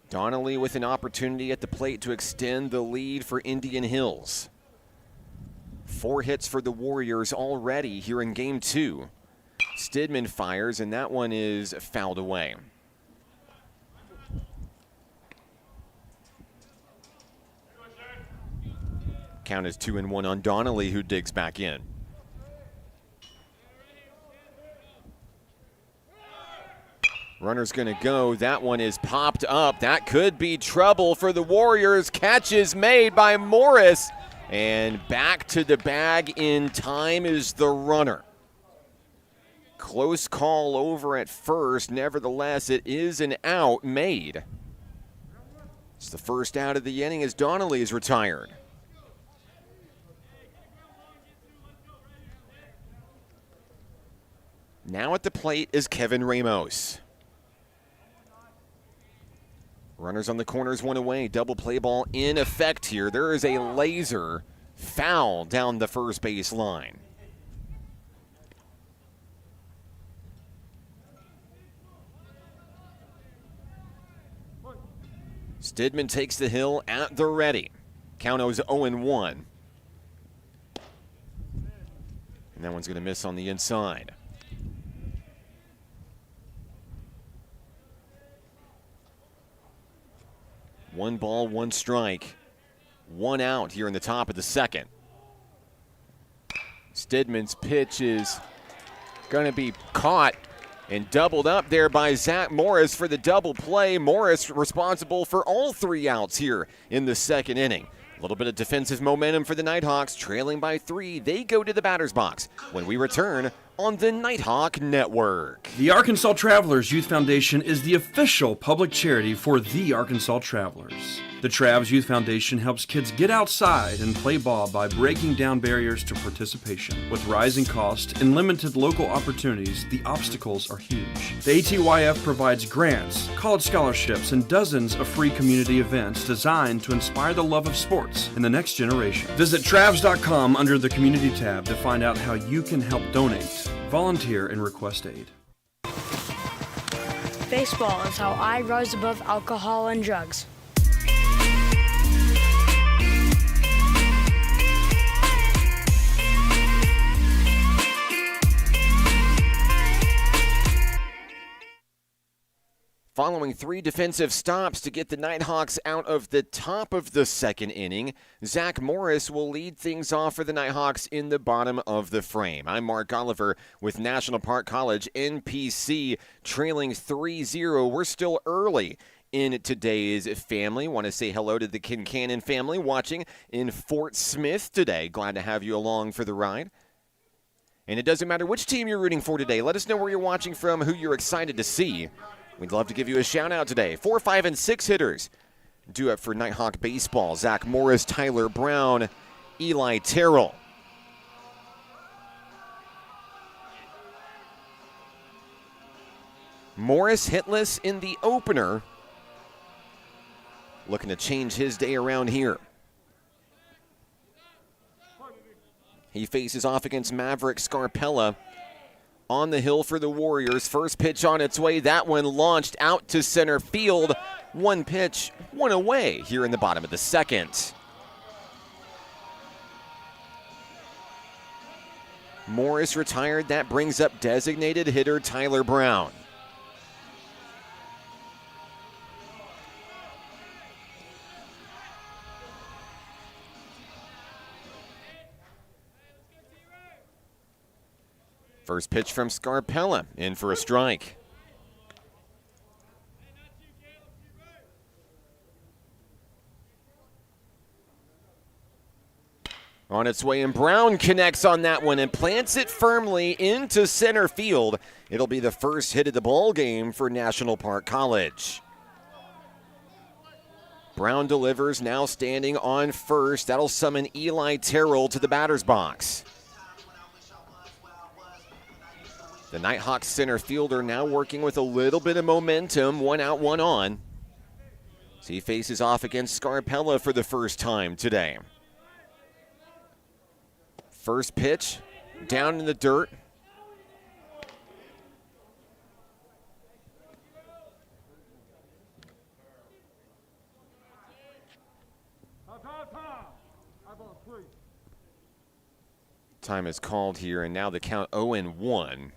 Donnelly with an opportunity at the plate to extend the lead for Indian Hills. 4 hits for the Warriors already here in game two. Stidman fires, and that one is fouled away. Count is 2-1 on Donnelly, who digs back in. Runner's going to go. That one is popped up. That could be trouble for the Warriors. Catch is made by Morris. And back to the bag in time is the runner. Close call over at first. Nevertheless, it is an out made. It's the first out of the inning as Donnelly is retired. Now at the plate is Kevin Ramos. Runners on the corners, one away. Double play ball in effect here. There is a laser foul down the first base line. Stidman takes the hill at the ready. Count is 0-1. And that one's going to miss on the inside. One ball, one strike. One out here in the top of the second. Stidman's pitch is going to be caught and doubled up there by Zach Morris for the double play. Morris responsible for all 3 outs here in the second inning. A little bit of defensive momentum for the Nighthawks, trailing by 3. They go to the batter's box when we return on the Nighthawk Network. The Arkansas Travelers Youth Foundation is the official public charity for the Arkansas Travelers. The Travs Youth Foundation helps kids get outside and play ball by breaking down barriers to participation. With rising costs and limited local opportunities, the obstacles are huge. The ATYF provides grants, college scholarships, and dozens of free community events designed to inspire the love of sports in the next generation. Visit Travs.com under the Community tab to find out how you can help donate, volunteer, and request aid. Baseball is how I rise above alcohol and drugs. Following 3 defensive stops to get the Nighthawks out of the top of the second inning, Zach Morris will lead things off for the Nighthawks in the bottom of the frame. I'm Mark Oliver with National Park College NPC trailing 3-0. We're still early in today's family. Want to say hello to the Kincannon family watching in Fort Smith today. Glad to have you along for the ride. And it doesn't matter which team you're rooting for today. Let us know where you're watching from, who you're excited to see. We'd love to give you a shout out today. 4, 5, and 6 hitters due up for Nighthawk baseball. Zach Morris, Tyler Brown, Eli Terrell. Morris hitless in the opener. Looking to change his day around here. He faces off against Maverick Scarpella. On the hill for the Warriors. First pitch on its way. That one launched out to center field. One pitch, one away here in the bottom of the second. Morris retired. That brings up designated hitter Tyler Brown. First pitch from Scarpella, in for a strike. On its way, and Brown connects on that one and plants it firmly into center field. It'll be the first hit of the ball game for National Park College. Brown delivers, now standing on first. That'll summon Eli Terrell to the batter's box. The Nighthawks center fielder now working with a little bit of momentum, 1 out, 1 on. So he faces off against Scarpella for the first time today. First pitch, down in the dirt. Time is called here, and now the count 0-1.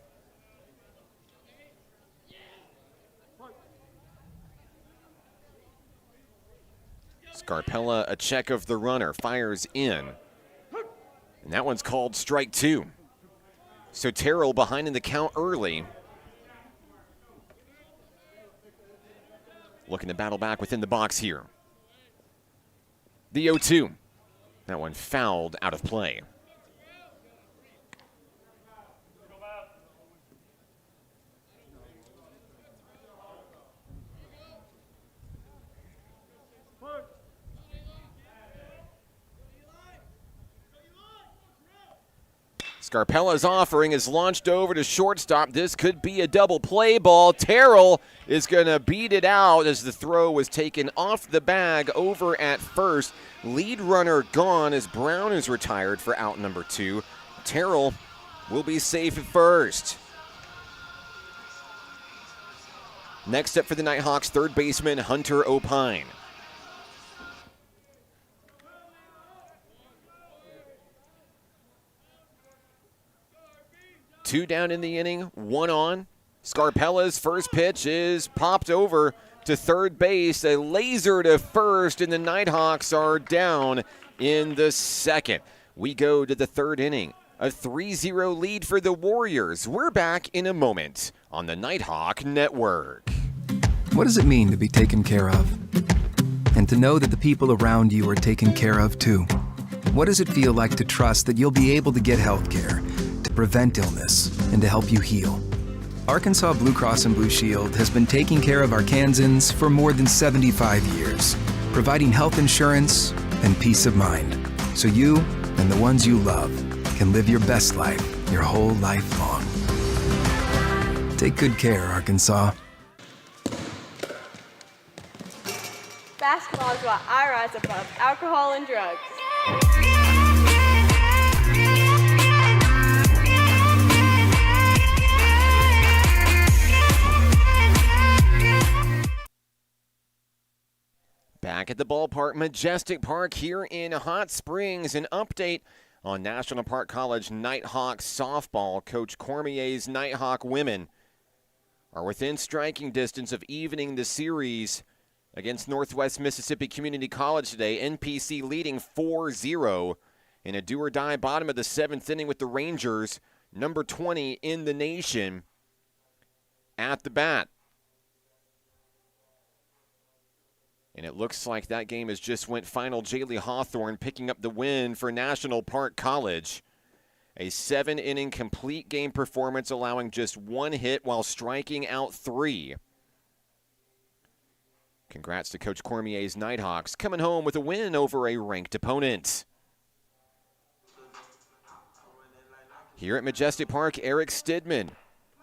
Scarpella, a check of the runner, fires in. And that one's called strike 2. So Terrell behind in the count early. Looking to battle back within the box here. The 0-2. That one fouled out of play. Scarpella's offering is launched over to shortstop. This could be a double play ball. Terrell is going to beat it out as the throw was taken off the bag over at first. Lead runner gone as Brown is retired for out number 2. Terrell will be safe at first. Next up for the Nighthawks, third baseman Hunter Opine. Two down in the inning, one on. Scarpella's first pitch is popped over to third base. A laser to first, and the Nighthawks are down in the second. We go to the third inning. A 3-0 lead for the Warriors. We're back in a moment on the Nighthawk Network. What does it mean to be taken care of? And to know that the people around you are taken care of too? What does it feel like to trust that you'll be able to get health care, to prevent illness, and to help you heal? Arkansas Blue Cross and Blue Shield has been taking care of Arkansans for more than 75 years, providing health insurance and peace of mind, so you and the ones you love can live your best life your whole life long. Take good care, Arkansas. Basketball is why I rise above alcohol and drugs. Back at the ballpark, Majestic Park here in Hot Springs. An update on National Park College Nighthawks softball. Coach Cormier's Nighthawk women are within striking distance of evening the series against Northwest Mississippi Community College today. NPC leading 4-0 in a do-or-die bottom of the seventh inning with the Rangers, number 20 in the nation, at the bat. And it looks like that game has just went final. Jaylee Hawthorne picking up the win for National Park College. A 7-inning complete game performance, allowing just 1 hit while striking out 3. Congrats to Coach Cormier's Nighthawks, coming home with a win over a ranked opponent. Here at Majestic Park, Eric Stidman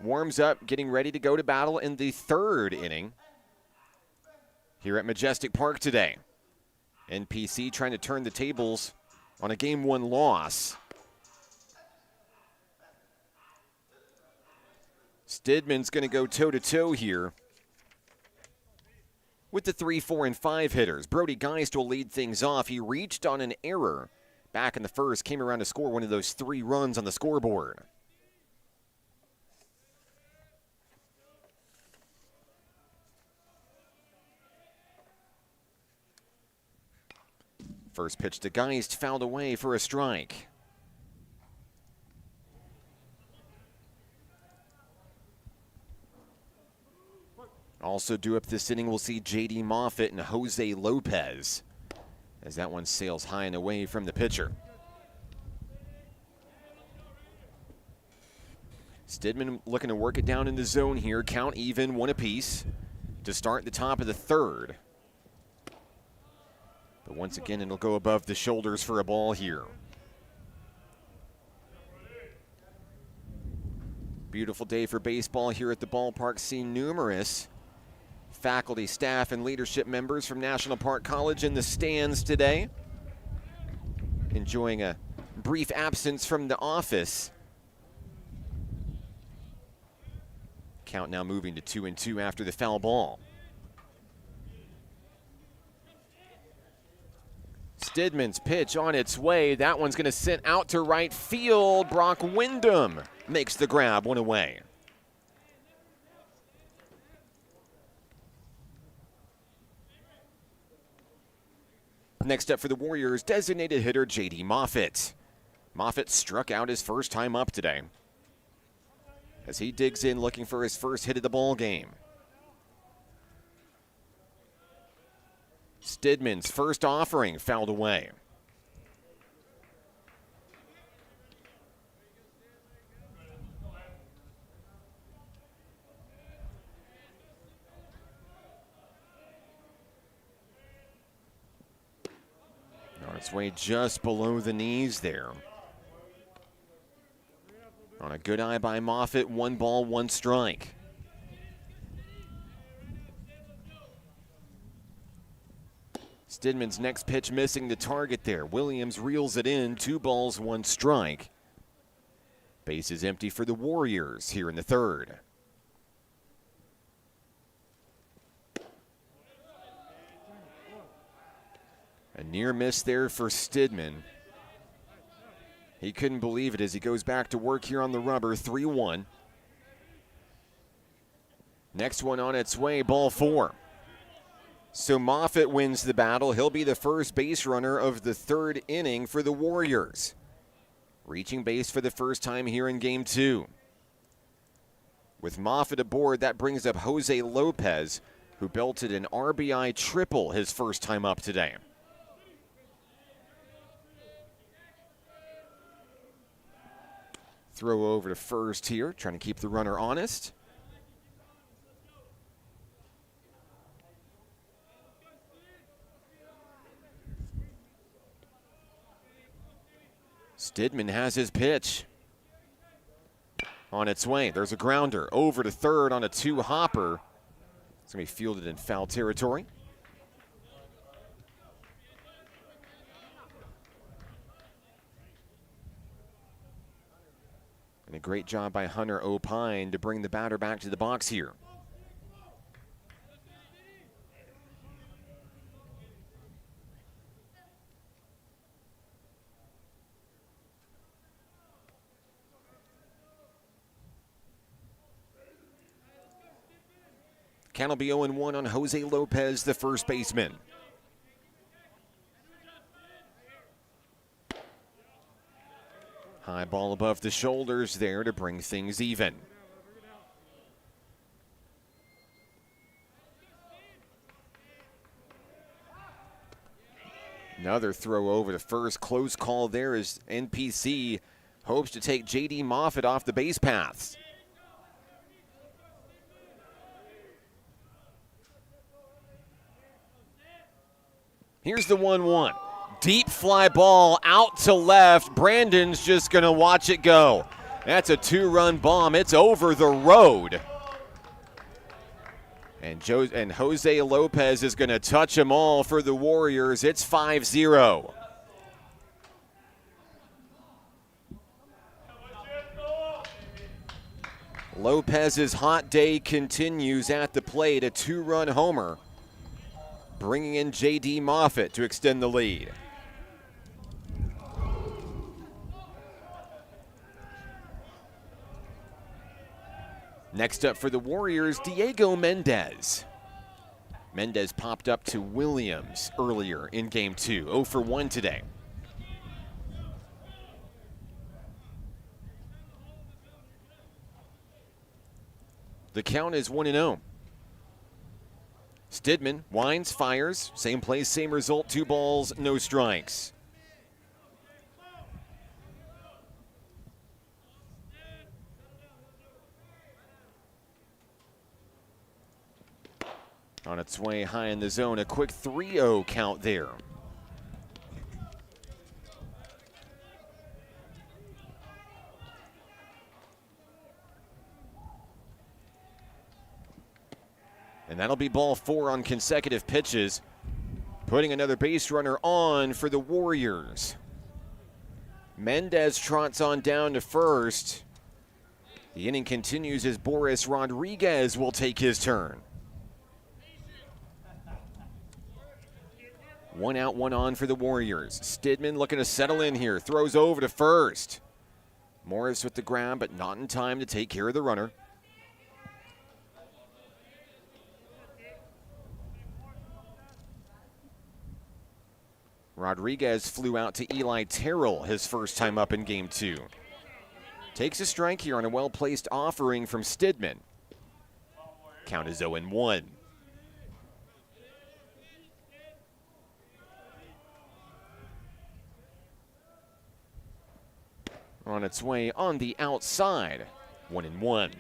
warms up, getting ready to go to battle in the third inning. Here at Majestic Park today, NPC trying to turn the tables on a Game 1 loss. Stidman's going to go toe-to-toe here with the 3, 4, and 5 hitters. Brody Geist will lead things off. He reached on an error back in the first, came around to score one of those 3 runs on the scoreboard. First pitch to Geist, fouled away for a strike. Also due up this inning, we'll see J.D. Moffitt and Jose Lopez as that one sails high and away from the pitcher. Stidman looking to work it down in the zone here. Count even, 1 apiece to start the top of the third. But once again, it'll go above the shoulders for a ball here. Beautiful day for baseball here at the ballpark. Seen numerous faculty, staff, and leadership members from National Park College in the stands today, enjoying a brief absence from the office. Count now moving to 2-2 after the foul ball. Stidman's pitch on its way. That one's going to send out to right field. Brock Wyndham makes the grab, 1 away. Next up for the Warriors, designated hitter J.D. Moffitt. Moffitt struck out his first time up today as he digs in looking for his first hit of the ball game. Stidman's first offering fouled away. On its way just below the knees there. On a good eye by Moffitt, 1 ball, 1 strike. Stidman's next pitch missing the target there. Williams reels it in, 2 balls, 1 strike. Base is empty for the Warriors here in the 3rd. A near miss there for Stidman. He couldn't believe it as he goes back to work here on the rubber, 3-1. Next one on its way, ball 4. So Moffitt wins the battle. He'll be the first base runner of the 3rd inning for the Warriors. Reaching base for the first time here in Game 2. With Moffitt aboard, that brings up Jose Lopez, who belted an RBI triple his first time up today. Throw over to first here, trying to keep the runner honest. Stidman has his pitch. On its way, there's a grounder. Over to third on a 2-hopper. It's going to be fielded in foul territory. And a great job by Hunter Opine to bring the batter back to the box here. Count will be 0-1 on Jose Lopez, the first baseman. High ball above the shoulders there to bring things even. Another throw over to first. Close call there as NPC hopes to take J.D. Moffitt off the base paths. Here's the 1-1. Deep fly ball out to left. Brandon's just going to watch it go. That's a 2-run bomb. It's over the road. And Jose Lopez is going to touch them all for the Warriors. It's 5-0. Lopez's hot day continues at the plate. A 2-run homer, bringing in J.D. Moffitt to extend the lead. Next up for the Warriors, Diego Mendez. Mendez popped up to Williams earlier in Game 2, 0 for 1 today. The count is 1-0. Stidman winds, fires, same play, same result, 2 balls, no strikes. On its way high in the zone, a quick 3-0 count there. And that'll be ball 4 on consecutive pitches, putting another base runner on for the Warriors. Mendez trots on down to first. The inning continues as Boris Rodriguez will take his turn. 1 out, 1 on for the Warriors. Stidman looking to settle in here. Throws over to first. Morris with the grab, but not in time to take care of the runner. Rodriguez flew out to Eli Terrell his first time up in Game 2. Takes a strike here on a well-placed offering from Stidman. Count is 0-1. On its way on the outside, 1-1.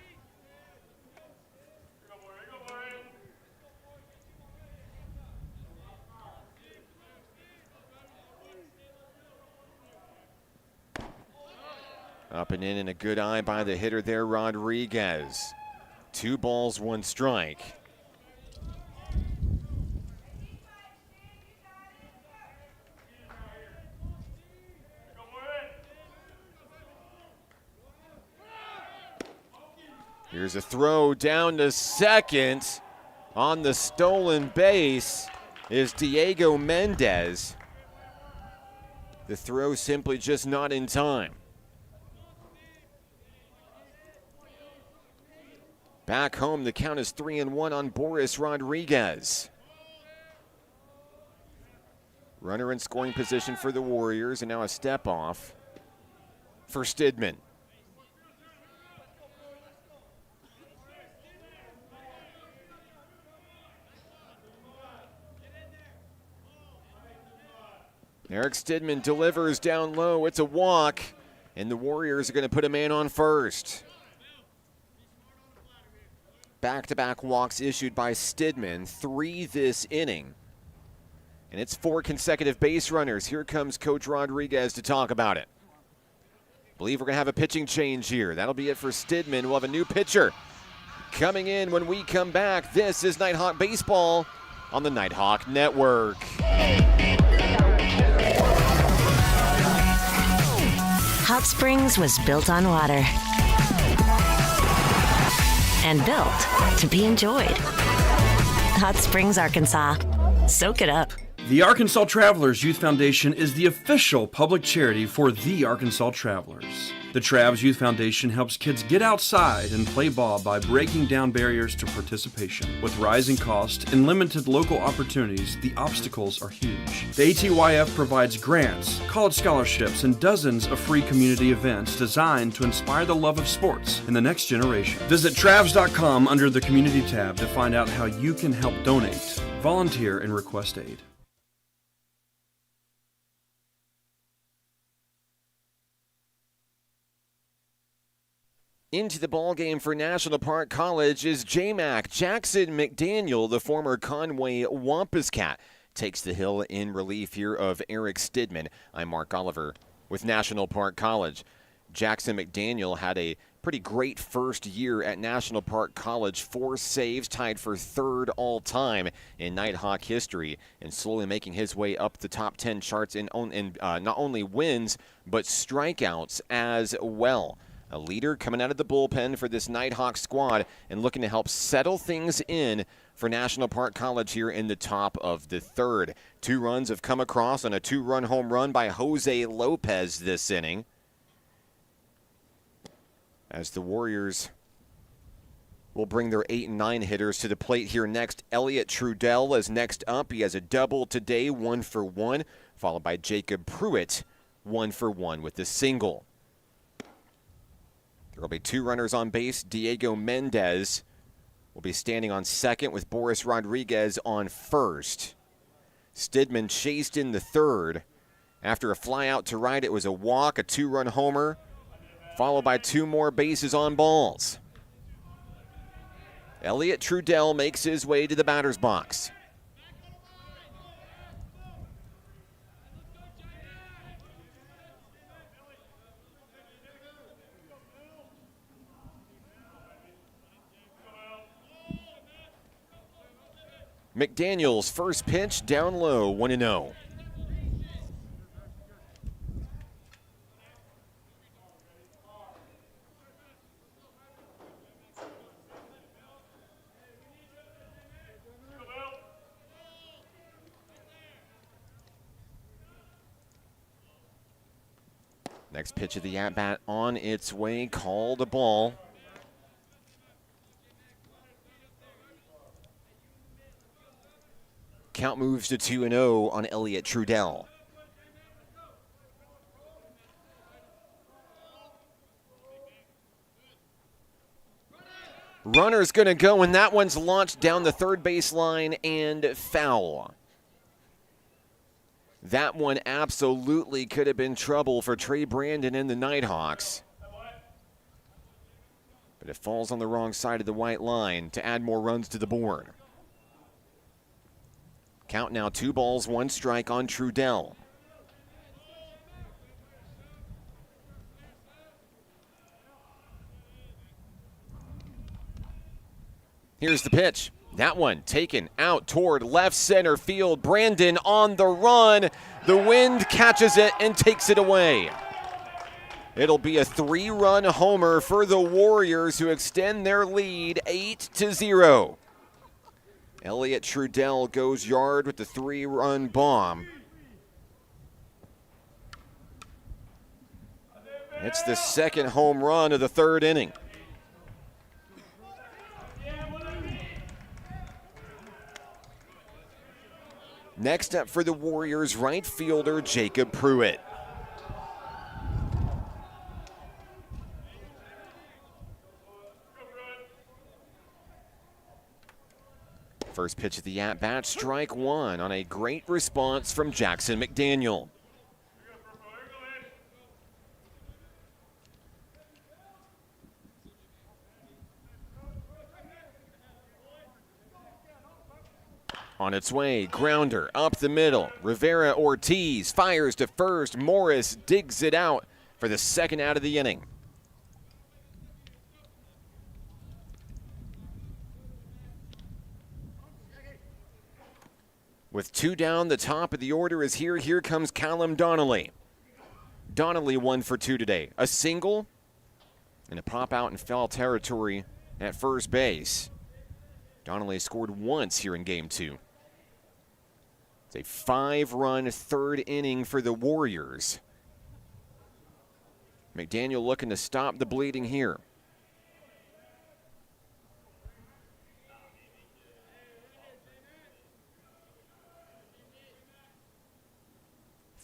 Up and in and a good eye by the hitter there, Rodriguez. 2 balls, 1 strike. Here's a throw down to second. On the stolen base is Diego Mendez. The throw simply just not in time. Back home, the count is 3-1 on Boris Rodriguez. Runner in scoring position for the Warriors, and now a step off for Stidman. Eric Stidman delivers down low. It's a walk, and the Warriors are going to put a man on first. Back-to-back walks issued by Stidman, 3 this inning. And it's 4 consecutive base runners. Here comes Coach Rodriguez to talk about it. Believe we're going to have a pitching change here. That'll be it for Stidman. We'll have a new pitcher coming in when we come back. This is Nighthawk Baseball on the Nighthawk Network. Hot Springs was built on water and built to be enjoyed. Hot Springs, Arkansas. Soak it up. The Arkansas Travelers Youth Foundation is the official public charity for the Arkansas Travelers. The Travs Youth Foundation helps kids get outside and play ball by breaking down barriers to participation. With rising costs and limited local opportunities, the obstacles are huge. The ATYF provides grants, college scholarships, and dozens of free community events designed to inspire the love of sports in the next generation. Visit Travs.com under the Community tab to find out how you can help donate, volunteer, and request aid. Into the ballgame for National Park College is J-Mac. Jackson McDaniel, the former Conway Wampus Cat, takes the hill in relief here of Eric Stidman. I'm Mark Oliver with National Park College. Jackson McDaniel had a pretty great first year at National Park College. 4 saves, tied for 3rd all-time in Nighthawk history, and slowly making his way up the top 10 charts in not only wins, but strikeouts as well. A leader coming out of the bullpen for this Nighthawk squad and looking to help settle things in for National Park College here in the top of the 3rd. 2 runs have come across on a 2-run home run by Jose Lopez this inning, as the Warriors will bring their 8 and 9 hitters to the plate here next. Elliot Trudell is next up. He has a double today, 1 for 1, followed by Jacob Pruitt, 1 for 1 with the single. There will be 2 runners on base. Diego Mendez will be standing on second with Boris Rodriguez on first. Stidman chased in the 3rd. After a fly out to right, it was a walk, a 2-run homer, followed by 2 more bases on balls. Elliot Trudell makes his way to the batter's box. McDaniel's first pitch down low, 1-0. Next pitch of the at-bat on its way, called a ball. Count moves to 2-0 on Elliot Trudell. Runner's going to go, and that one's launched down the 3rd baseline and foul. That one absolutely could have been trouble for Trey Brandon and the Nighthawks. But it falls on the wrong side of the white line to add more runs to the board. Count now 2 balls, 1 strike on Trudell. Here's the pitch. That one taken out toward left center field. Brandon on the run. The wind catches it and takes it away. It'll be a 3-run homer for the Warriors, who extend their lead 8-0. Elliot Trudell goes yard with the 3-run bomb. It's the second home run of the third inning. Next up for the Warriors, right fielder Jacob Pruitt. First pitch of the at-bat, strike one on a great response from Jackson McDaniel. On its way, grounder up the middle. Rivera Ortiz fires to first. Morris digs it out for the second out of the inning. With 2 down, the top of the order is here. Here comes Callum Donnelly. Donnelly 1 for 2 today. A single and a pop out in foul territory at first base. Donnelly scored once here in game 2. It's a 5-run third inning for the Warriors. McDaniel looking to stop the bleeding here.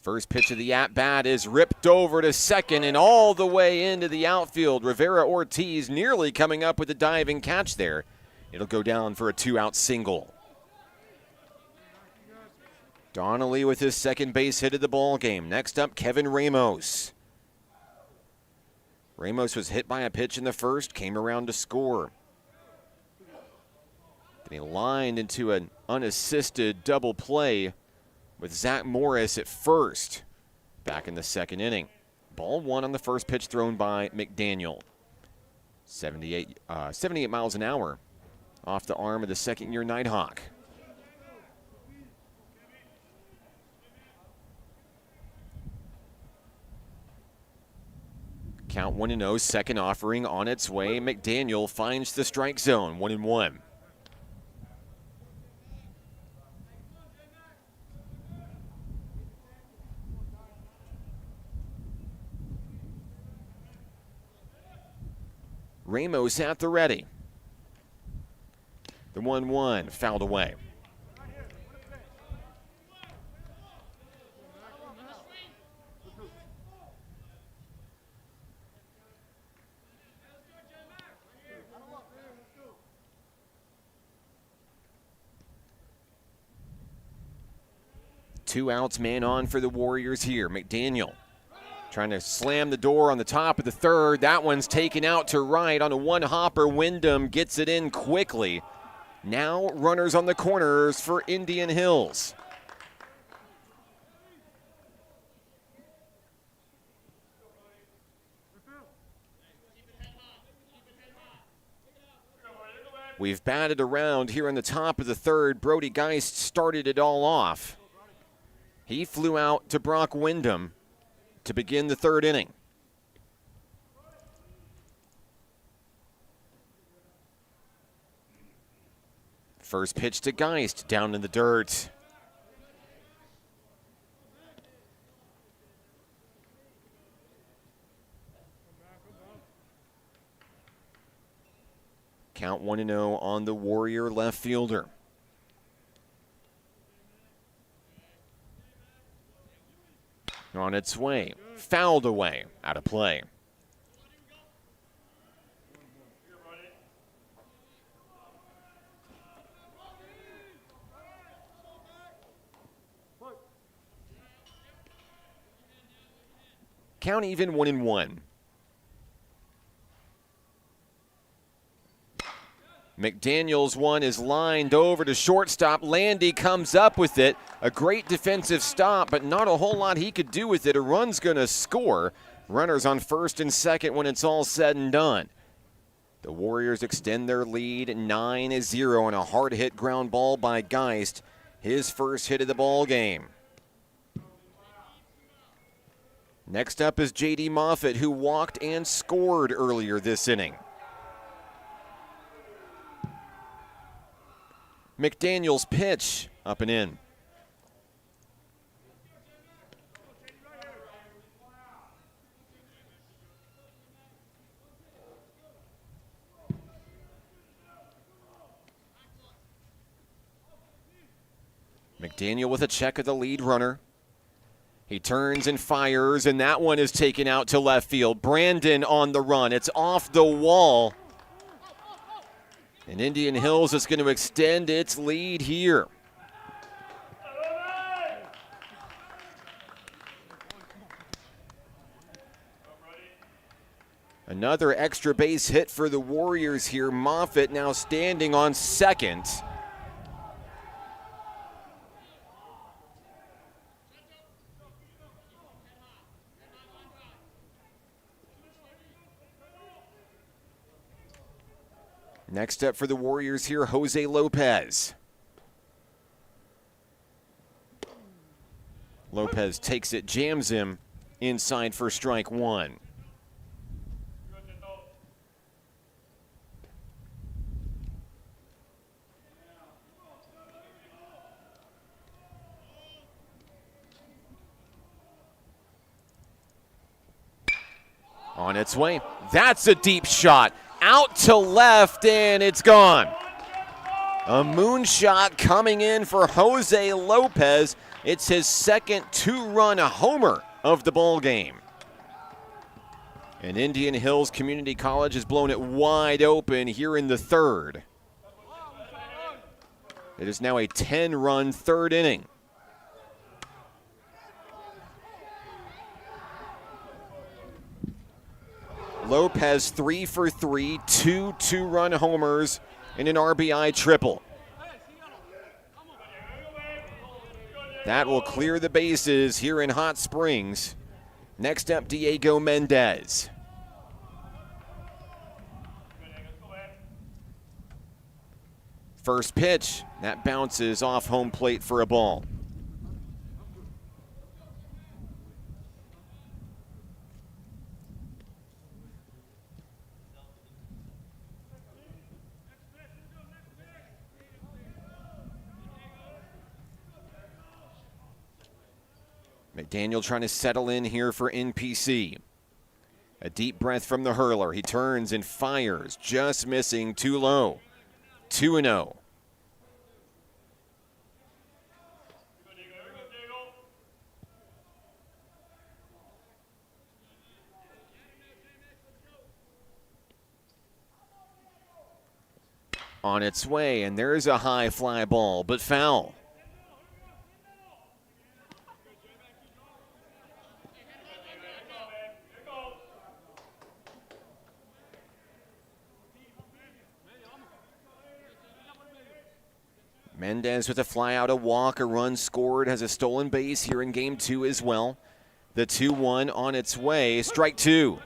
First pitch of the at-bat is ripped over to second and all the way into the outfield. Rivera Ortiz nearly coming up with a diving catch there. It'll go down for a 2-out single. Donnelly with his second base hit of the ball game. Next up, Kevin Ramos. Ramos was hit by a pitch in the first, came around to score. Then he lined into an unassisted double play with Zach Morris at first back in the second inning. Ball one on the first pitch thrown by McDaniel. 78 miles an hour off the arm of the second-year Nighthawk. Count 1-0, second offering on its way. McDaniel finds the strike zone, 1-1. Ramos at the ready. The 1-1 fouled away. Two outs, man on for the Warriors here. McDaniel trying to slam the door on the top of the third. That one's taken out to right on a one-hopper. Wyndham gets it in quickly. Now runners on the corners for Indian Hills. We've batted around here on the top of the third. Brody Geist started it all off. He flew out to Brock Wyndham to begin the third inning. First pitch to Geist, down in the dirt. Count 1-0 on the Warrior left fielder. On its way, fouled away, out of play. Count even 1-1. McDaniel's one is lined over to shortstop. Landy comes up with it. A great defensive stop, but not a whole lot he could do with it. A run's going to score. Runners on first and second when it's all said and done. The Warriors extend their lead 9-0 on a hard-hit ground ball by Geist, his first hit of the ball game. Next up is J.D. Moffitt, who walked and scored earlier this inning. McDaniel's pitch, up and in. McDaniel with a check of the lead runner. He turns and fires, and that one is taken out to left field. Brandon on the run. It's off the wall. And Indian Hills is going to extend its lead here. Another extra base hit for the Warriors here. Moffitt now standing on second. Next up for the Warriors here, Jose Lopez. Lopez takes it, jams him inside for strike one. On its way. That's a deep shot. Out to left, and it's gone. A moonshot coming in for Jose Lopez. It's his second two-run homer of the ball game. And Indian Hills Community College has blown it wide open here in the third. It is now a 10-run third inning. Lopez 3 for 3, two two-run homers, and an RBI triple. That will clear the bases here in Hot Springs. Next up, Diego Mendez. First pitch, that bounces off home plate for a ball. McDaniel trying to settle in here for NPC. A deep breath from the hurler. He turns and fires, just missing too low. 2-0. On its way, and there's a high fly ball, but foul. Mendez with a fly out, a walk, a run scored, has a stolen base here in game two as well. The 2-1 on its way, strike two.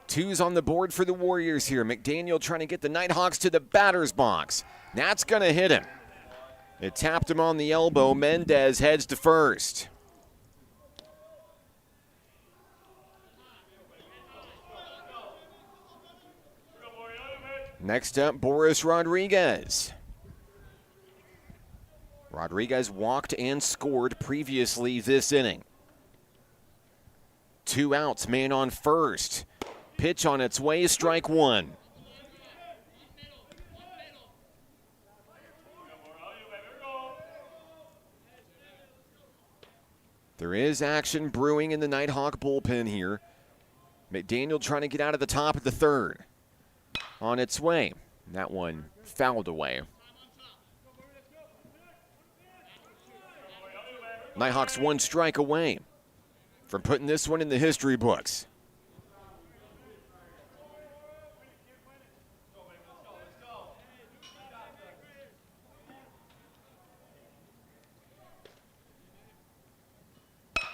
Two's on the board for the Warriors here. McDaniel trying to get the Nighthawks to the batter's box. That's going to hit him. It tapped him on the elbow. Mendez heads to first. Next up, Boris Rodriguez. Rodriguez walked and scored previously this inning. 2 outs, man on first. Pitch on its way, strike one. There is action brewing in the Nighthawk bullpen here. McDaniel trying to get out of the top of the third. On its way. That one fouled away. Nighthawks 1 strike away from putting this one in the history books.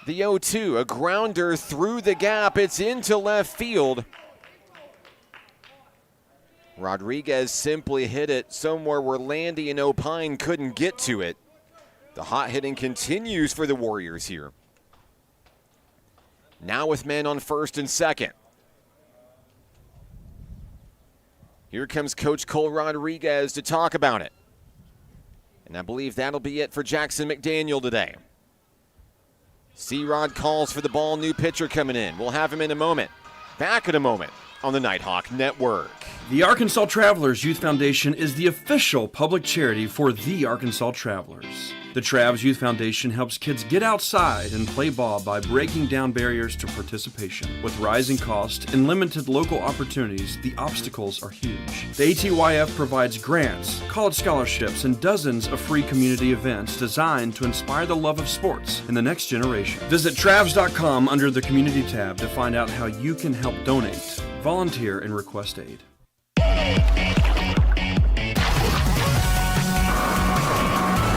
The 0-2, a grounder through the gap. It's into left field. Rodriguez simply hit it somewhere where Landy and O'Pine couldn't get to it. The hot hitting continues for the Warriors here. Now with men on first and second. Here comes Coach Cole Rodriguez to talk about it. And I believe that'll be it for Jackson McDaniel today. C-Rod calls for the ball, new pitcher coming in. We'll have him in a moment. Back in a moment on the Nighthawk Network. The Arkansas Travelers Youth Foundation is the official public charity for the Arkansas Travelers. The Travs Youth Foundation helps kids get outside and play ball by breaking down barriers to participation. With rising costs and limited local opportunities, the obstacles are huge. The ATYF provides grants, college scholarships, and dozens of free community events designed to inspire the love of sports in the next generation. Visit Travs.com under the Community tab to find out how you can help donate, volunteer, and request aid.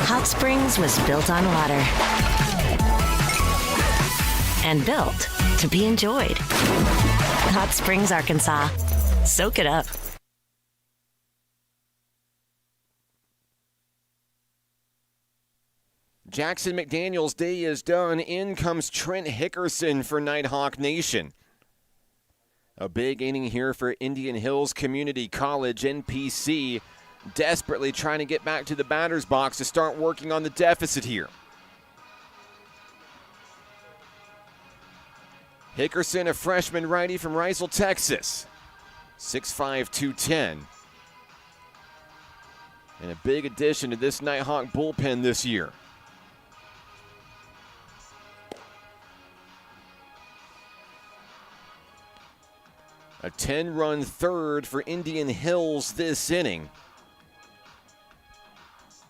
Hot Springs was built on water and built to be enjoyed. Hot Springs, Arkansas. Soak it up. Jackson McDaniel's day is done. In comes Trent Hickerson for Nighthawk Nation. A big inning here for Indian Hills Community College, NPC, desperately trying to get back to the batter's box to start working on the deficit here. Hickerson, a freshman righty from Riceville, Texas. 6'5", 210. And a big addition to this Nighthawk bullpen this year. A 10-run third for Indian Hills this inning.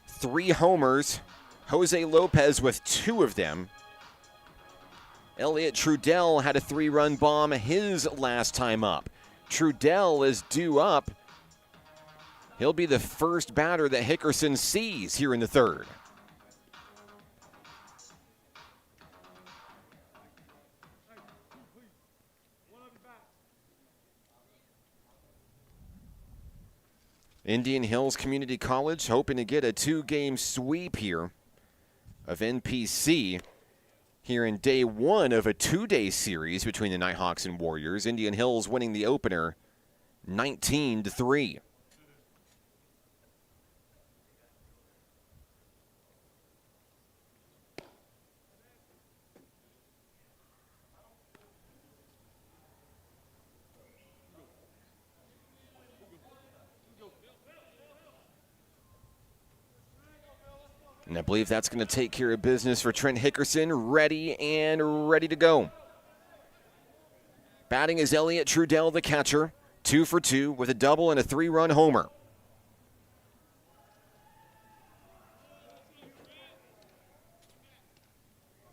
3 homers. Jose Lopez with 2 of them. Elliot Trudell had a 3-run bomb his last time up. Trudell is due up. He'll be the first batter that Hickerson sees here in the third. Indian Hills Community College hoping to get a 2-game sweep here of NPC here in day 1 of a 2-day series between the Nighthawks and Warriors. Indian Hills winning the opener 19-3. And I believe that's going to take care of business for Trent Hickerson, ready to go. Batting is Elliot Trudell, the catcher, 2 for 2 with a double and a 3-run homer.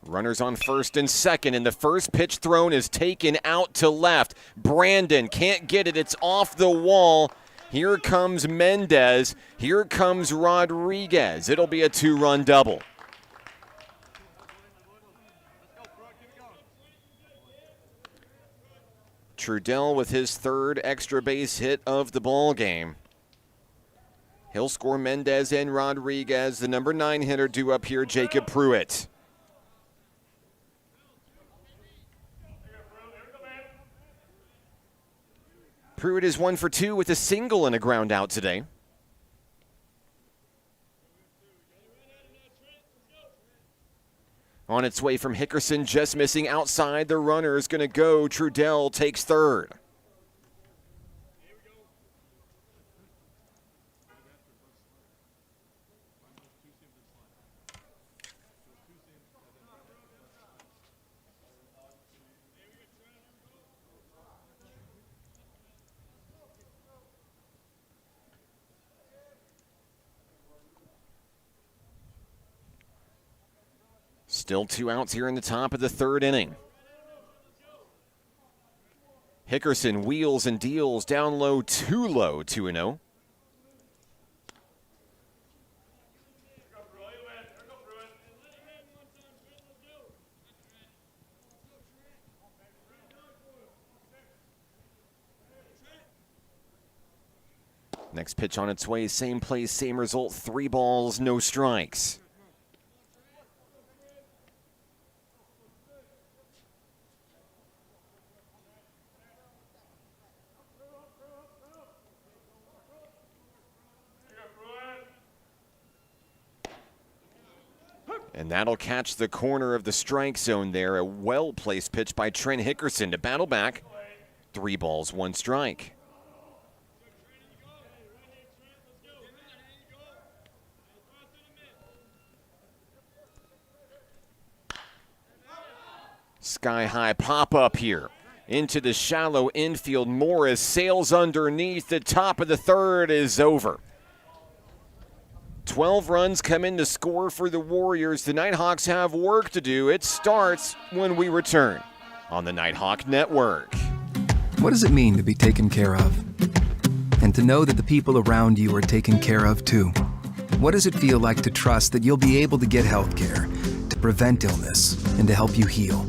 Runners on first and second, and the first pitch thrown is taken out to left. Brandon can't get it. It's off the wall. Here comes Mendez. Here comes Rodriguez. It'll be a 2-run double. Trudell with his 3rd extra base hit of the ball game. He'll score Mendez and Rodriguez. The number 9 hitter due up here, Jacob Pruitt. Pruitt is 1 for 2 with a single and a ground out today. On its way from Hickerson, just missing outside. The runner is going to go. Trudell takes third. Still 2 outs here in the top of the 3rd inning. Hickerson wheels and deals down low, too low, 2-0. Next pitch on its way, same place, same result, 3 balls, no strikes. And that'll catch the corner of the strike zone there. A well-placed pitch by Trent Hickerson to battle back. 3 balls, 1 strike. Sky-high pop-up here. Into the shallow infield. Morris sails underneath. The top of the third is over. 12 runs come in to score for the Warriors. The Nighthawks have work to do. It starts when we return on the Nighthawk Network. What does it mean to be taken care of? And to know that the people around you are taken care of too. What does it feel like to trust that you'll be able to get health care, to prevent illness, and to help you heal?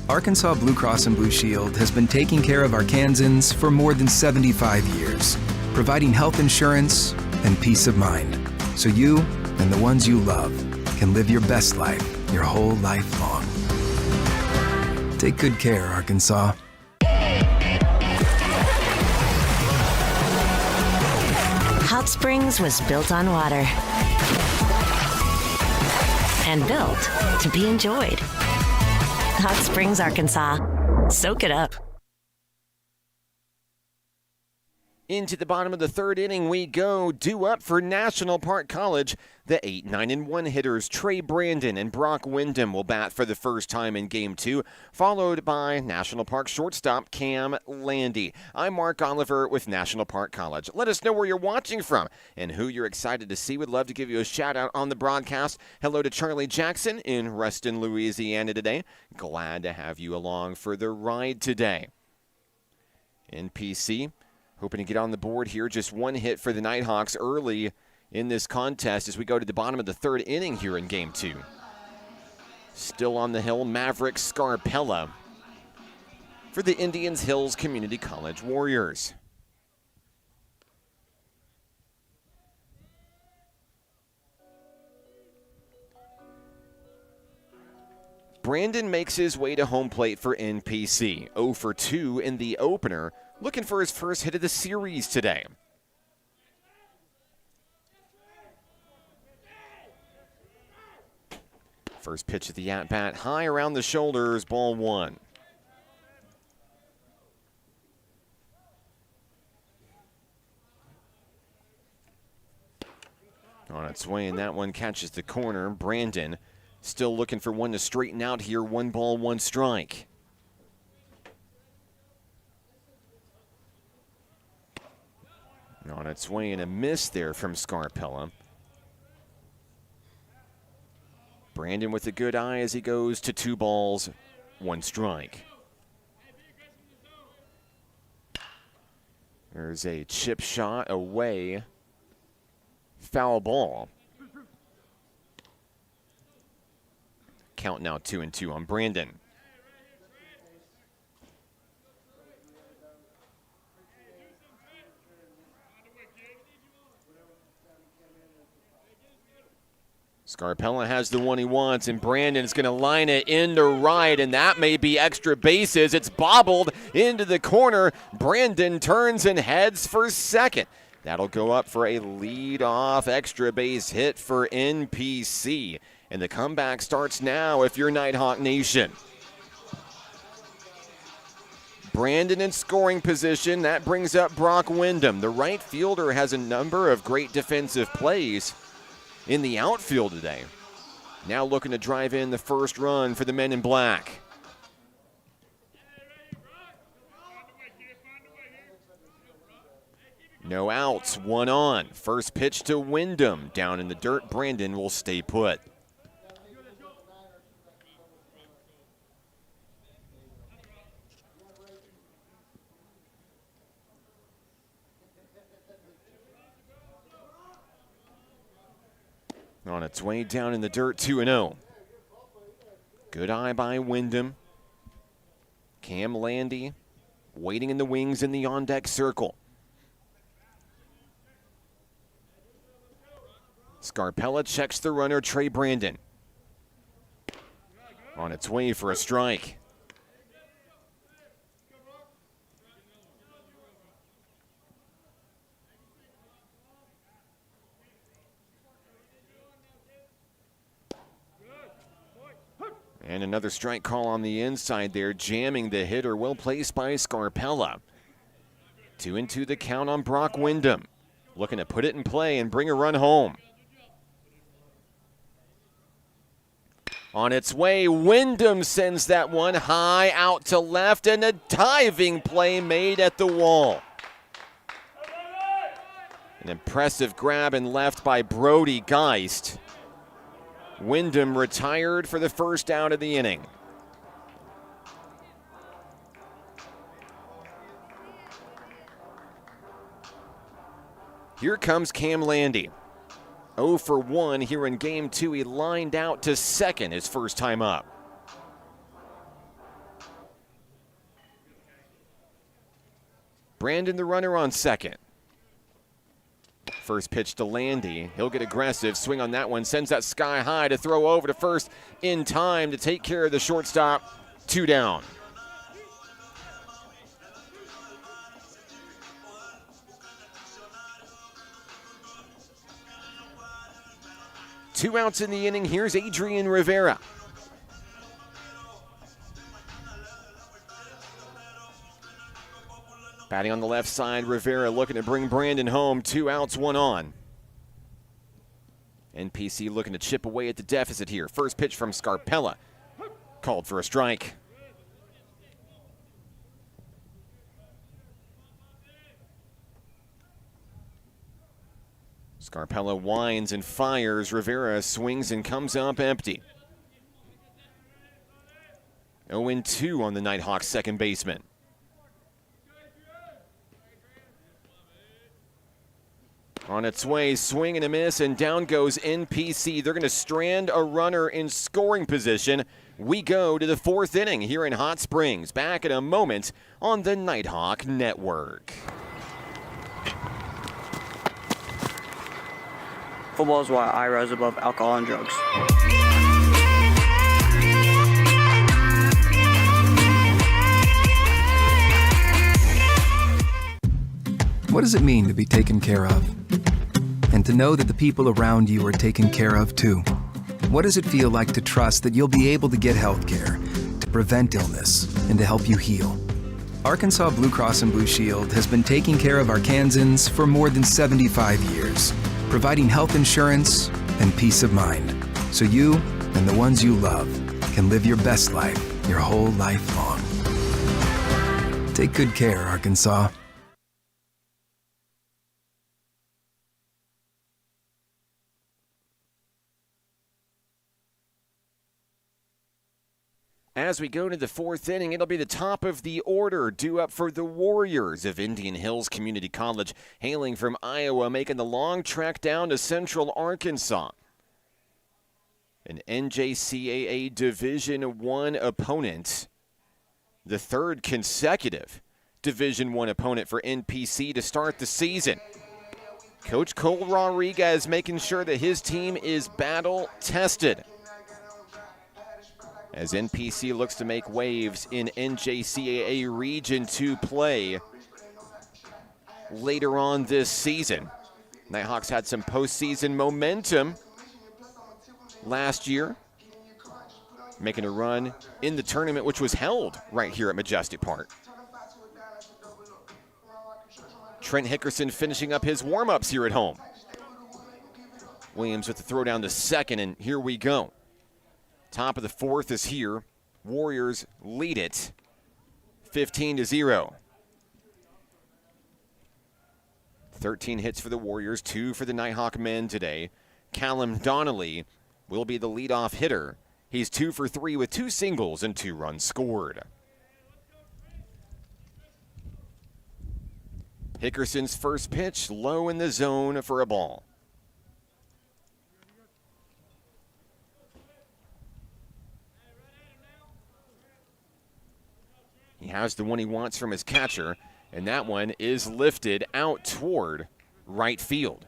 Arkansas Blue Cross and Blue Shield has been taking care of Arkansans for more than 75 years, providing health insurance and peace of mind, so you and the ones you love can live your best life your whole life long. Take good care, Arkansas. Hot Springs was built on water and built to be enjoyed. Hot Springs, Arkansas. Soak it up. Into the bottom of the third inning we go. Due up for National Park College. The 8, 9, and 1 hitters Trey Brandon and Brock Wyndham will bat for the first time in Game 2, followed by National Park shortstop Cam Landy. I'm Mark Oliver with National Park College. Let us know where you're watching from and who you're excited to see. We'd love to give you a shout-out on the broadcast. Hello to Charlie Jackson in Reston, Louisiana today. Glad to have you along for the ride today. NPC hoping to get on the board here. Just 1 hit for the Nighthawks early in this contest as we go to the bottom of the third inning here in Game 2. Still on the hill, Maverick Scarpella for the Indians Hills Community College Warriors. Brandon makes his way to home plate for NPC. 0 for 2 in the opener, looking for his first hit of the series today. First pitch of the at-bat, high around the shoulders, ball 1. On its way, and that one catches the corner. Brandon still looking for one to straighten out here. 1 ball, 1 strike. On its way, and a miss there from Scarpella. Brandon with a good eye as he goes to 2 balls, 1 strike. There's a chip shot away. Foul ball. Count now 2-2 on Brandon. Scarpella has the one he wants, and Brandon's going to line it into right, and that may be extra bases. It's bobbled into the corner. Brandon turns and heads for second. That'll go up for a lead-off extra base hit for NPC. And the comeback starts now if you're Nighthawk Nation. Brandon in scoring position. That brings up Brock Wyndham. The right fielder has a number of great defensive plays in the outfield today. Now looking to drive in the first run for the men in black. No outs, 1 on. First pitch to Wyndham. Down in the dirt, Brandon will stay put. On its way down in the dirt, 2-0. Good eye by Wyndham. Cam Landy waiting in the wings in the on-deck circle. Scarpella checks the runner, Trey Brandon. On its way for a strike. And another strike call on the inside there, jamming the hitter, well placed by Scarpella. 2-2 the count on Brock Wyndham. Looking to put it in play and bring a run home. On its way, Wyndham sends that one high out to left, and a diving play made at the wall. An impressive grab and left by Brody Geist. Wyndham retired for the first out of the inning. Here comes Cam Landy. 0 for 1 here in game 2. He lined out to second his first time up. Brandon the runner on second. First pitch to Landy. He'll get aggressive. Swing on that one. Sends that sky high to throw over to first in time to take care of the shortstop. 2 down. Two outs in the inning. Here's Adrian Rivera. Batting on the left side, Rivera looking to bring Brandon home. 2 outs, 1 on. NPC looking to chip away at the deficit here. First pitch from Scarpella. Called for a strike. Scarpella winds and fires. Rivera swings and comes up empty. 0-2 on the Nighthawks second baseman. On its way, swing and a miss, and down goes NPC. They're going to strand a runner in scoring position. We go to the 4th inning here in Hot Springs. Back in a moment on the Nighthawk Network. Football is why I rise above alcohol and drugs. What does it mean to be taken care of? And to know that the people around you are taken care of too? What does it feel like to trust that you'll be able to get health care, to prevent illness, and to help you heal? Arkansas Blue Cross and Blue Shield has been taking care of Arkansans for more than 75 years, providing health insurance and peace of mind, so you and the ones you love can live your best life your whole life long. Take good care, Arkansas. As we go to the 4th inning, it'll be the top of the order due up for the Warriors of Indian Hills Community College, hailing from Iowa, making the long trek down to Central Arkansas. An NJCAA Division I opponent, the 3rd consecutive Division I opponent for NPC to start the season. Coach Cole Rodriguez making sure that his team is battle-tested, as NPC looks to make waves in NJCAA Region 2 play later on this season. Nighthawks had some postseason momentum last year, making a run in the tournament, which was held right here at Majestic Park. Trent Hickerson finishing up his warm-ups here at home. Williams with the throw down to second, and here we go. Top of the 4th is here. Warriors lead it 15-0. 13 hits for the Warriors, 2 for the Nighthawk men today. Callum Donnelly will be the leadoff hitter. He's 2 for 3 with 2 singles and 2 runs scored. Hickerson's first pitch, low in the zone for a ball. He has the one he wants from his catcher, and that one is lifted out toward right field.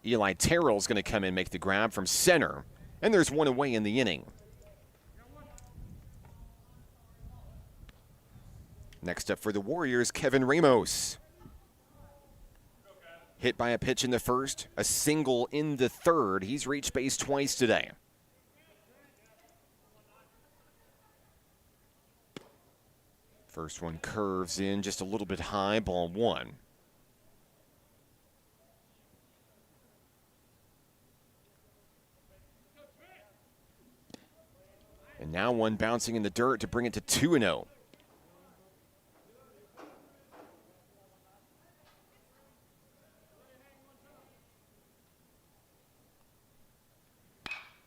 Eli Terrell's going to come in, make the grab from center, and there's one away in the inning. Next up for the Warriors, Kevin Ramos. Hit by a pitch in the first, a single in the third. He's reached base twice today. First one curves in just a little bit high, ball one. And now one bouncing in the dirt to bring it to 2-0.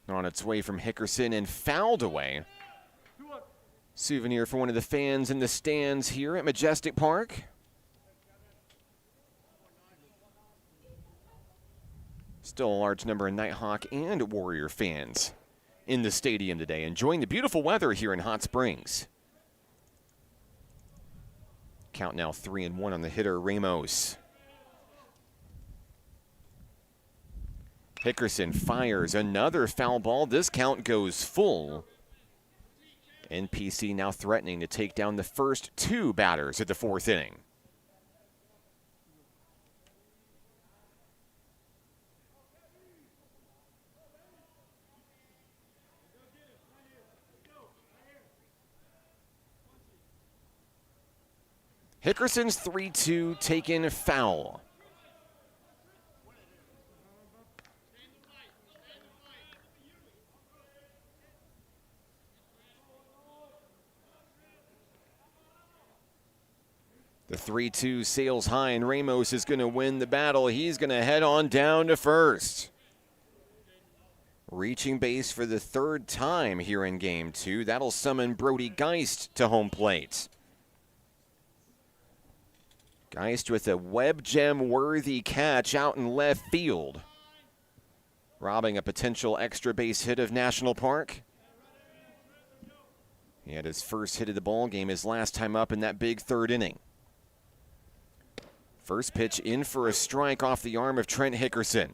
On its way from Hickerson and fouled away. Souvenir for one of the fans in the stands here at Majestic Park. Still a large number of Nighthawk and Warrior fans in the stadium today, enjoying the beautiful weather here in Hot Springs. Count now 3-1 on the hitter, Ramos. Hickerson fires another foul ball. This count goes full. NPC now threatening to take down the first two batters of the fourth inning. Hickerson's 3-2 taken foul. The 3-2 sails high, and Ramos is going to win the battle. He's going to head on down to first. Reaching base for the third time here in Game 2. That'll summon Brody Geist to home plate. Geist with a web gem-worthy catch out in left field, robbing a potential extra base hit of National Park. He had his first hit of the ball game his last time up in that big third inning. First pitch in for a strike off the arm of Trent Hickerson.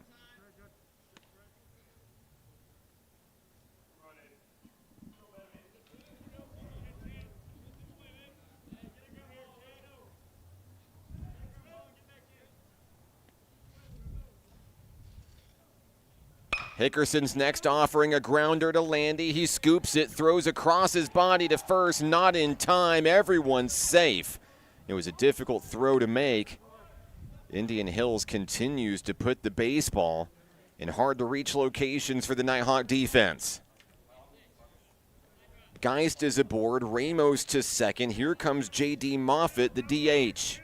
Hickerson's next, offering a grounder to Landy. He scoops it, throws across his body to first, not in time. Everyone's safe. It was a difficult throw to make. Indian Hills continues to put the baseball in hard-to-reach locations for the Nighthawk defense. Geist is aboard, Ramos to second. Here comes J.D. Moffitt, the DH.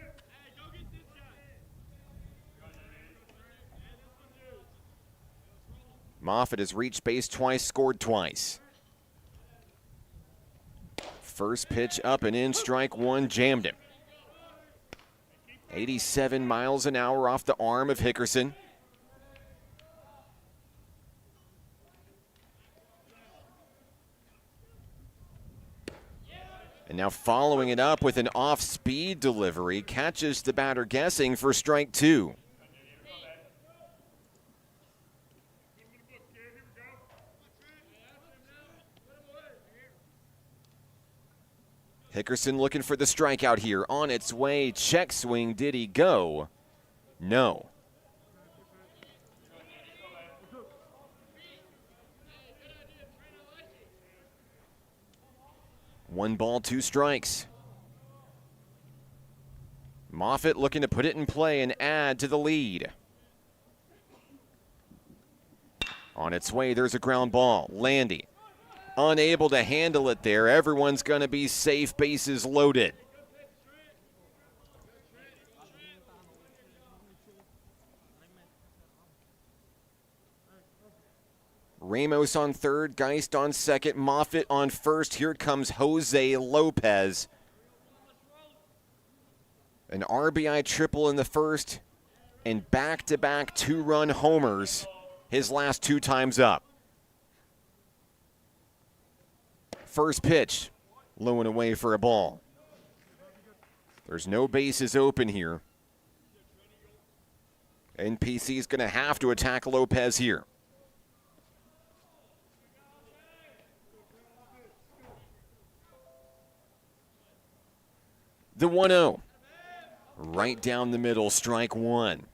Moffitt has reached base twice, scored twice. First pitch up and in, strike one, jammed him. 87 miles an hour off the arm of Hickerson. And now following it up with an off-speed delivery, catches the batter guessing for strike two. Hickerson looking for the strikeout here. On its way, check swing. Did he go? No. One ball, two strikes. Moffitt looking to put it in play and add to the lead. On its way, there's a ground ball. Landy unable to handle it there. Everyone's going to be safe, bases loaded. Ramos on third, Geist on second, Moffitt on first. Here comes Jose Lopez. An RBI triple in the first and back-to-back two-run homers his last two times up. First pitch, low and away for a ball. There's no bases open here. NPC is going to have to attack Lopez here. The 1-0. Right down the middle, strike one.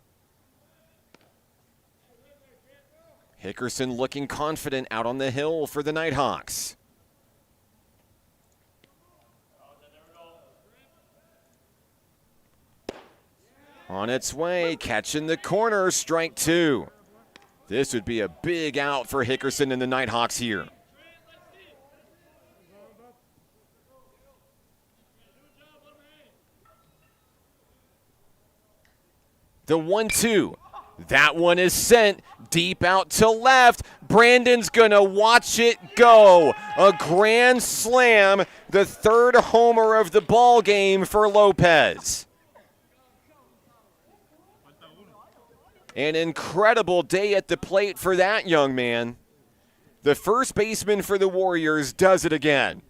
Hickerson looking confident out on the hill for the Nighthawks. On its way, catching the corner, strike two. This would be a big out for Hickerson and the Nighthawks here. The 1-2. That one is sent deep out to left. Brandon's going to watch it go. A grand slam, the third homer of the ball game for Lopez. An incredible day at the plate for that young man. The first baseman for the Warriors does it again.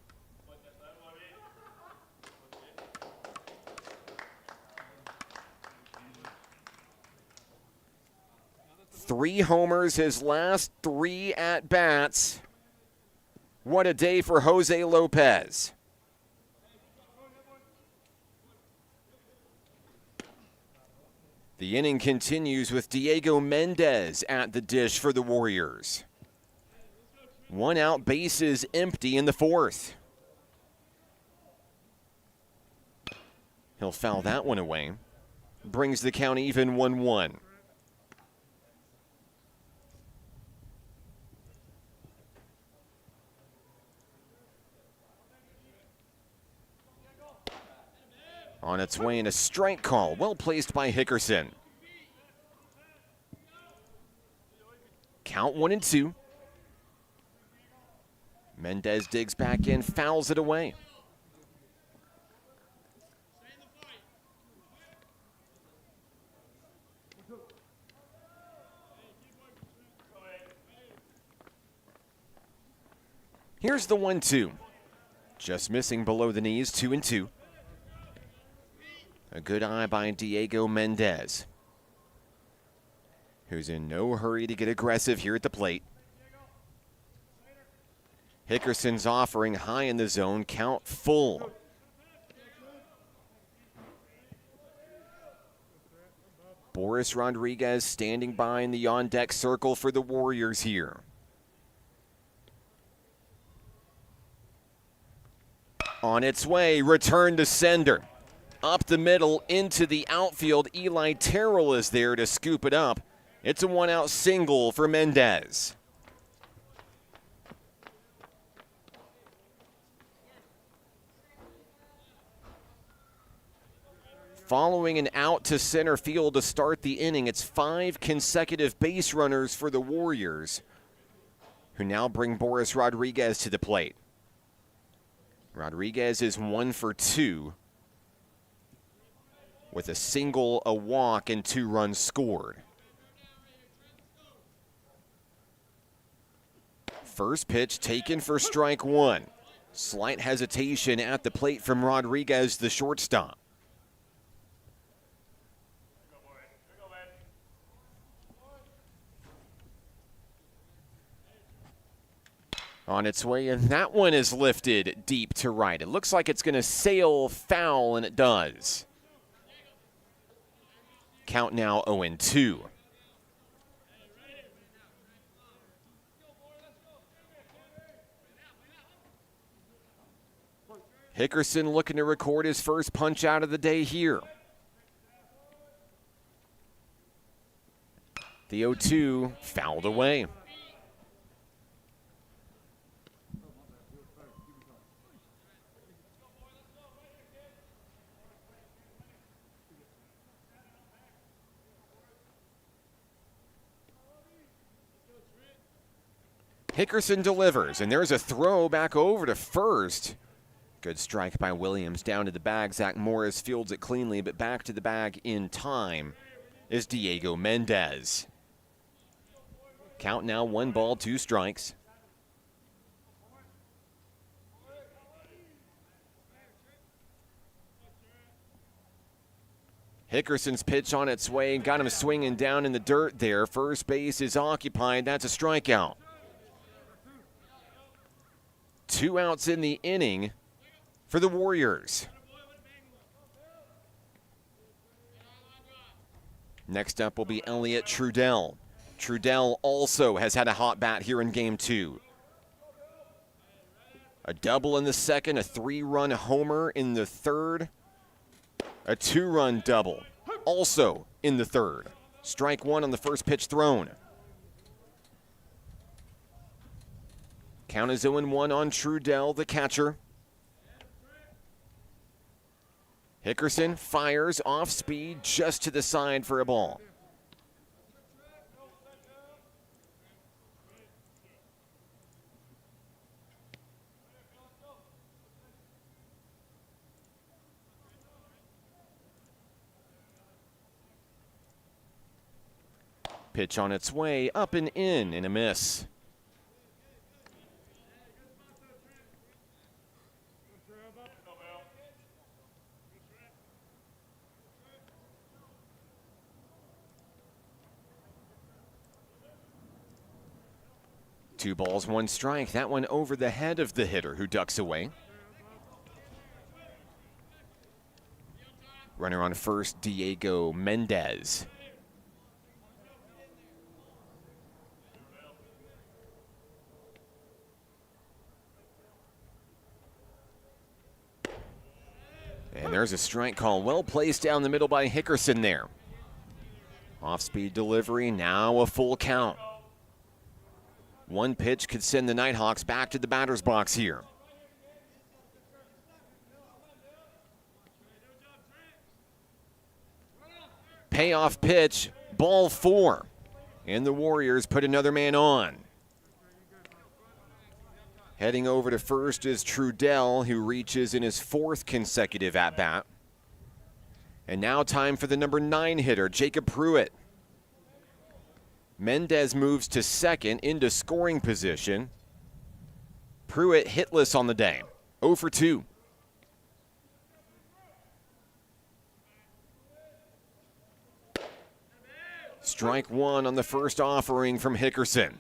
Three homers his last three at-bats. What a day for Jose Lopez. The inning continues with Diego Mendez at the dish for the Warriors. One out, bases empty in the fourth. He'll foul that one away. Brings the count even 1-1. On its way in a strike call, well placed by Hickerson. Count 1-2. Mendez digs back in, fouls it away. Here's the 1-2. Just missing below the knees, 2-2. A good eye by Diego Mendez, who's in no hurry to get aggressive here at the plate. Hickerson's offering high in the zone, count full. Boris Rodriguez standing by in the on-deck circle for the Warriors here. On its way, return to sender. Up the middle into the outfield. Eli Terrell is there to scoop it up. It's a one-out single for Mendez. Following an out to center field to start the inning, it's 5 consecutive base runners for the Warriors, who now bring Boris Rodriguez to the plate. Rodriguez is 1 for 2. With a single, a walk, and 2 runs scored. First pitch taken for strike one. Slight hesitation at the plate from Rodriguez, the shortstop. On its way, and that one is lifted deep to right. It looks like it's going to sail foul, and it does. Count now 0-2. Hickerson looking to record his first punch out of the day here. The 0-2 fouled away. Hickerson delivers, and there's a throw back over to first. Good strike by Williams down to the bag. Zach Morris fields it cleanly, but back to the bag in time is Diego Mendez. Count now 1 ball, 2 strikes. Hickerson's pitch on its way, got him swinging down in the dirt there. First base is occupied. That's a strikeout. 2 outs in the inning for the Warriors. Next up will be Elliot Trudell. Trudell also has had a hot bat here in Game 2. A double in the second, a 3-run homer in the third, a 2-run double also in the third. Strike 1 on the first pitch thrown. Count is 0-1 on Trudell, the catcher. Hickerson fires off speed just to the side for a ball. Pitch on its way, up and in, and a miss. Two balls, one strike. That one over the head of the hitter, who ducks away. Runner on first, Diego Mendez. And there's a strike call. Well placed down the middle by Hickerson there. Off-speed delivery, now a full count. One pitch could send the Nighthawks back to the batter's box here. Payoff pitch, ball 4. And the Warriors put another man on. Heading over to first is Trudell, who reaches in his 4th consecutive at-bat. And now time for the number 9 hitter, Jacob Pruitt. Mendez moves to second into scoring position. Pruitt hitless on the day, 0 for 2. Strike 1 on the first offering from Hickerson.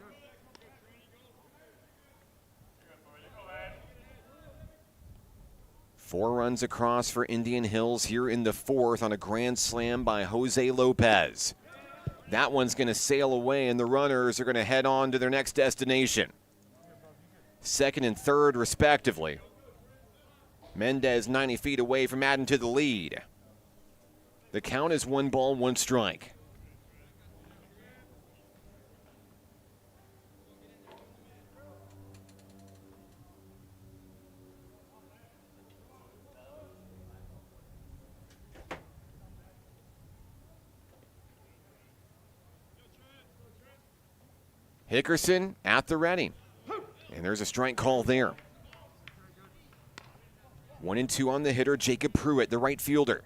Four runs across for Indian Hills here in the 4th on a grand slam by Jose Lopez. That one's going to sail away, and the runners are going to head on to their next destination. Second and third, respectively. Mendez 90 feet away from adding to the lead. The count is 1 ball, 1 strike. Hickerson at the ready. And there's a strike call there. 1-2 on the hitter, Jacob Pruitt, the right fielder.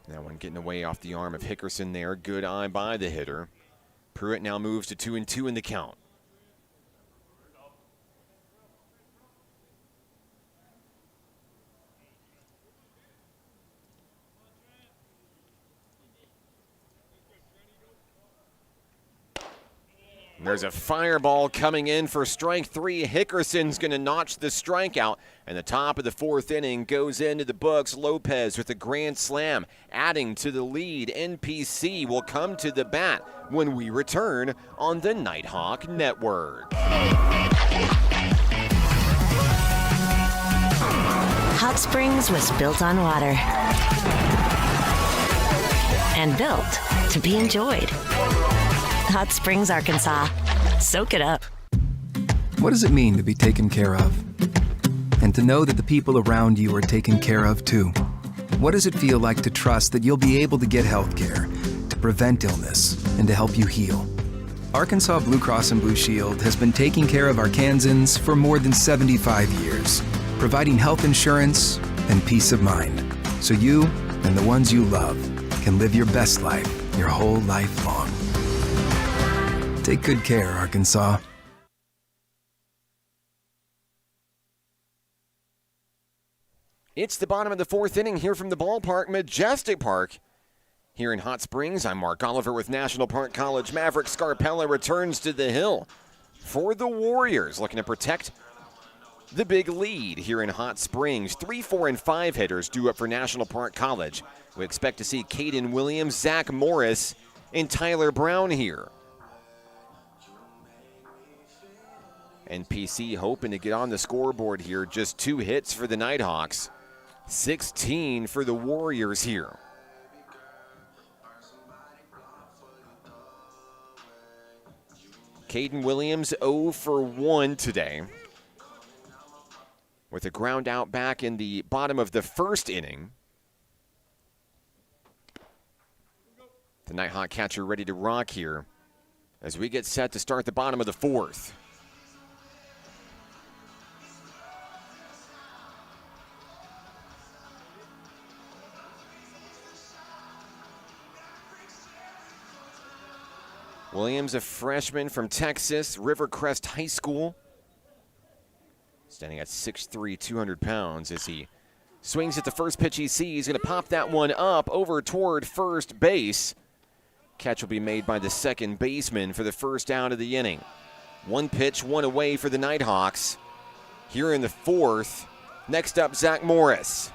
That one getting away off the arm of Hickerson there. Good eye by the hitter. Pruitt now moves to 2-2 in the count. There's a fireball coming in for strike 3. Hickerson's going to notch the strikeout, and the top of the 4th inning goes into the books. Lopez with a grand slam, adding to the lead. NPC will come to the bat when we return on the Nighthawk Network. Hot Springs was built on water and built to be enjoyed. Hot Springs, Arkansas. Soak it up. What does it mean to be taken care of? And to know that the people around you are taken care of too? What does it feel like to trust that you'll be able to get health care, to prevent illness, and to help you heal? Arkansas Blue Cross and Blue Shield has been taking care of Arkansans for more than 75 years, providing health insurance and peace of mind, so you and the ones you love can live your best life your whole life long. Take good care, Arkansas. It's the bottom of the fourth inning here from the ballpark, Majestic Park. Here in Hot Springs, I'm Mark Oliver with National Park College Maverick. Scarpella returns to the hill for the Warriors, looking to protect the big lead here in Hot Springs. 3, 4, and 5 hitters due up for National Park College. We expect to see Caden Williams, Zach Morris, and Tyler Brown here. And PC hoping to get on the scoreboard here. Just 2 hits for the Nighthawks. 16 for the Warriors here. Caden Williams 0 for 1 today, with a ground out back in the bottom of the first inning. The Nighthawk catcher ready to rock here as we get set to start the bottom of the fourth. Williams, a freshman from Texas, Rivercrest High School. Standing at 6'3", 200 pounds as he swings at the first pitch he sees. He's going to pop that one up over toward first base. Catch will be made by the second baseman for the first out of the inning. 1 pitch, 1 away for the Nighthawks. Here in the fourth, next up, Zach Morris.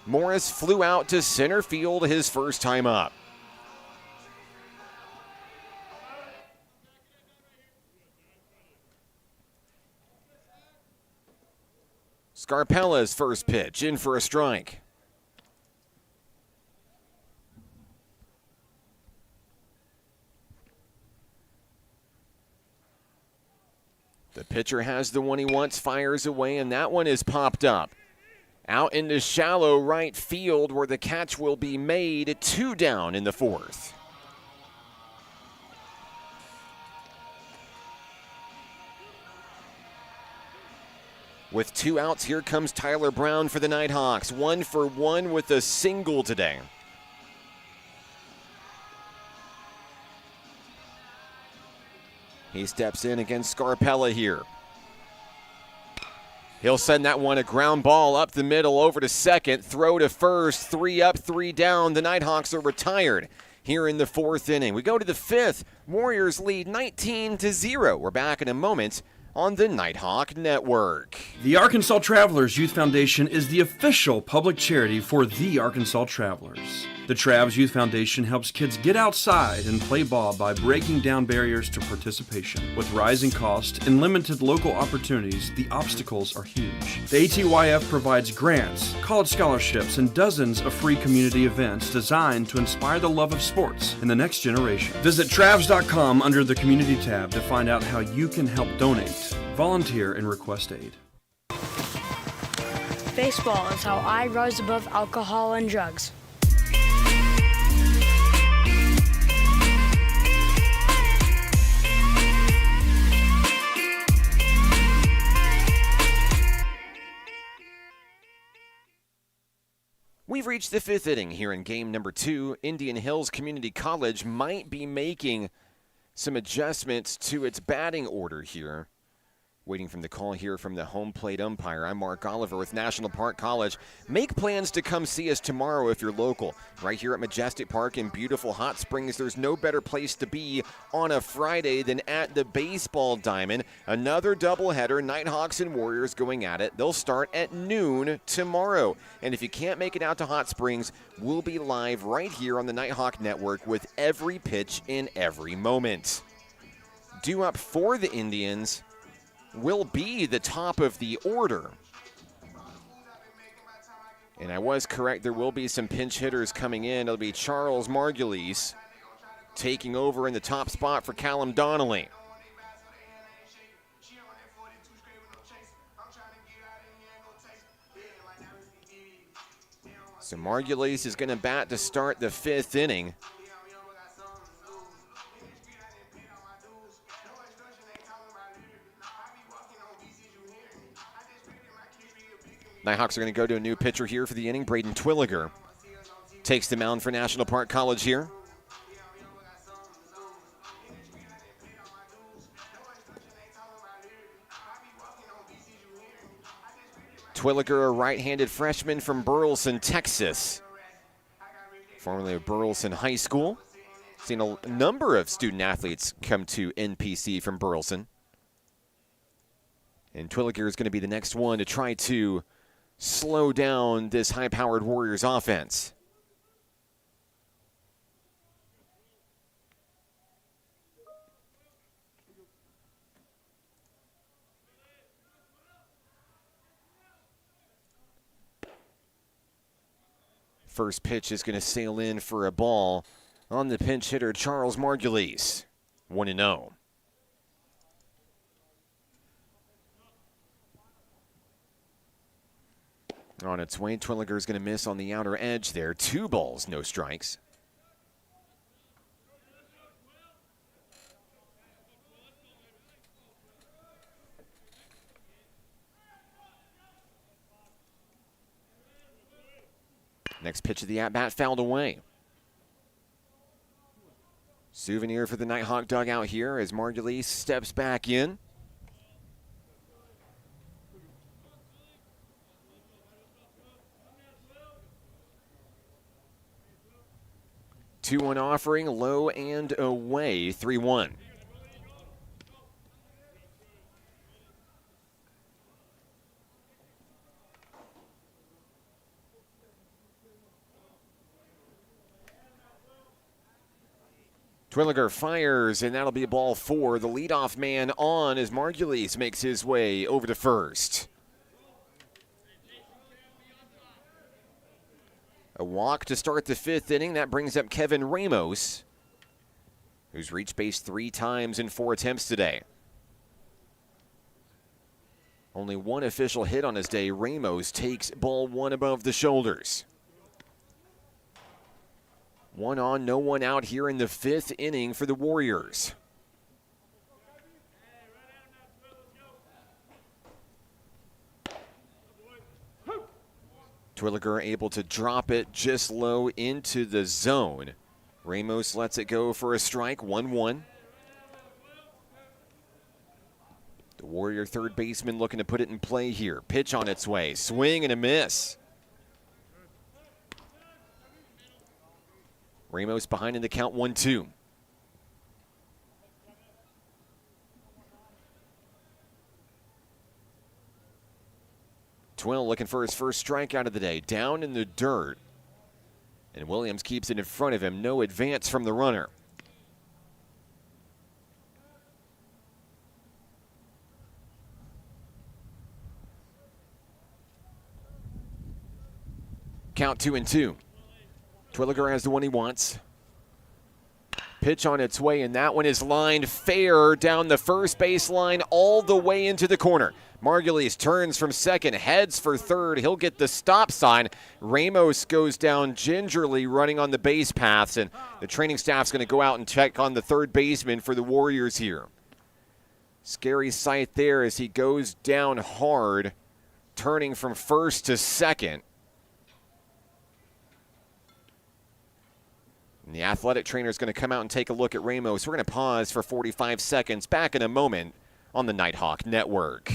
Morris flew out to center field his first time up. Scarpella's first pitch, in for a strike. The pitcher has the one he wants, fires away, and that one is popped up. Out into shallow right field where the catch will be made. 2 down in the fourth. With 2 outs, here comes Tyler Brown for the Nighthawks. 1 for 1 with a single today. He steps in against Scarpella here. He'll send that one a ground ball up the middle over to second. Throw to first. 3 up, 3 down. The Nighthawks are retired here in the fourth inning. We go to the fifth. Warriors lead 19-0. We're back in a moment on the Nighthawk Network. The Arkansas Travelers Youth Foundation is the official public charity for the Arkansas Travelers. The Travs Youth Foundation helps kids get outside and play ball by breaking down barriers to participation. With rising costs and limited local opportunities, the obstacles are huge. The ATYF provides grants, college scholarships, and dozens of free community events designed to inspire the love of sports in the next generation. Visit Travs.com under the Community tab to find out how you can help donate, volunteer, and request aid. Baseball is how I rise above alcohol and drugs. We've reached the fifth inning here in game number 2. Indian Hills Community College might be making some adjustments to its batting order here. Waiting for the call here from the home plate umpire. I'm Mark Oliver with National Park College. Make plans to come see us tomorrow if you're local. Right here at Majestic Park in beautiful Hot Springs. There's no better place to be on a Friday than at the baseball diamond. Another doubleheader, Nighthawks and Warriors going at it. They'll start at noon tomorrow. And if you can't make it out to Hot Springs, we'll be live right here on the Nighthawk Network with every pitch in every moment. Due up for the Indians will be the top of the order. And I was correct, there will be some pinch hitters coming in. It'll be Charles Margulies taking over in the top spot for Callum Donnelly. So Margulies is going to bat to start the fifth inning. Nighthawks are going to go to a new pitcher here for the inning. Braden Twilliger takes the mound for National Park College here. Twilliger, a right-handed freshman from Burleson, Texas. Formerly of Burleson High School. Seen a number of student athletes come to NPC from Burleson. And Twilliger is going to be the next one to try to slow down this high-powered Warriors offense. First pitch is going to sail in for a ball on the pinch hitter, Charles Margulies, 1-0. On its way, Twilliger is going to miss on the outer edge there. 2 balls, no strikes. Next pitch of the at-bat fouled away. Souvenir for the Nighthawk dugout here as Margulies steps back in. Two-one offering, low and away, 3-1. Twilliger fires, and that'll be a ball 4. The leadoff man on as Margulies makes his way over to first. A walk to start the 5th inning. That brings up Kevin Ramos, who's reached base 3 times in 4 attempts today. Only 1 official hit on his day. Ramos takes ball 1 above the shoulders. 1 on, no one out here in the 5th inning for the Warriors. Twilliger able to drop it just low into the zone. Ramos lets it go for a strike, 1-1. The Warrior third baseman looking to put it in play here. Pitch on its way, swing and a miss. Ramos behind in the count, 1-2. Twill looking for his first strikeout of the day. Down in the dirt. And Williams keeps it in front of him. No advance from the runner. Count 2-2. Twilliger has the one he wants. Pitch on its way, and that one is lined fair down the first baseline all the way into the corner. Margulies turns from second, heads for third. He'll get the stop sign. Ramos goes down gingerly running on the base paths, and the training staff's going to go out and check on the third baseman for the Warriors here. Scary sight there as he goes down hard, turning from first to second. And the athletic trainer is going to come out and take a look at Ramos. We're going to pause for 45 seconds. Back in a moment on the Nighthawk Network.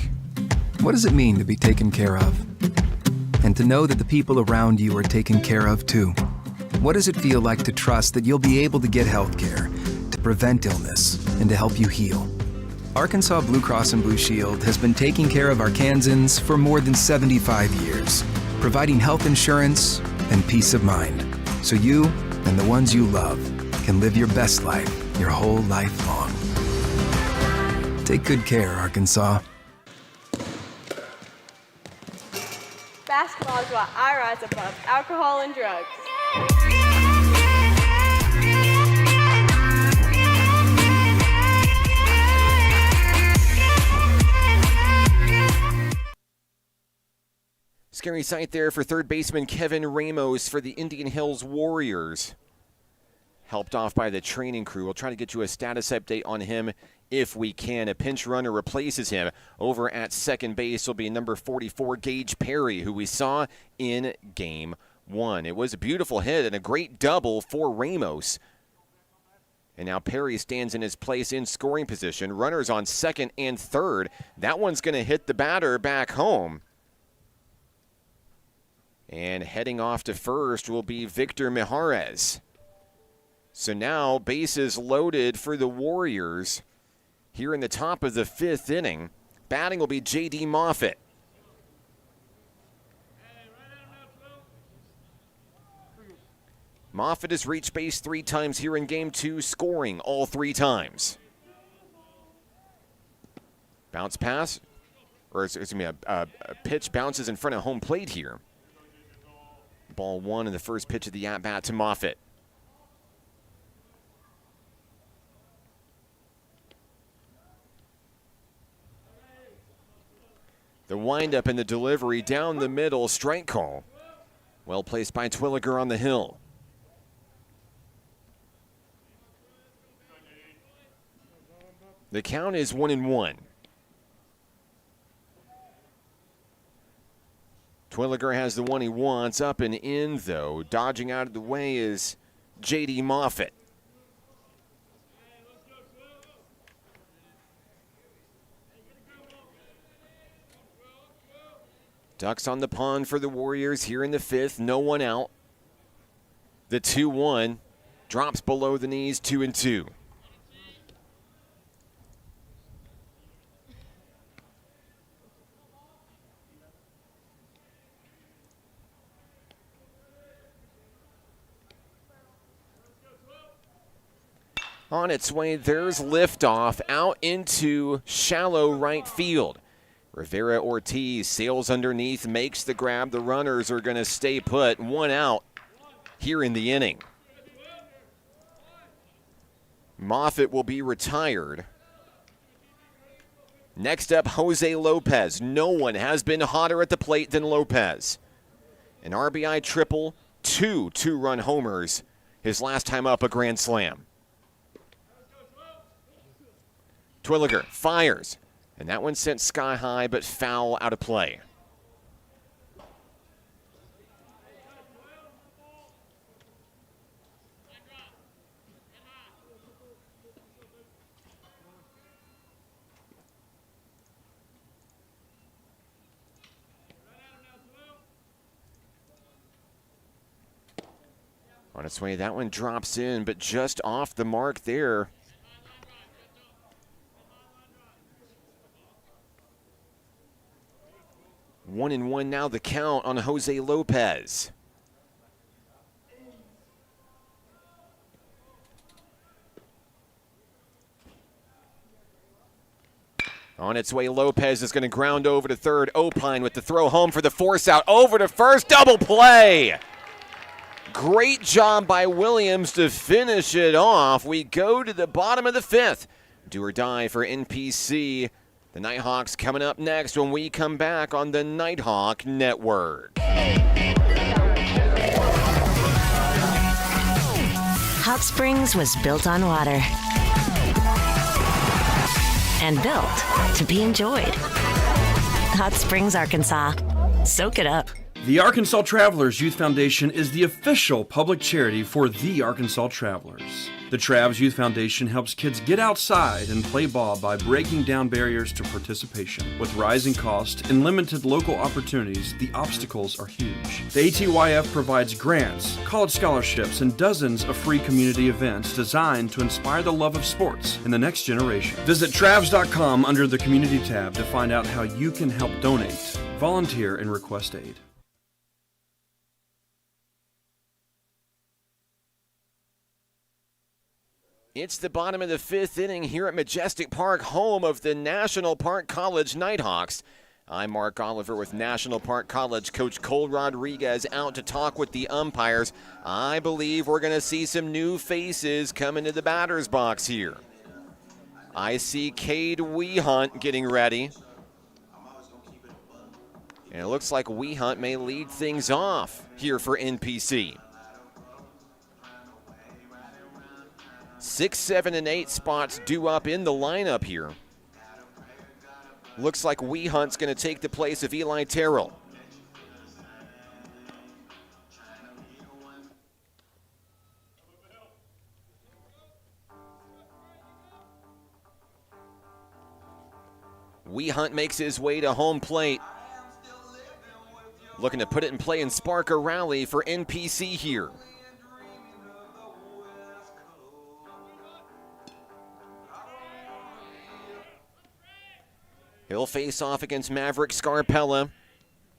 What does it mean to be taken care of? And to know that the people around you are taken care of too? What does it feel like to trust that you'll be able to get health care, to prevent illness, and to help you heal? Arkansas Blue Cross and Blue Shield has been taking care of Arkansans for more than 75 years, providing health insurance and peace of mind, so you and the ones you love can live your best life your whole life long. Take good care, Arkansas. Basketball is why I rise above alcohol and drugs. Scary sight there for third baseman Kevin Ramos for the Indian Hills Warriors. Helped off by the training crew. We'll try to get you a status update on him if we can. A pinch runner replaces him. Over at second base will be number 44, Gage Perry, who we saw in Game 1. It was a beautiful hit and a great double for Ramos. And now Perry stands in his place in scoring position. Runners on second and third. That one's going to hit the batter back home. And heading off to first will be Victor Mijares. So now bases loaded for the Warriors here in the top of the 5th inning. Batting will be J.D. Moffitt. Moffitt has reached base 3 times here in Game 2, scoring all 3 times. Bounce pass, or excuse me, a pitch bounces in front of home plate here. Ball 1 in the first pitch of the at-bat to Moffitt. The windup and the delivery down the middle, strike call. Well placed by Twilliger on the hill. The count is 1-1. Twilliger has the one he wants, up and in though. Dodging out of the way is J.D. Moffitt. Ducks on the pond for the Warriors here in the 5th. No one out. The 2-1 drops below the knees, 2-2. On its way, there's liftoff out into shallow right field. Rivera Ortiz sails underneath, makes the grab. The runners are going to stay put. 1 out here in the inning. Moffitt will be retired. Next up, Jose Lopez. No one has been hotter at the plate than Lopez. An RBI triple, 2 two-run homers. His last time up, a grand slam. Twilliger fires. And that one sent sky high, but foul out of play. On its way, that one drops in, but just off the mark there. One and one now, the count on Jose Lopez. On its way, Lopez is going to ground over to third. Opine with the throw home for the force out. Over to first, double play. Great job by Williams to finish it off. We go to the bottom of the 5th. Do or die for NPC. The Nighthawks coming up next when we come back on the Nighthawk Network. Hot Springs was built on water and built to be enjoyed. Hot Springs, Arkansas. Soak it up. The Arkansas Travelers Youth Foundation is the official public charity for the Arkansas Travelers. The Travs Youth Foundation helps kids get outside and play ball by breaking down barriers to participation. With rising costs and limited local opportunities, the obstacles are huge. The ATYF provides grants, college scholarships, and dozens of free community events designed to inspire the love of sports in the next generation. Visit Travs.com under the Community tab to find out how you can help donate, volunteer, and request aid. It's the bottom of the 5th inning here at Majestic Park, home of the National Park College Nighthawks. I'm Mark Oliver with National Park College Coach Cole Rodriguez out to talk with the umpires. I believe we're going to see some new faces come into the batter's box here. I see Cade Weehunt getting ready. And it looks like Weehunt may lead things off here for NPC. 6, 7, and 8 spots due up in the lineup here. Looks like Weehunt's going to take the place of Eli Terrell. Weehunt makes his way to home plate. looking to put it in play and spark a rally for NPC here. He'll face off against Maverick Scarpella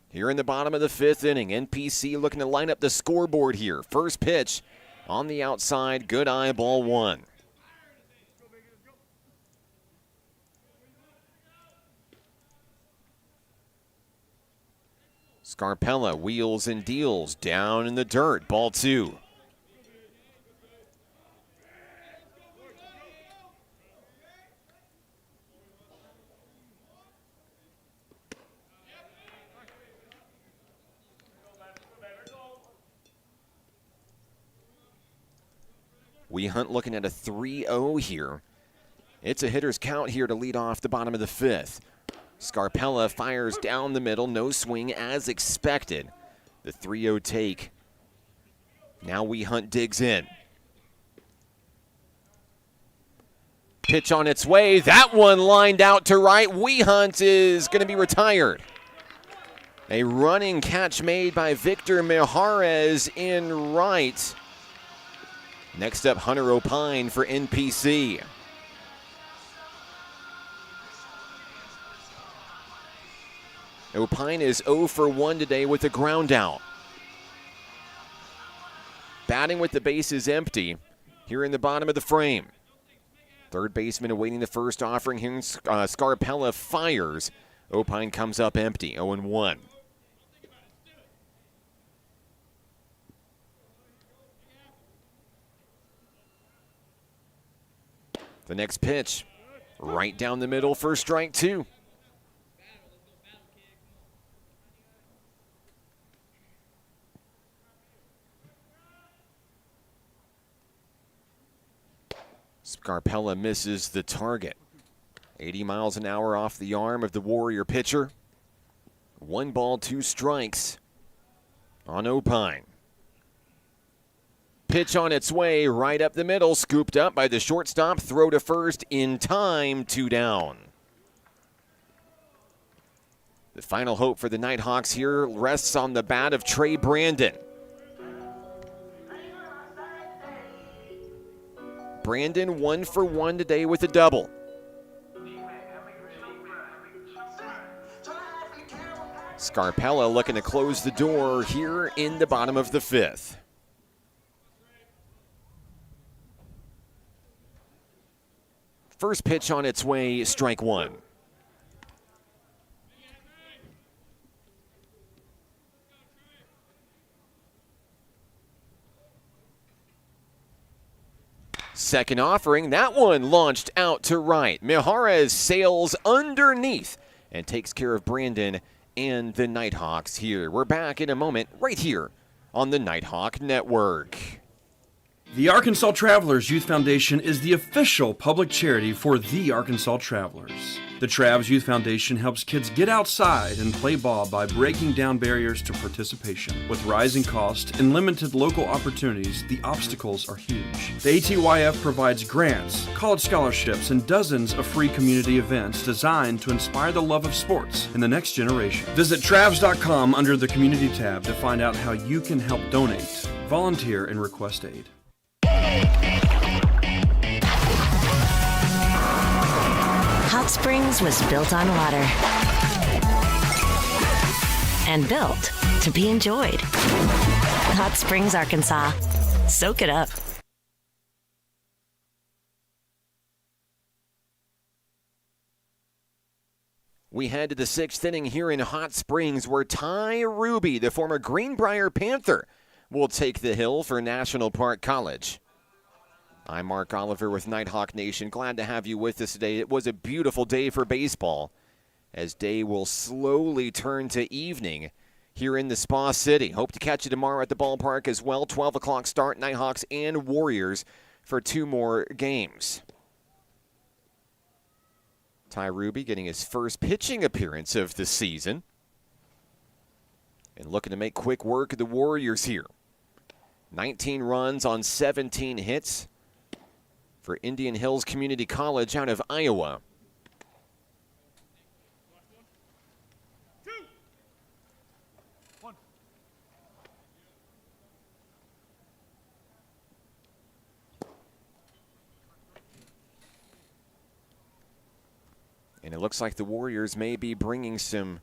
here in the bottom of the 5th inning. NPC looking to line up the scoreboard here. First pitch on the outside, good eye, ball 1. Scarpella wheels and deals down in the dirt, ball 2. Hunt looking at a 3-0 here. It's a hitter's count here to lead off the bottom of the 5th. Scarpella fires down the middle, no swing as expected. The 3-0 take. Now Hunt digs in. Pitch on its way. That one lined out to right. Hunt is going to be retired. A running catch made by Victor Mijares in right. Next up, Hunter Opine for NPC. Opine is 0 for 1 today with a ground out. Batting with the bases empty here in the bottom of the frame. Third baseman awaiting the first offering here. Scarpella fires. Opine comes up empty, 0-1. The next pitch, right down the middle for strike 2. Scarpella misses the target. 80 miles an hour off the arm of the Warrior pitcher. 1 ball, 2 strikes on Opine. Pitch on its way, right up the middle, scooped up by the shortstop, throw to first in time, 2 down. The final hope for the Nighthawks here rests on the bat of Trey Brandon. Brandon 1 for 1 today with a double. Scarpella looking to close the door here in the bottom of the 5th. First pitch on its way, strike 1. Second offering, that one launched out to right. Mijares sails underneath and takes care of Brandon and the Nighthawks here. We're back in a moment right here on the Nighthawk Network. The Arkansas Travelers Youth Foundation is the official public charity for the Arkansas Travelers. The Travs Youth Foundation helps kids get outside and play ball by breaking down barriers to participation. With rising costs and limited local opportunities, the obstacles are huge. The ATYF provides grants, college scholarships, and dozens of free community events designed to inspire the love of sports in the next generation. Visit Travs.com under the Community tab to find out how you can help donate, volunteer, and request aid. Hot Springs was built on water and built to be enjoyed. Hot Springs, Arkansas. Soak it up. We head to the 6th inning here in Hot Springs where Ty Ruby, the former Greenbrier Panther, will take the hill for National Park College. I'm Mark Oliver with Nighthawk Nation. Glad to have you with us today. It was a beautiful day for baseball as day will slowly turn to evening here in the Spa City. Hope to catch you tomorrow at the ballpark as well. 12 o'clock start, Nighthawks and Warriors for 2 more games. Ty Ruby getting his first pitching appearance of the season and looking to make quick work of the Warriors here. 19 runs on 17 hits for Indian Hills Community College out of Iowa. And it looks like the Warriors may be bringing some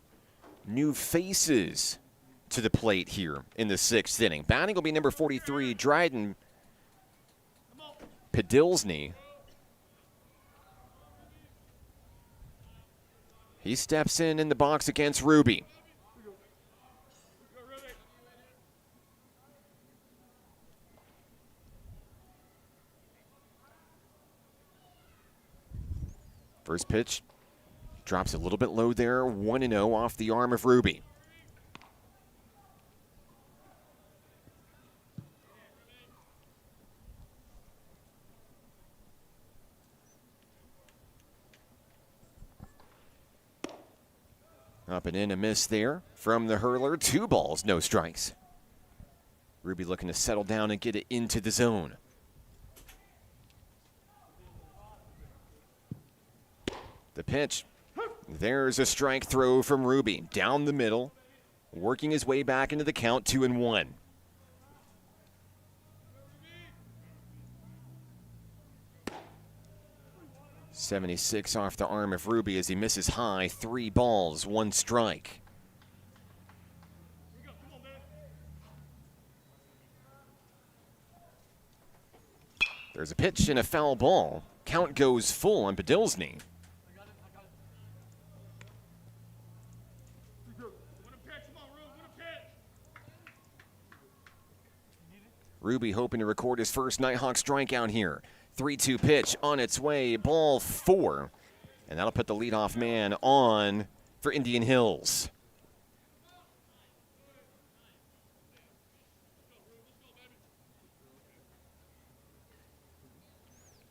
new faces to the plate here in the 6th inning. Batting will be number 43, Dryden Podilsny. He steps in the box against Ruby. First pitch drops a little bit low there, 1-0 off the arm of Ruby. Up and in, a miss there from the hurler. 2 balls, no strikes. Ruby looking to settle down and get it into the zone. The pitch. There's a strike throw from Ruby. Down the middle, working his way back into the count, 2-1. .76 off the arm of Ruby as he misses high. 3 balls, 1 strike. There's a pitch and a foul ball. Count goes full on Podilsny. Ruby hoping to record his first Nighthawk strikeout here. 3-2 pitch on its way, ball 4. And that'll put the leadoff man on for Indian Hills.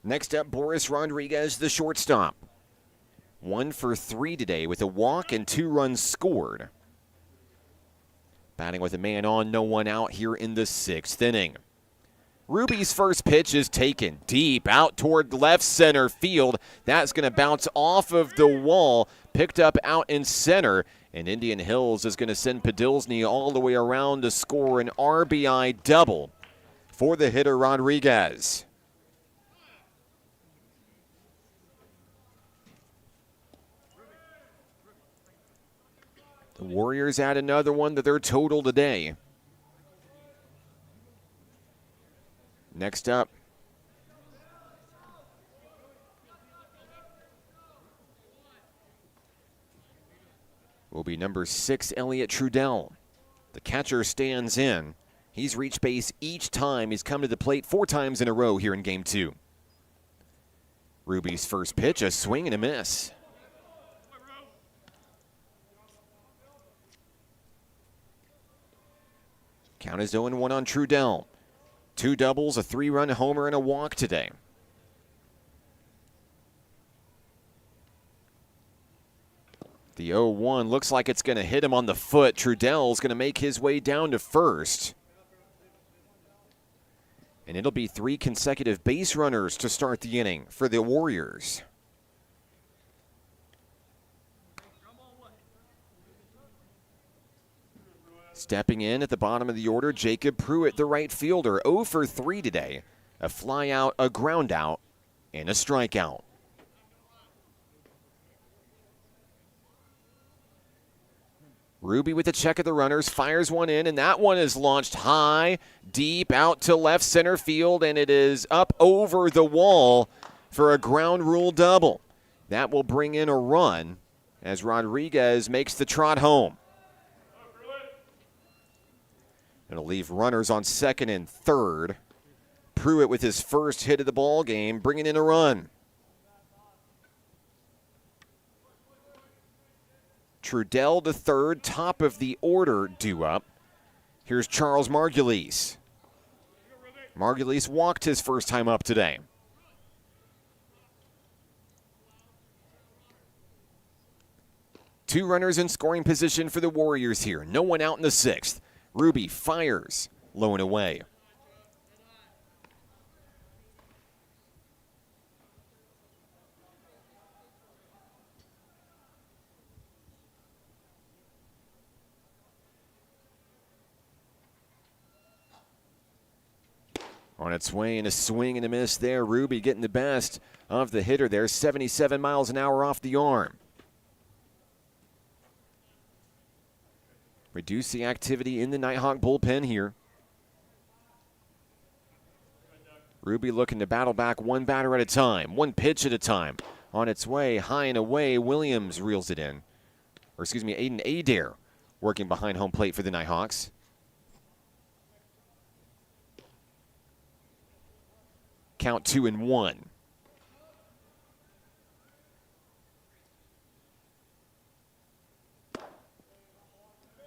Next up, Boris Rodriguez, the shortstop. 1 for 3 today with a walk and 2 runs scored. Batting with a man on, no one out here in the 6th inning. Ruby's first pitch is taken deep out toward left center field. That's going to bounce off of the wall, picked up out in center. And Indian Hills is going to send Podilsny all the way around to score an RBI double for the hitter Rodriguez. The Warriors add another one to their total today. Next up, will be number 6, Elliot Trudell. The catcher stands in. He's reached base each time he's come to the plate 4 times in a row here in Game 2. Ruby's first pitch, a swing and a miss. Count is 0-1 on Trudell. 2 doubles, a 3-run homer, and a walk today. The 0-1 looks like it's going to hit him on the foot. Trudell's going to make his way down to first. And it'll be 3 consecutive base runners to start the inning for the Warriors. Stepping in at the bottom of the order, Jacob Pruitt, the right fielder, 0 for 3 today. A fly out, a ground out, and a strikeout. Ruby with the check of the runners, fires one in, and that one is launched high, deep out to left center field, and it is up over the wall for a ground rule double. That will bring in a run as Rodriguez makes the trot home. It'll leave runners on 2nd and 3rd. Pruitt with his first hit of the ball game, bringing in a run. Trudell to 3rd, top of the order due up. Here's Charles Margulies. Margulies walked his first time up today. Two runners in scoring position for the Warriors here. No one out in the 6th. Ruby fires, low and away. On its way and a swing and a miss there. Ruby getting the best of the hitter there. 77 miles an hour off the arm. Reduce the activity in the Nighthawk bullpen here. Ruby looking to battle back one batter at a time, one pitch at a time. On its way, high and away, Williams reels it in. Or excuse me, Aiden Adair working behind home plate for the Nighthawks. Count 2-1.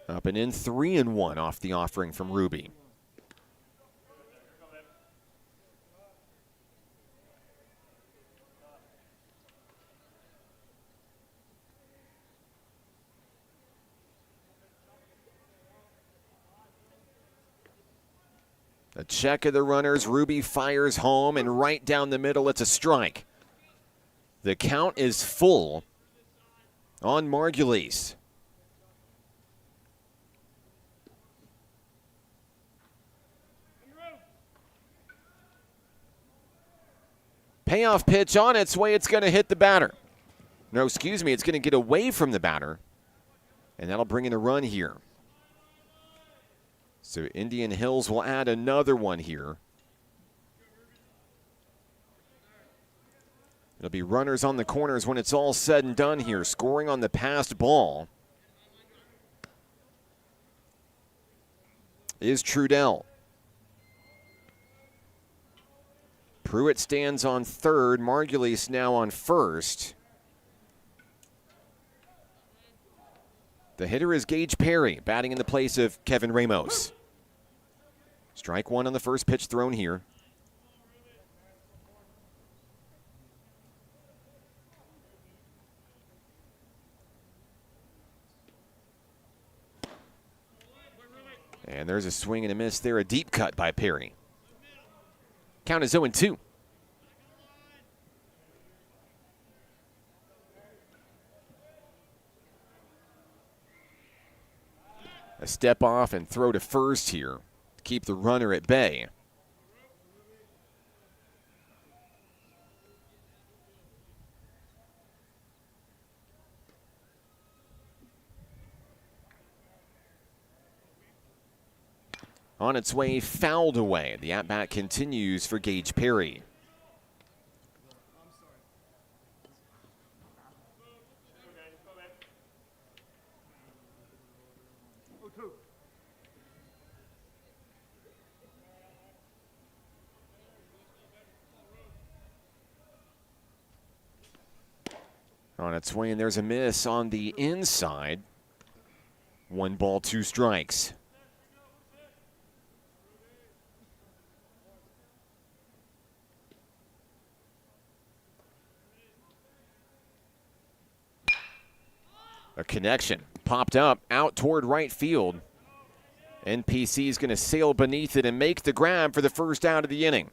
Up and in, 3-1 off the offering from Ruby. A check of the runners. Ruby fires home, and right down the middle, it's a strike. The count is full on Margulies. Payoff pitch on its way. It's going to hit the batter. No, excuse me. It's going to get away from the batter, and that'll bring in a run here. So Indian Hills will add another one here. It'll be runners on the corners when it's all said and done here. Scoring on the passed ball is Trudell. Pruitt stands on third. Margulies now on first. The hitter is Gage Perry, batting in the place of Kevin Ramos. Strike one on the first pitch thrown here. And there's a swing and a miss there, a deep cut by Perry. Count is 0-2. A step off and throw to first here to keep the runner at bay. On its way, fouled away. The at-bat continues for Gage Perry. On its way, and there's a miss on the inside. 1 ball, 2 strikes. A connection popped up out toward right field. NPC is going to sail beneath it and make the grab for the first out of the inning.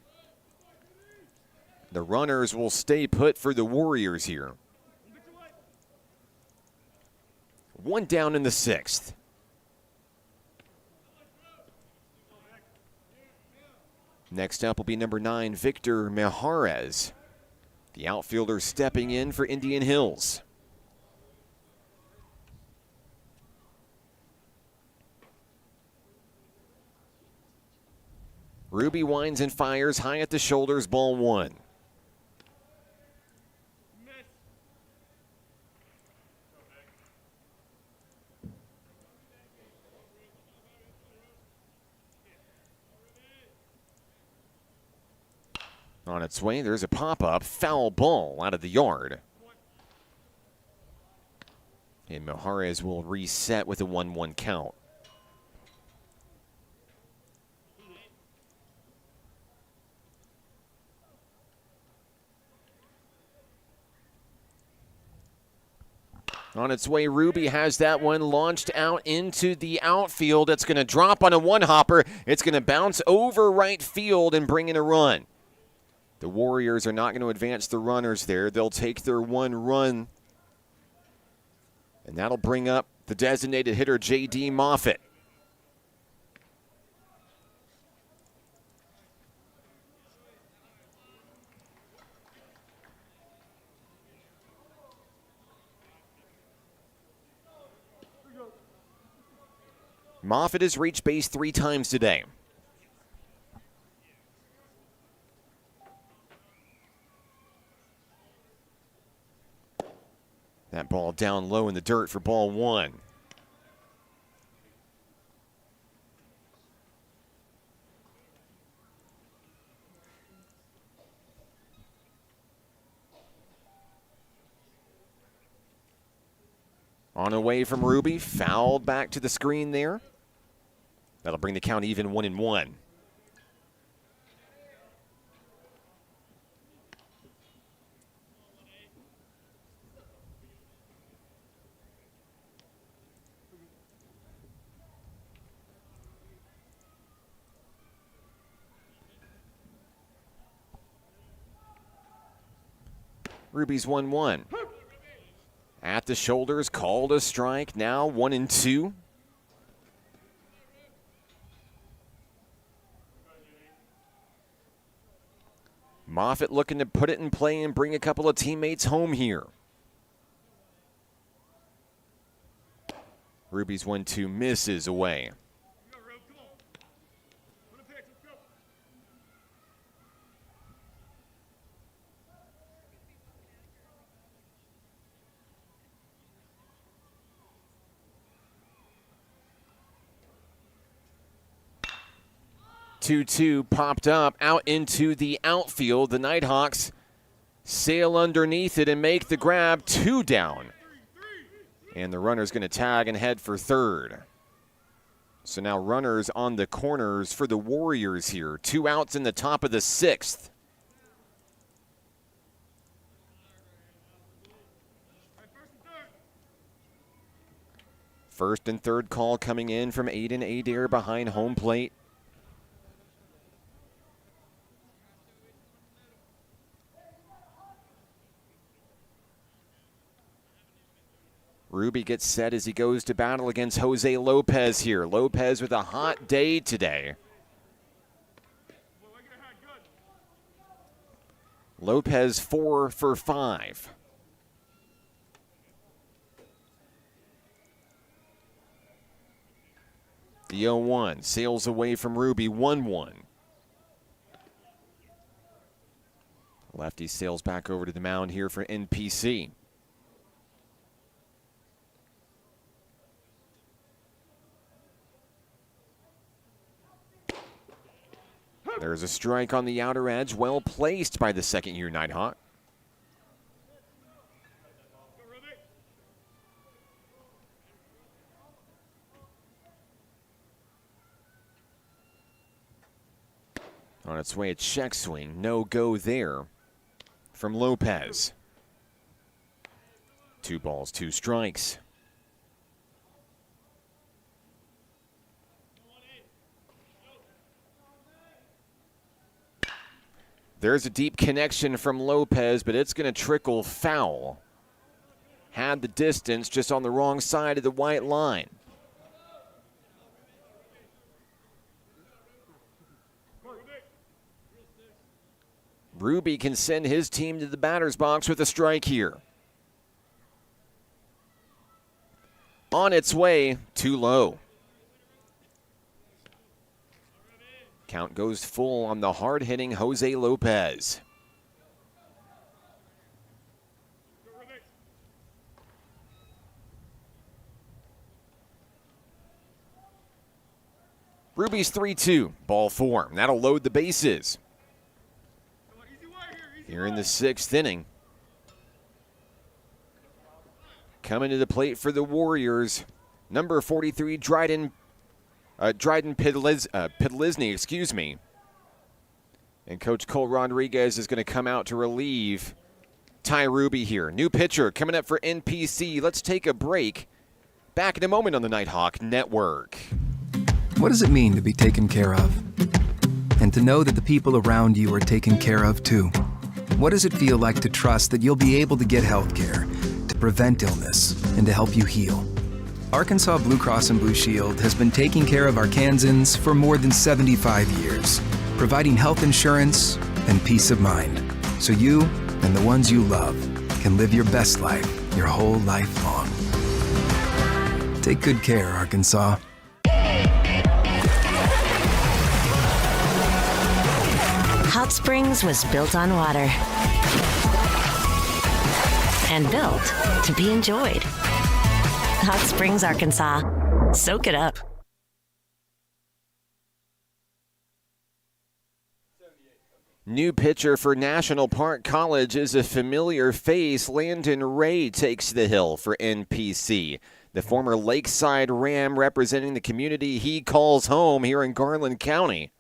The runners will stay put for the Warriors here. 1 down in the 6th. Next up will be number 9, Victor Mejarez. The outfielder stepping in for Indian Hills. Ruby winds and fires high at the shoulders, ball 1. On its way, there's a pop-up, foul ball out of the yard. And Mejarez will reset with a 1-1 count. On its way, Ruby has that one launched out into the outfield. It's going to drop on a one-hopper. It's going to bounce over right field and bring in a run. The Warriors are not going to advance the runners there. They'll take their 1 run, and that'll bring up the designated hitter, J.D. Moffitt. Moffitt has reached base 3 times today. That ball down low in the dirt for ball 1. On away from Ruby, fouled back to the screen there. That'll bring the count even 1-1. Ruby's 1-1. At the shoulders, called a strike. Now 1-2. Moffitt looking to put it in play and bring a couple of teammates home here. Ruby's 1-2 misses away. 2-2 popped up out into the outfield. The Nighthawks sail underneath it and make the grab. 2 down. And the runner's going to tag and head for third. So now runners on the corners for the Warriors here. 2 outs in the top of the 6th. First and third call coming in from Aiden Adair behind home plate. Ruby gets set as he goes to battle against Jose Lopez here. Lopez with a hot day today. Lopez 4 for 5. The 0-1 sails away from Ruby, 1-1. Lefty sails back over to the mound here for NPC. There's a strike on the outer edge, well placed by the second-year Nighthawk. On its way, a check swing, no go there from Lopez. 2 balls, 2 strikes. There's a deep connection from Lopez, but it's going to trickle foul. Had the distance, just on the wrong side of the white line. Ruby can send his team to the batter's box with a strike here. On its way, too low. Count goes full on the hard-hitting Jose Lopez. Ruby's 3-2, ball 4. That'll load the bases. Here in the 6th inning. Coming to the plate for the Warriors, number 43, Dryden Pidlizny, excuse me. And Coach Cole Rodriguez is going to come out to relieve Ty Ruby here. New pitcher coming up for NPC. Let's take a break. Back in a moment on the Nighthawk Network. What does it mean to be taken care of? And to know that the people around you are taken care of too? What does it feel like to trust that you'll be able to get health care, to prevent illness, and to help you heal? Arkansas Blue Cross and Blue Shield has been taking care of Arkansans for more than 75 years, providing health insurance and peace of mind, so you and the ones you love can live your best life your whole life long. Take good care, Arkansas. Hot Springs was built on water and built to be enjoyed. Hot Springs, Arkansas. Soak it up. New pitcher for National Park College is a familiar face. Landon Ray takes the hill for NPC. The former Lakeside Ram representing the community he calls home here in Garland County.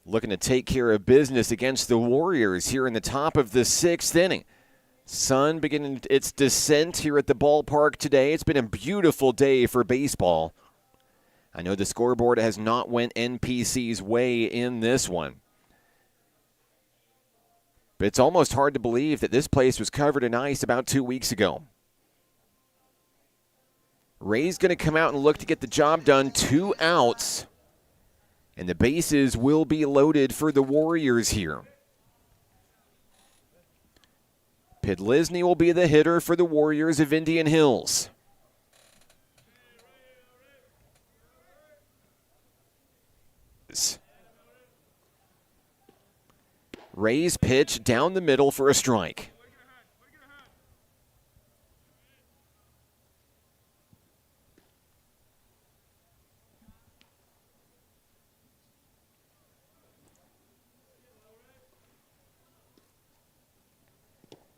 Looking to take care of business against the Warriors here in the top of the 6th inning. Sun beginning its descent here at the ballpark today. It's been a beautiful day for baseball. I know the scoreboard has not went NPC's way in this one. But it's almost hard to believe that this place was covered in ice about 2 weeks ago. Ray's going to come out and look to get the job done. 2 outs. And the bases will be loaded for the Warriors here. Pidlisny will be the hitter for the Warriors of Indian Hills. Ray's pitch down the middle for a strike.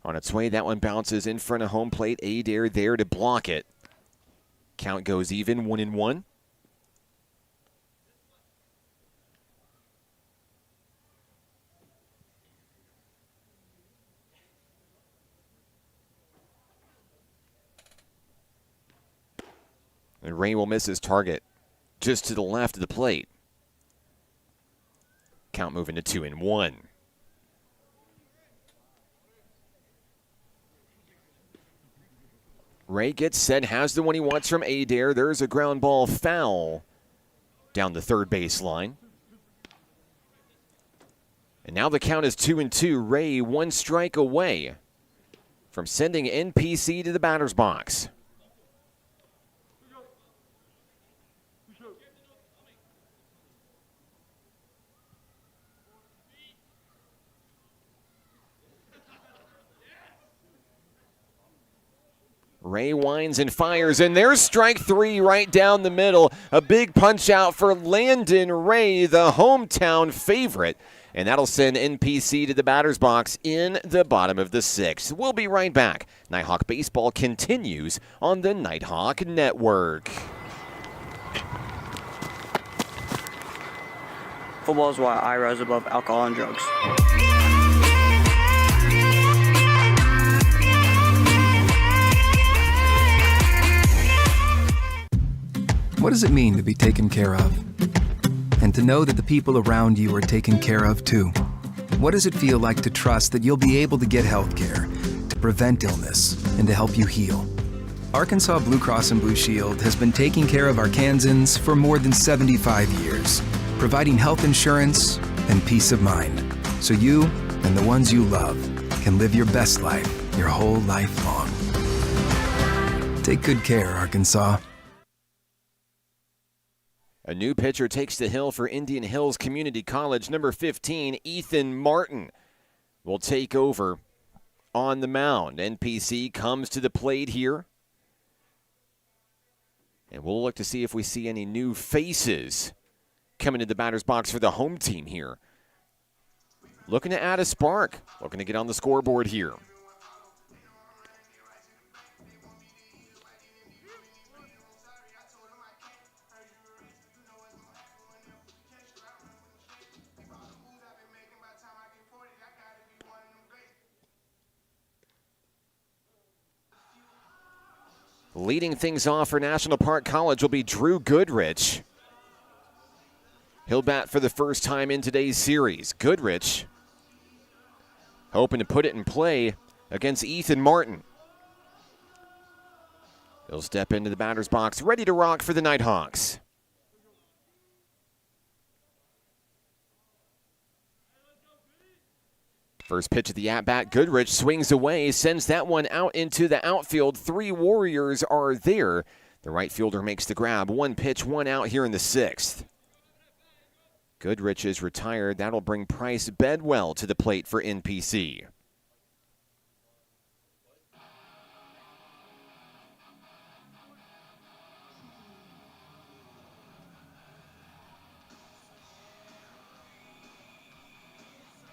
On its way, that one bounces in front of home plate. Adair there to block it. Count goes even, 1-1. And Ray will miss his target just to the left of the plate. Count moving to 2-1. Ray gets set, has the one he wants from Adair. There's a ground ball foul down the third base line. And now the count is 2-2. Ray 1 strike away from sending NPC to the batter's box. Ray winds and fires, and there's strike 3 right down the middle. A big punch out for Landon Ray, the hometown favorite. And that'll send NPC to the batter's box in the bottom of the 6th. We'll be right back. Nighthawk baseball continues on the Nighthawk Network. Football is why I rise above alcohol and drugs. What does it mean to be taken care of? And to know that the people around you are taken care of too? What does it feel like to trust that you'll be able to get health care, to prevent illness, and to help you heal? Arkansas Blue Cross and Blue Shield has been taking care of Arkansans for more than 75 years, providing health insurance and peace of mind, so you and the ones you love can live your best life your whole life long. Take good care, Arkansas. A new pitcher takes the hill for Indian Hills Community College. Number 15, Ethan Martin, will take over on the mound. NPC comes to the plate here. And we'll look to see if we see any new faces coming to the batter's box for the home team here. Looking to add a spark. Looking to get on the scoreboard here. Leading things off for National Park College will be Drew Goodrich. He'll bat for the first time in today's series. Goodrich hoping to put it in play against Ethan Martin. He'll step into the batter's box, ready to rock for the Nighthawks. First pitch of the at-bat, Goodrich swings away, sends that one out into the outfield. 3 Warriors are there. The right fielder makes the grab. 1 pitch, 1 out here in the 6th. Goodrich is retired. That'll bring Price Bedwell to the plate for NPC.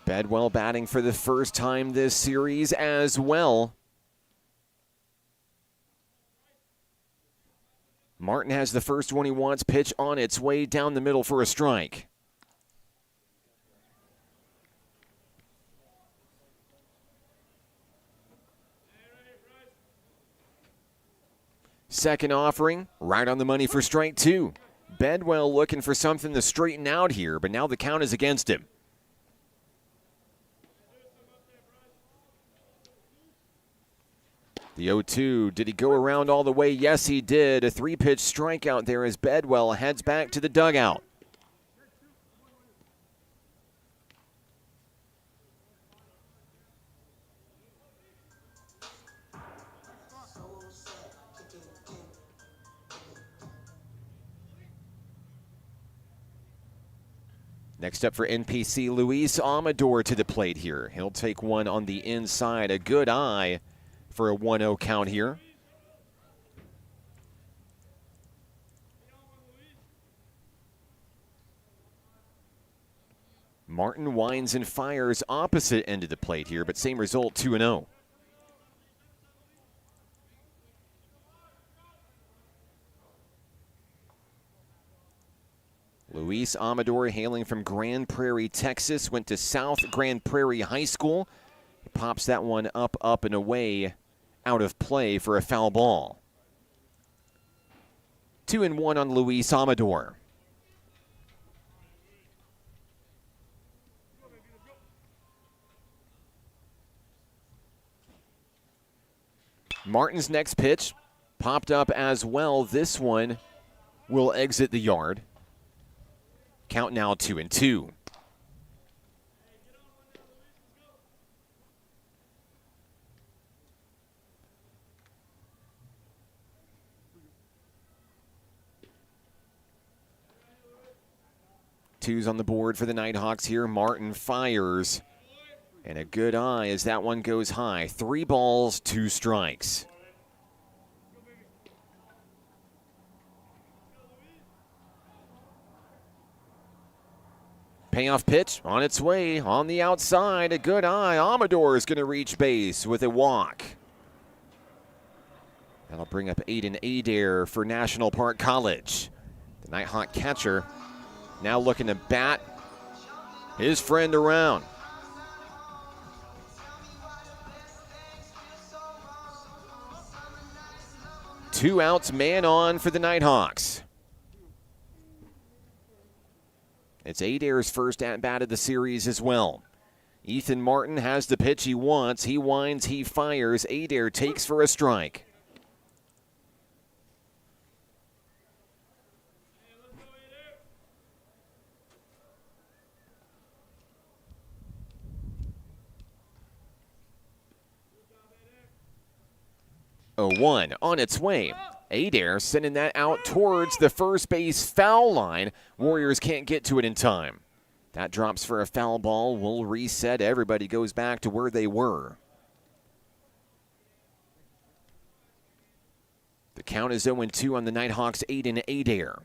Bedwell batting for the first time this series as well. Martin has the first one he wants. Pitch on its way down the middle for a strike. Second offering, right on the money for strike two. Bedwell looking for something to straighten out here, but now the count is against him. The 0-2, did he go around all the way? Yes, he did. A three-pitch strikeout there as Bedwell heads back to the dugout. Next up for NPC, Luis Amador to the plate here. He'll take one on the inside. A good eye for a 1-0 count here. Martin winds and fires opposite end of the plate here, but same result, 2-0. Luis Amador, hailing from Grand Prairie, Texas, went to South Grand Prairie High School. He pops that one up and away, out of play for a foul ball. 2-1 on Luis Amador. Martin's next pitch popped up as well. This one will exit the yard. Count now 2-2. Twos on the board for the Nighthawks here. Martin fires. And a good eye as that one goes high. 3 balls, 2 strikes. Payoff pitch on its way on the outside. A good eye. Amador is going to reach base with a walk. That'll bring up Aiden Adair for National Park College. The Nighthawk catcher now looking to bat his friend around. Two outs, man on for the Nighthawks. It's Adair's first at-bat of the series as well. Ethan Martin has the pitch he wants. He winds, he fires. Adair takes for a strike. Oh, 1 on its way. Adair sending that out towards the first base foul line. Warriors can't get to it in time. That drops for a foul ball. We'll reset. Everybody goes back to where they were. The count is 0-2 on the Nighthawks, Aiden Adair.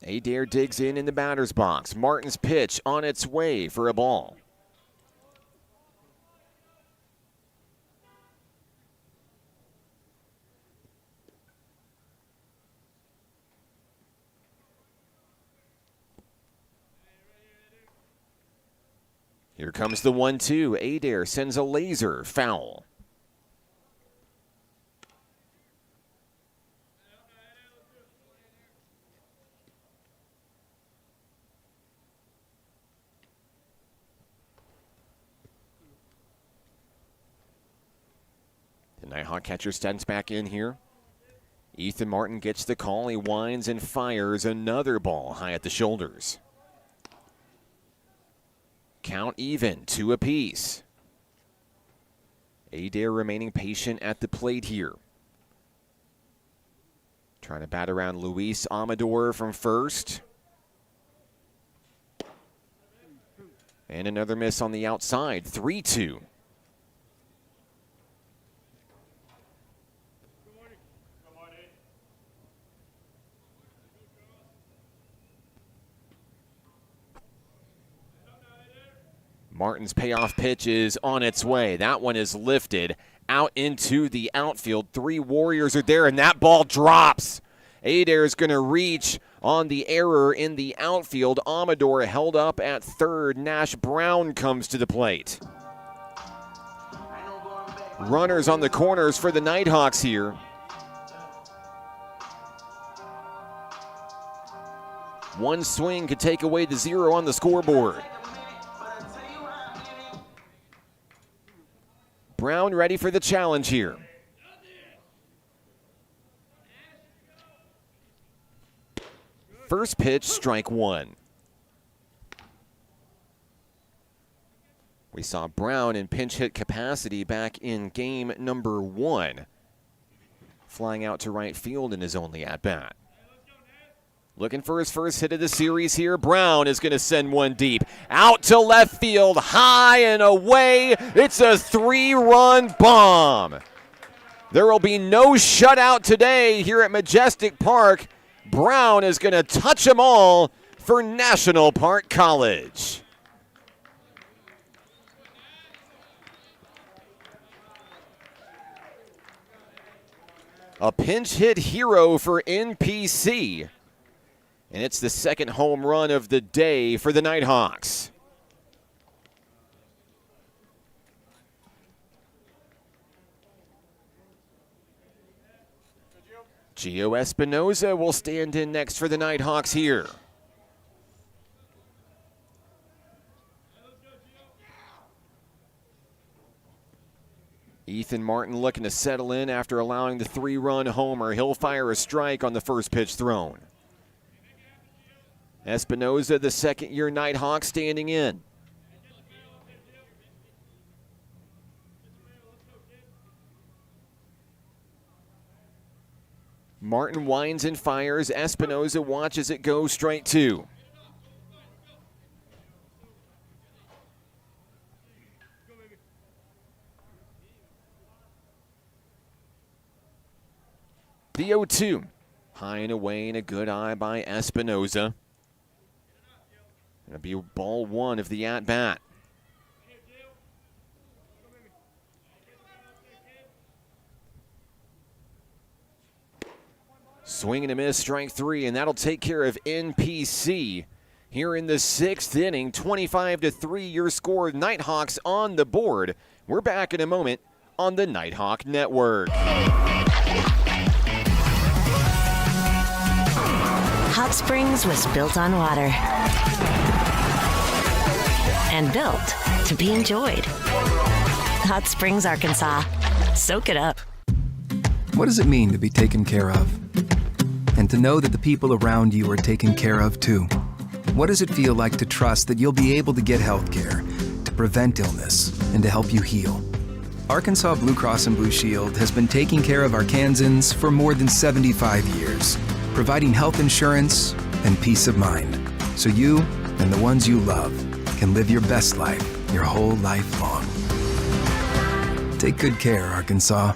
Adair digs in the batter's box. Martin's pitch on its way for a ball. Here comes the 1-2. Adair sends a laser foul. Nighthawk catcher stands back in here. Ethan Martin gets the call. He winds and fires another ball high at the shoulders. Count even, 2 apiece. Adair remaining patient at the plate here. Trying to bat around Luis Amador from first. And another miss on the outside, 3-2. Martin's payoff pitch is on its way. That one is lifted out into the outfield. 3 Warriors are there, and that ball drops. Adair is going to reach on the error in the outfield. Amador held up at third. Nash Brown comes to the plate. Runners on the corners for the Nighthawks here. One swing could take away the 0 on the scoreboard. Brown ready for the challenge here. First pitch, strike 1. We saw Brown in pinch hit capacity back in game number 1, flying out to right field in his only at-bat. Looking for his first hit of the series here. Brown is going to send one deep. Out to left field, high and away. It's a 3-run bomb. There will be no shutout today here at Majestic Park. Brown is going to touch them all for National Park College. A pinch hit hero for NPC. And it's the second home run of the day for the Nighthawks. Gio Espinoza will stand in next for the Nighthawks here. Ethan Martin looking to settle in after allowing the 3-run homer. He'll fire a strike on the first pitch thrown. Espinoza, the second-year Nighthawk, standing in. Martin winds and fires. Espinoza watches it go straight 2. The 0-2. High and away and a good eye by Espinoza. It'll be ball 1 of the at-bat. Swing and a miss, strike 3, and that'll take care of NPC. Here in the 6th inning, 25-3 your score. Nighthawks on the board. We're back in a moment on the Nighthawk Network. Hot Springs was built on water and built to be enjoyed. Hot Springs, Arkansas. Soak it up. What does it mean to be taken care of? And to know that the people around you are taken care of too. What does it feel like to trust that you'll be able to get health care, to prevent illness, and to help you heal? Arkansas Blue Cross and Blue Shield has been taking care of Arkansans for more than 75 years, providing health insurance and peace of mind, so you and the ones you love can live your best life your whole life long. Take good care, Arkansas.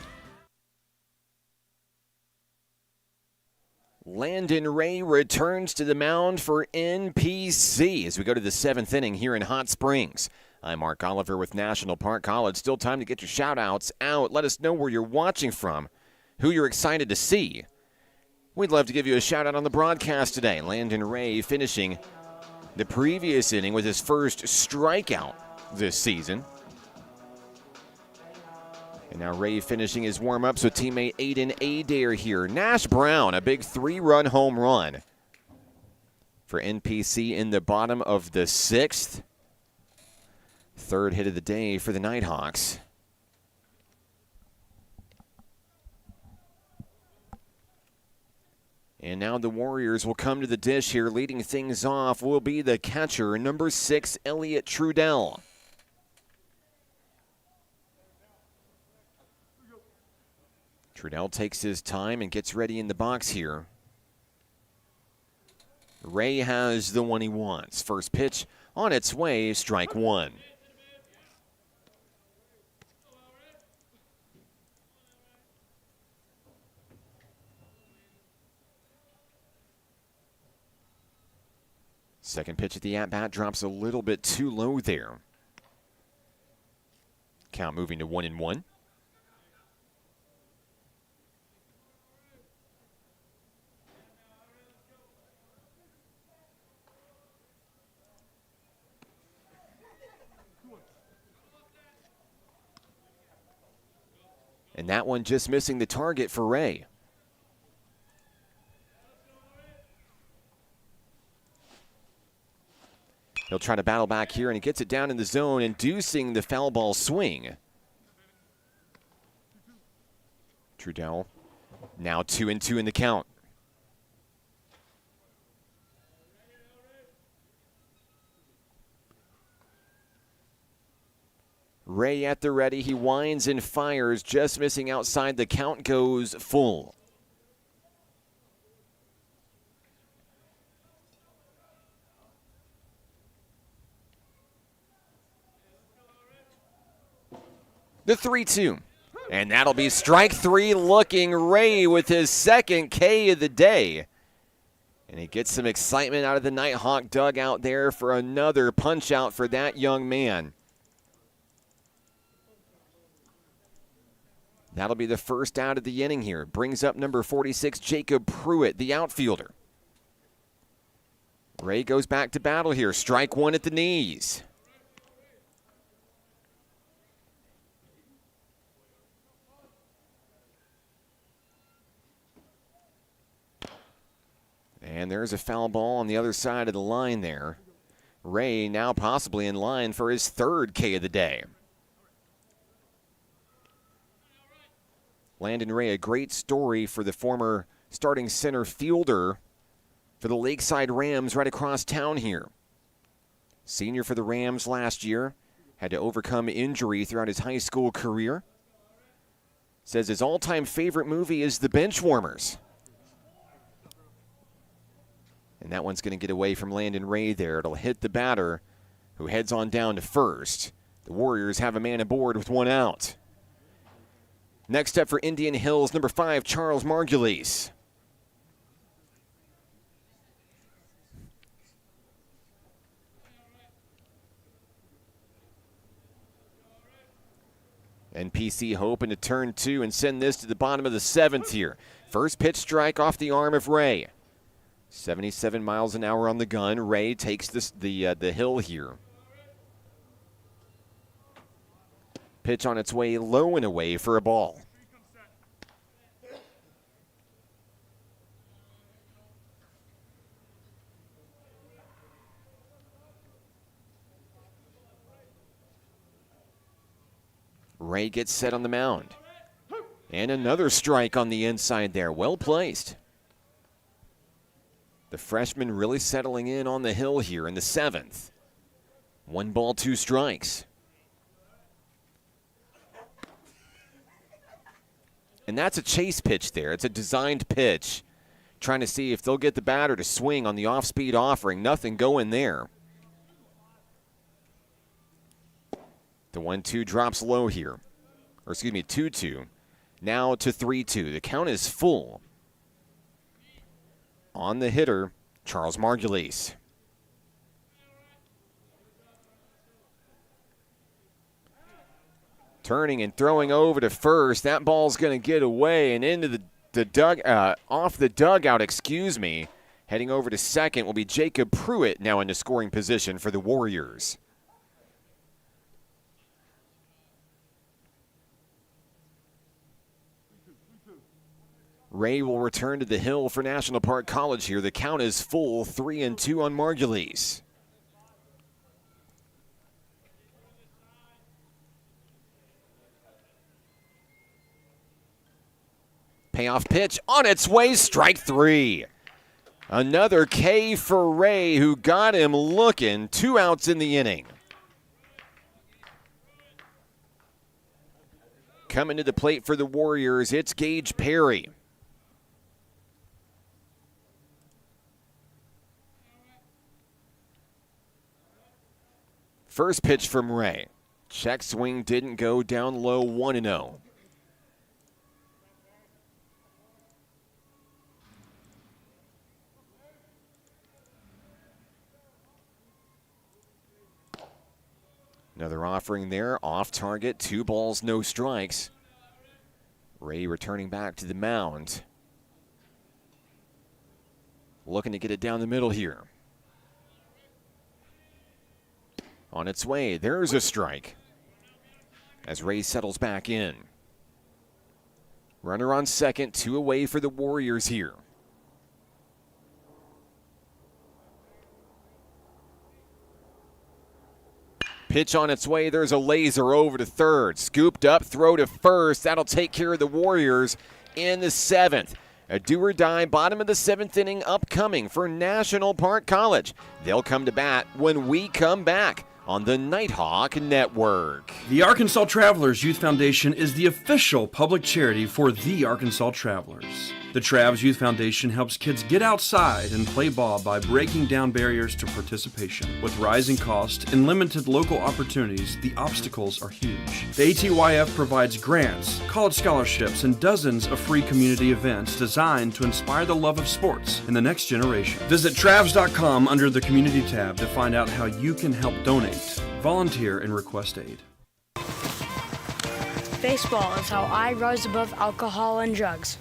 Landon Ray returns to the mound for NPC as we go to the 7th inning here in Hot Springs. I'm Mark Oliver with National Park College. Still time to get your shout-outs out. Let us know where you're watching from, who you're excited to see. We'd love to give you a shout-out on the broadcast today. Landon Ray finishing the previous inning with his first strikeout this season. And now Ray finishing his warm-ups with teammate Aiden Adair here. Nash Brown, a big 3-run home run for NPC in the bottom of the 6th. Third hit of the day for the And now the Warriors will come to the dish here. Leading things off will be the catcher, number 6, Elliot Trudell. Trudell takes his time and gets ready in the box here. Ray has the one he wants. First pitch on its way, strike one. Second pitch at the at-bat drops a little bit too low there. Count moving to 1-1. And that one just missing the target for Ray. He'll try to battle back here, and he gets it down in the zone, inducing the foul ball swing. Trudell now 2-2 in the count. Ray at the ready. He winds and fires, just missing outside. The count goes full. The 3-2. And that'll be strike three, looking Ray with his second K of the day. And he gets some excitement out of the Nighthawk dugout there for another punch out for that young man. That'll be the first out of the inning here. Brings up number 46, Jacob Pruitt, the outfielder. Ray goes back to battle here. Strike one at the knees. And there's a foul ball on the other side of the line there. Ray now possibly in line for his third K of the day. Landon Ray, a great story for the former starting center fielder for the Lakeside Rams right across town here. Senior for the Rams last year, had to overcome injury throughout his high school career. Says his all-time favorite movie is The Benchwarmers. And that one's going to get away from Landon Ray there. It'll hit the batter, who heads on down to first. The Warriors have a man aboard with one out. Next up for Indian Hills, number 5, Charles Margulies. NPC hoping to turn two and send this to the bottom of the 7th here. First pitch strike off the arm of Ray. 77 miles an hour on the gun. Ray takes the hill here. Pitch on its way low and away for a ball. Ray gets set on the mound. And another strike on the inside there. Well placed. The freshman really settling in on the hill here in the 7th. 1 ball, 2 strikes. And that's a chase pitch there. It's a designed pitch. Trying to see if they'll get the batter to swing on the off-speed offering. Nothing going there. The 1-2 drops low here. Or excuse me, 2-2. Now to 3-2. The count is full. On the hitter, Charles Margulies. Turning and throwing over to first. That ball's going to get away and into off the dugout, excuse me. Heading over to second will be Jacob Pruitt, now into scoring position for the Warriors. Ray will return to the hill for National Park College here. The count is full, 3-2 on Margulies. Payoff pitch on its way, strike three. Another K for Ray, who got him looking. 2 outs in the inning. Coming to the plate for the Warriors, it's Gage Perry. First pitch from Ray. Check swing didn't go, down low, 1-0. Another offering there, off target, 2 balls, no strikes. Ray returning back to the mound. Looking to get it down the middle here. On its way, there's a strike. As Ray settles back in. Runner on second, 2 away for the Warriors here. Pitch on its way, there's a laser over to third. Scooped up, throw to first. That'll take care of the Warriors in the 7th. A do-or-die bottom of the 7th inning upcoming for National Park College. They'll come to bat when we come back on the Nighthawk Network. The Arkansas Travelers Youth Foundation is the official public charity for the Arkansas Travelers. The Travs Youth Foundation helps kids get outside and play ball by breaking down barriers to participation. With rising costs and limited local opportunities, the obstacles are huge. The ATYF provides grants, college scholarships, and dozens of free community events designed to inspire the love of sports in the next generation. Visit Travs.com under the Community tab to find out how you can help donate, volunteer, and request aid. Baseball is how I rise above alcohol and drugs.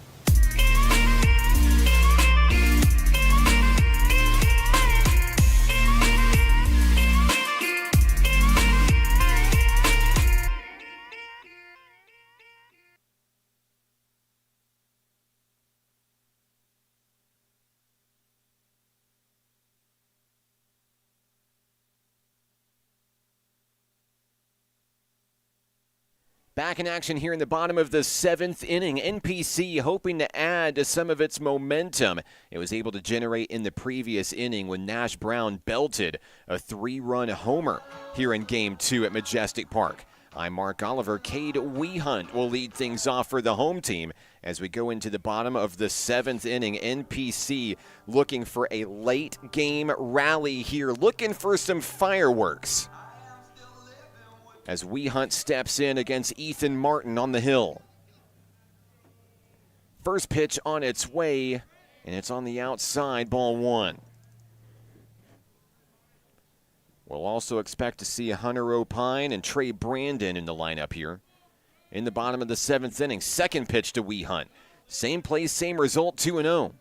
Back in action here in the bottom of the 7th inning. NPC hoping to add to some of its momentum it was able to generate in the previous inning when Nash Brown belted a 3-run homer here in Game 2 at Majestic Park. I'm Mark Oliver. Cade Wehunt will lead things off for the home team as we go into the bottom of the 7th inning. NPC looking for a late game rally here, looking for some fireworks as Wehunt steps in against Ethan Martin on the hill. First pitch on its way, and it's on the outside, ball 1. We'll also expect to see Hunter O'Pine and Trey Brandon in the lineup here in the bottom of the 7th inning. Second pitch to Wehunt. Same play, same result, 2-0.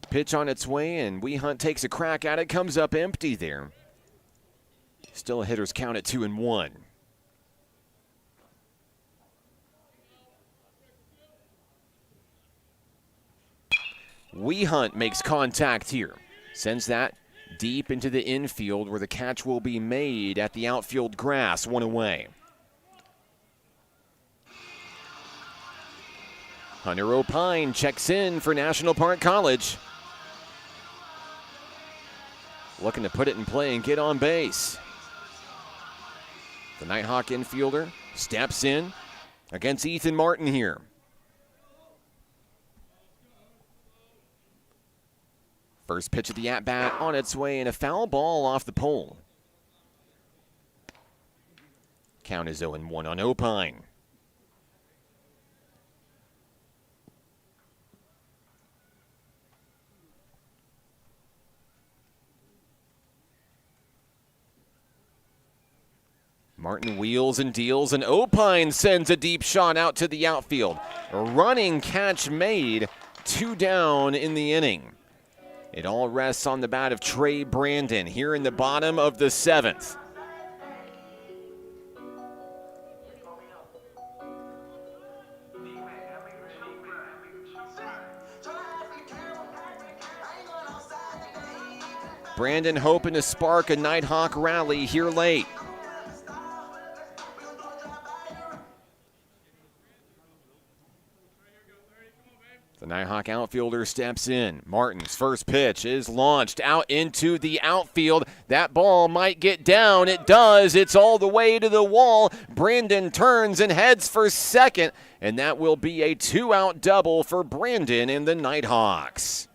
Pitch on its way, and Wehunt takes a crack at it. Comes up empty there. Still a hitter's count at 2-1. Wehunt makes contact here. Sends that deep into the infield where the catch will be made at the outfield grass. 1 away. Hunter O'Pine checks in for National Park College. Looking to put it in play and get on base. The Nighthawk infielder steps in against Ethan Martin here. First pitch of the at-bat on its way, and a foul ball off the pole. Count is 0-1 on O'Pine. Martin wheels and deals, and O'Pine sends a deep shot out to the outfield. A running catch made, 2 down in the inning. It all rests on the bat of Trey Brandon here in the bottom of the 7th. Brandon hoping to spark a Nighthawk rally here late. The Nighthawk outfielder steps in. Martin's first pitch is launched out into the outfield. That ball might get down. It does. It's all the way to the wall. Brandon turns and heads for second, and that will be a 2-out double for Brandon and the Nighthawks.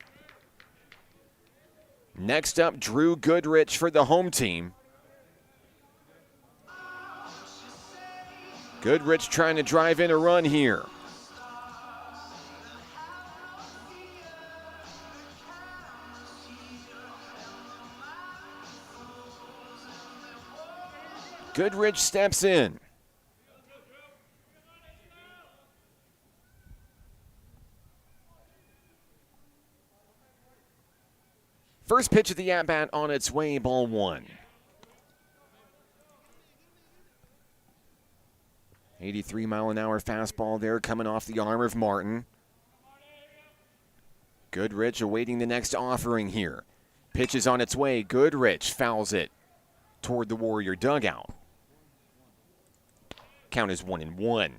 Next up, Drew Goodrich for the home team. Goodrich trying to drive in a run here. Goodrich steps in. First pitch of the at-bat on its way, ball one. 83-mile-an-hour fastball there coming off the arm of Martin. Goodrich awaiting the next offering here. Pitch is on its way. Goodrich fouls it toward the Warrior dugout. Count is 1-1.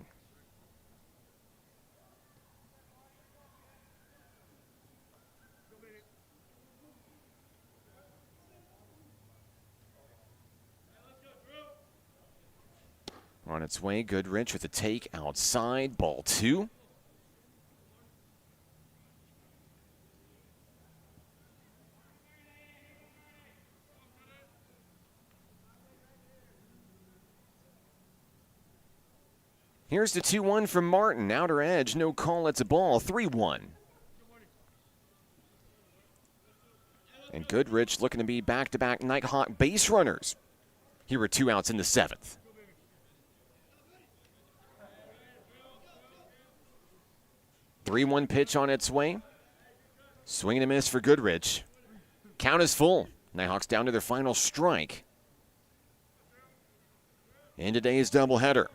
On its way, Goodrich with a take outside, ball two. Here's the 2-1 from Martin. Outer edge, no call, it's a ball, 3-1. And Goodrich looking to be back-to-back Nighthawk base runners. Here were 2 outs in the 7th. Three-one pitch on its way. Swing and a miss for Goodrich. Count is full. Nighthawks down to their final strike in today's doubleheader.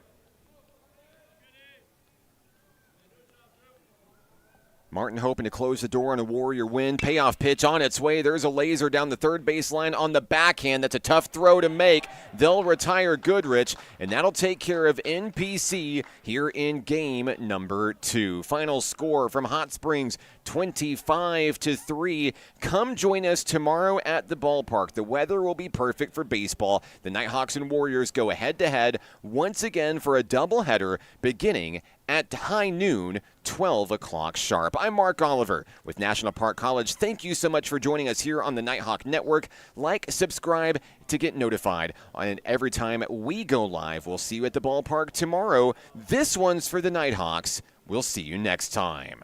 Martin hoping to close the door on a Warrior win. Payoff pitch on its way. There's a laser down the third baseline on the backhand. That's a tough throw to make. They'll retire Goodrich, and that'll take care of NPC here in game number 2. Final score from Hot Springs, 25-3. Come join us tomorrow at the ballpark. The weather will be perfect for baseball. The Nighthawks and Warriors go head-to-head once again for a doubleheader beginning at high noon, 12 o'clock sharp. I'm Mark Oliver with National Park College. Thank you so much for joining us here on the Nighthawk Network. Like, subscribe to get notified. And every time we go live, we'll see you at the ballpark tomorrow. This one's for the Nighthawks. We'll see you next time.